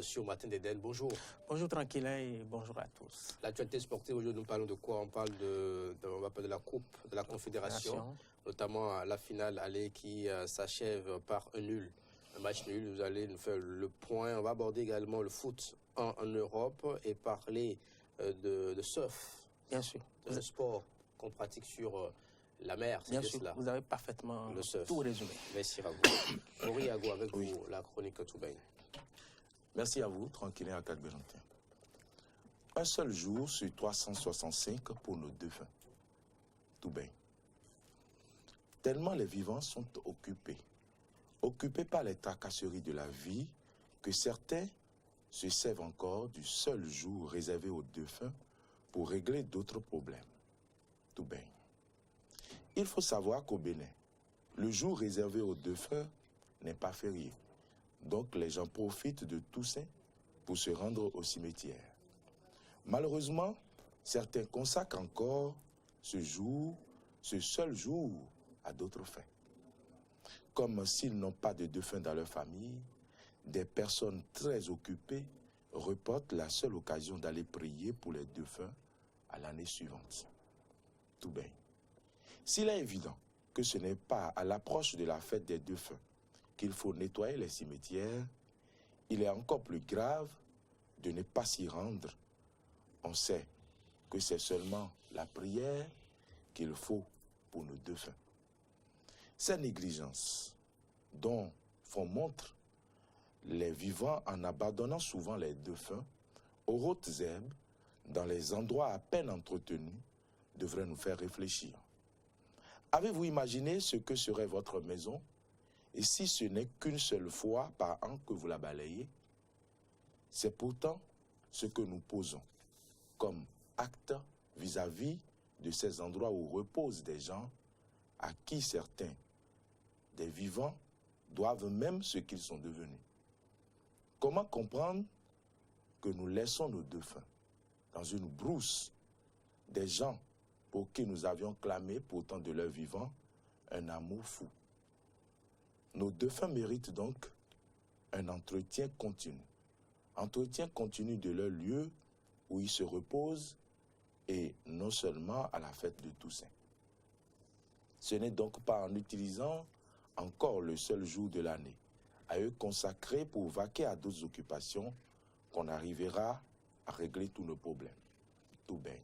sur Matin d'Éden. Bonjour. Bonjour Tranquilla et bonjour à tous. L'actualité sportive, aujourd'hui nous parlons de quoi? On parle on va parler de la Coupe de la Confédération, notamment la finale aller qui s'achève par un nul. Un match nul, vous allez nous faire le point. On va aborder également le foot en Europe et parler de surf. Bien sûr. De sport qu'on pratique sur la mer. Bien sûr, cela. Vous avez parfaitement tout résumé. Merci à vous. Mori Ago avec vous, la chronique Toubaï. Merci à vous, Tranquille à Cadbejantin. Un seul jour sur 365 pour nos défunts. Toubaï. Tellement les vivants sont occupés par les tracasseries de la vie, que certains se servent encore du seul jour réservé aux défunts pour régler d'autres problèmes. Tout bien. Il faut savoir qu'au Bénin, le jour réservé aux défunts n'est pas férié. Donc les gens profitent de Toussaint pour se rendre au cimetière. Malheureusement, certains consacrent encore ce seul jour, à d'autres fins. Comme s'ils n'ont pas de défunts dans leur famille, des personnes très occupées reportent la seule occasion d'aller prier pour les défunts à l'année suivante. Tout bien. S'il est évident que ce n'est pas à l'approche de la fête des défunts qu'il faut nettoyer les cimetières, il est encore plus grave de ne pas s'y rendre. On sait que c'est seulement la prière qu'il faut pour nos défunts. Ces négligences dont font montre les vivants en abandonnant souvent les défunts aux hautes herbes dans les endroits à peine entretenus devraient nous faire réfléchir. Avez-vous imaginé ce que serait votre maison et si ce n'est qu'une seule fois par an que vous la balayez? C'est pourtant ce que nous posons comme acte vis-à-vis de ces endroits où reposent des gens à qui certains des vivants doivent même ce qu'ils sont devenus. Comment comprendre que nous laissons nos défunts dans une brousse des gens pour qui nous avions clamé pourtant de leur vivant un amour fou? Nos défunts méritent donc un entretien continu de leur lieu où ils se reposent et non seulement à la fête de Toussaint. Ce n'est donc pas en utilisant encore le seul jour de l'année à eux consacrés pour vaquer à d'autres occupations qu'on arrivera à régler tous nos problèmes. Tout bien.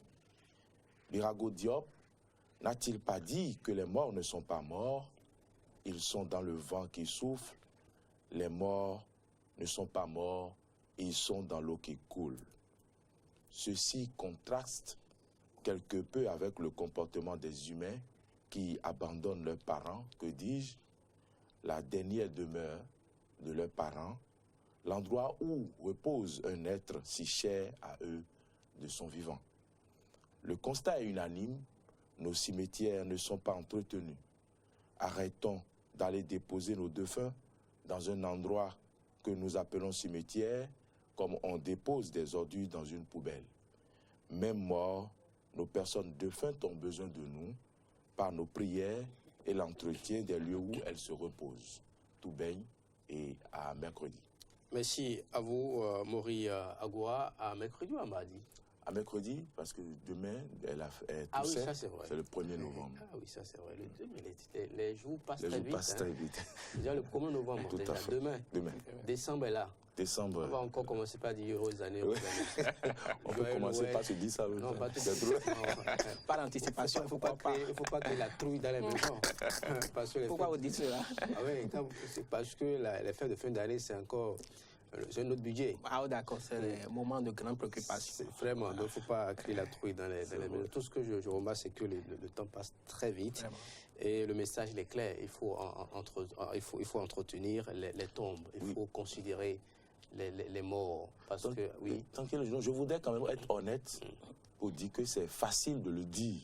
Birago Diop n'a-t-il pas dit que les morts ne sont pas morts, ils sont dans le vent qui souffle, les morts ne sont pas morts, ils sont dans l'eau qui coule. Ceci contraste quelque peu avec le comportement des humains qui abandonnent leurs parents, que dis-je, la dernière demeure de leurs parents, l'endroit où repose un être si cher à eux de son vivant. Le constat est unanime, nos cimetières ne sont pas entretenus. Arrêtons d'aller déposer nos défunts dans un endroit que nous appelons cimetière, comme on dépose des ordures dans une poubelle. Même morts, nos personnes défuntes ont besoin de nous par nos prières et l'entretien des lieux où elles se reposent. Tout baigne et à mercredi. Merci à vous, Mori Agoua. À mercredi ou à mardi? À mercredi, parce que demain, ah oui, ça c'est vrai. C'est le 1er novembre. Ah oui, ça c'est vrai. Les jours passent très vite. Les jours passent très vite. Déjà le 1er novembre, tout déjà à fait. Demain. Décembre est là. Décembre. On va encore commencer par dire heureuses années. On peut commencer par se dire ça. Non, pas tout Par anticipation, il ne faut pas que la trouille dans les maisons. Pourquoi vous dites cela? Ah oui, c'est parce que les fêtes de fin d'année, c'est encore... C'est un autre budget. Ah d'accord, c'est les moments de grande préoccupation. Vraiment, donc il ne faut pas créer la trouille dans les maisons. Tout ce que je remarque, c'est que le temps passe très vite. Vraiment. Et le message est clair, il faut entretenir les tombes, il faut considérer les morts. Parce donc, que, oui. Je voudrais quand même être honnête pour dire que c'est facile de le dire,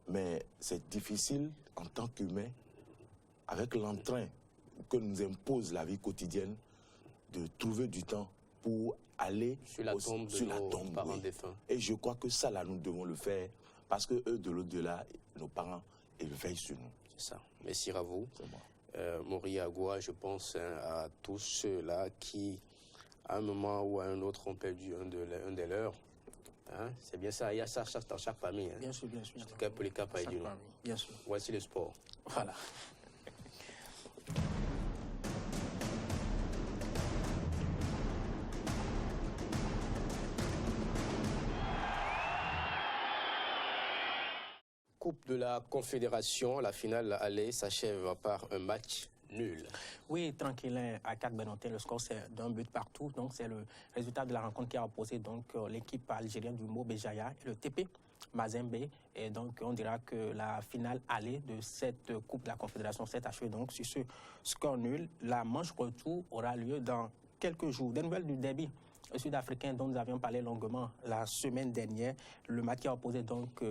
mais c'est difficile en tant qu'humain, avec l'entrain que nous impose la vie quotidienne, de trouver du temps pour aller sur la tombe de nos parents défunts. Et je crois que ça, là, nous devons le faire parce que eux, de l'au-delà, nos parents, ils veillent sur nous. C'est ça. Merci à vous. Mori Agua, je pense à tous ceux-là qui, à un moment ou à un autre, ont perdu un des leurs. Hein? C'est bien ça, il y a ça dans chaque famille. Hein? Bien sûr, bien sûr. Bien sûr. Voici le sport. Voilà. Coupe de la Confédération, la finale aller s'achève par un match nul. Oui, tranquille, à 4 Benoît, le score c'est d'un but partout. Donc c'est le résultat de la rencontre qui a opposé l'équipe algérienne du Mobéjaya et le TP Mazembe. Et donc on dira que la finale aller de cette Coupe de la Confédération s'est achevée donc sur ce score nul. La manche retour aura lieu dans quelques jours. Des nouvelles du derby sud-africain dont nous avions parlé longuement la semaine dernière. Le match qui a opposé donc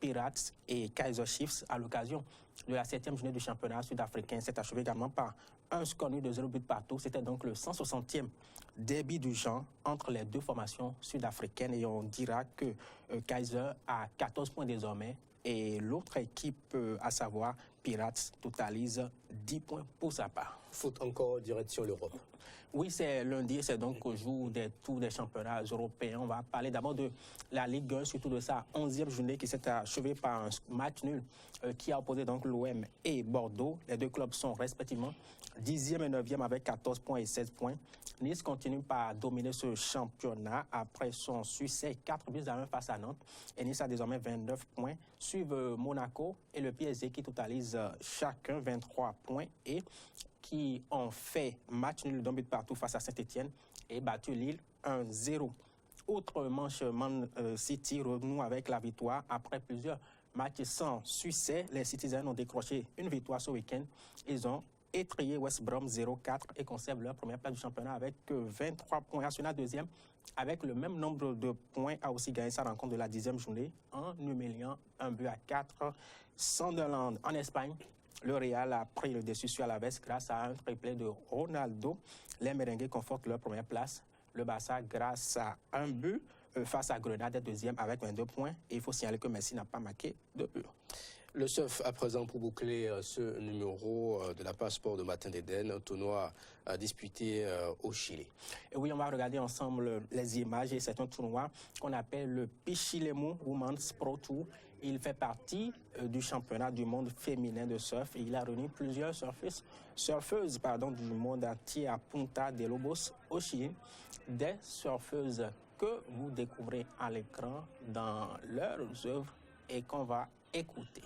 Pirates et Kaizer Chiefs à l'occasion de la 7e journée du championnat sud-africain s'est achevé également par un score nul de 0 but partout. C'était donc le 160e derby du genre entre les deux formations sud-africaines et on dira que Kaizer a 14 points désormais et l'autre équipe, à savoir Pirates, totalise 10 points pour sa part. Foot encore direction l'Europe. Oui, c'est lundi, c'est donc au jour des tours des championnats européens. On va parler d'abord de la Ligue 1, surtout de sa 11e journée qui s'est achevée par un match nul qui a opposé donc l'OM et Bordeaux. Les deux clubs sont respectivement 10e et 9e avec 14 points et 16 points. Nice continue par dominer ce championnat après son succès 4-1 face à Nantes. Et Nice a désormais 29 points. Suivent Monaco et le PSG qui totalisent chacun 23 points et qui ont fait match nul d'un but partout face à Saint-Etienne et battu Lille 1-0. Autre manche, Man City renoue avec la victoire après plusieurs matchs sans succès. Les Citizens ont décroché une victoire ce week-end. Ils ont étrillé West Brom 0-4 et conservent leur première place du championnat avec 23 points. Arsenal deuxième avec le même nombre de points a aussi gagné sa rencontre de la 10e journée en humiliant 1-4 Sunderland. En Espagne, le Real a pris le dessus sur Alaves grâce à un triplé de Ronaldo. Les Merengues confortent leur première place. Le Barça, grâce à un but face à Grenade, est deuxième avec 22 points. Et il faut signaler que Messi n'a pas marqué de but. Le surf, à présent, pour boucler ce numéro de la Passeport de Matin d'Éden, un tournoi disputé au Chili. Et oui, on va regarder ensemble les images. Et c'est un tournoi qu'on appelle le Pichilemu Women's Pro Tour. Il fait partie du championnat du monde féminin de surf et il a réuni plusieurs surfeuses du monde entier à Punta de Lobos, au Chili. Des surfeuses que vous découvrez à l'écran dans leurs œuvres et qu'on va écouter.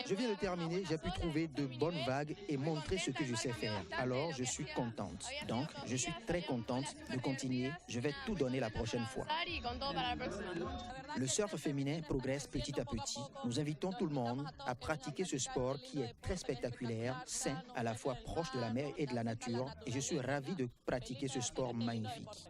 Je viens de terminer, j'ai pu trouver de bonnes vagues et montrer ce que je sais faire. Alors, je suis contente. Donc, je suis très contente de continuer. Je vais tout donner la prochaine fois. Le surf féminin progresse petit à petit. Nous invitons tout le monde à pratiquer ce sport qui est très spectaculaire, sain, à la fois proche de la mer et de la nature. Et je suis ravie de pratiquer ce sport magnifique.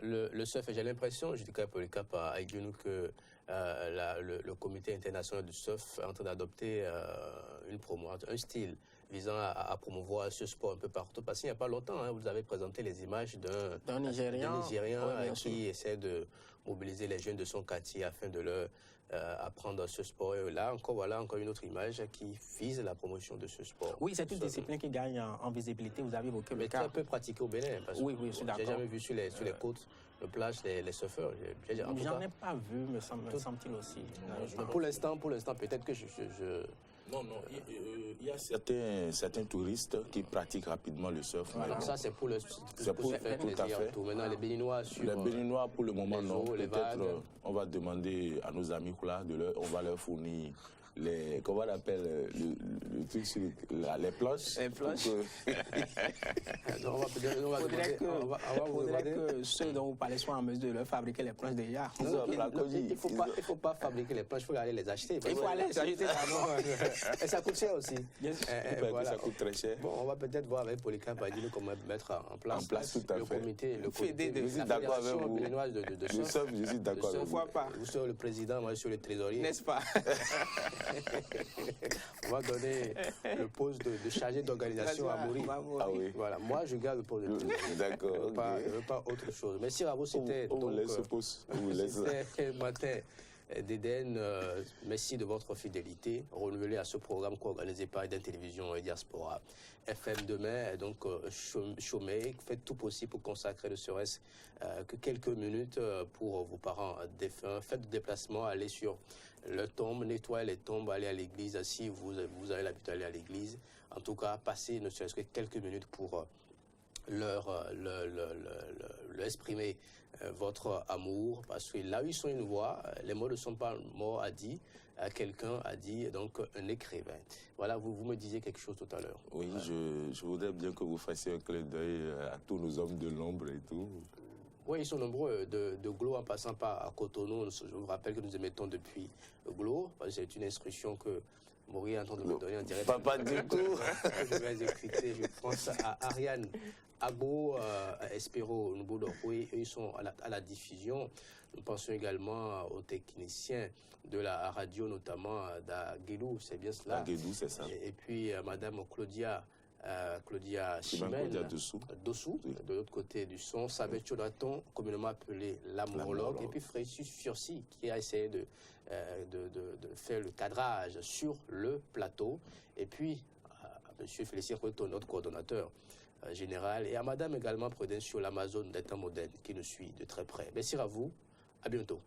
Le surf, j'ai l'impression, je dis pour le cap à Aïdionou, que le comité international du surf est en train d'adopter un style visant à promouvoir ce sport un peu partout. Parce qu'il n'y a pas longtemps, vous avez présenté les images d'un Nigérien qui essaie de mobiliser les jeunes de son quartier afin de leur apprendre ce sport. Et là, voilà encore une autre image qui vise la promotion de ce sport. Oui, c'est une discipline qui gagne en visibilité. Vous avez évoqué le cas. Mais très peu pratiqué au Bénin. Parce oui, je suis d'accord. J'ai jamais vu sur les côtes de plage les surfeurs. J'en ai pas vu, me semble-t-il aussi. Pour l'instant, peut-être que je... Non, il y a certains touristes qui pratiquent rapidement le surf. Voilà. Ça, c'est pour faire tout à fait. Maintenant, les Béninois pour le moment, non. Peut-être on va demander à nos amis là, on va leur fournir comment on appelle le truc sur les planches. Les planches. Il faudrait que ceux dont vous parlez soient en mesure de leur fabriquer les planches déjà. Il ne faut pas fabriquer les planches, il faut aller les acheter. Il faut aller les acheter. Et ça coûte cher aussi. Voilà. Ça coûte très cher. Bon, on va peut-être voir avec Polycarpe Badilou comment mettre en place tout à fait. Le comité de la Fédération béninoise de surf. Je suis d'accord avec vous. Pourquoi pas? Vous serez le président, moi je suis le trésorier. N'est-ce pas? On va donner le poste de chargé d'organisation à Mori. Ah oui. Voilà, moi je garde le poste de trésorier. D'accord. Je ne veux pas autre chose. Mais si Ravo, c'était on laisse ce poste. C'était matin d'Eden, merci de votre fidélité renouvelée à ce programme co-organisé par Eden Télévision et Diaspora FM demain. Donc, chômez, faites tout possible pour consacrer ne serait-ce que quelques minutes pour vos parents défunts. Faites des déplacements, allez sur leur tombe, nettoyez les tombes, allez à l'église si vous avez l'habitude d'aller à l'église. En tout cas, passez ne serait-ce que quelques minutes pour leur exprimer votre amour, parce que là où ils sont une voix, les mots ne sont pas morts, a dit, quelqu'un a dit, donc un écrivain. Voilà, vous me disiez quelque chose tout à l'heure. Oui, je voudrais bien que vous fassiez un clin d'œil à tous nos hommes de l'ombre et tout. Oui, ils sont nombreux, de Glo en passant par Cotonou. Je vous rappelle que nous émettons depuis Glo, c'est une instruction que Maury est en train de me donner en direct. Pas du tout. Je vais exécuter, je pense à Ariane Agbo, Espero Nboudokwe, eux ils sont à la diffusion. Nous pensons également aux techniciens de la radio, notamment d'Aguedou, c'est bien cela. Aguedou, c'est ça. Et puis Madame Claudia Chimène, Dossou, de l'autre côté du son, Sabet Chodaton, communément appelé l'amorologue, et puis Frécis Fiorci, qui a essayé de faire le cadrage sur le plateau, et puis M. Félicien Roto, notre coordonnateur général, et à Madame également Prudencio, l'Amazone des temps modernes, qui nous suit de très près. Merci à vous, à bientôt.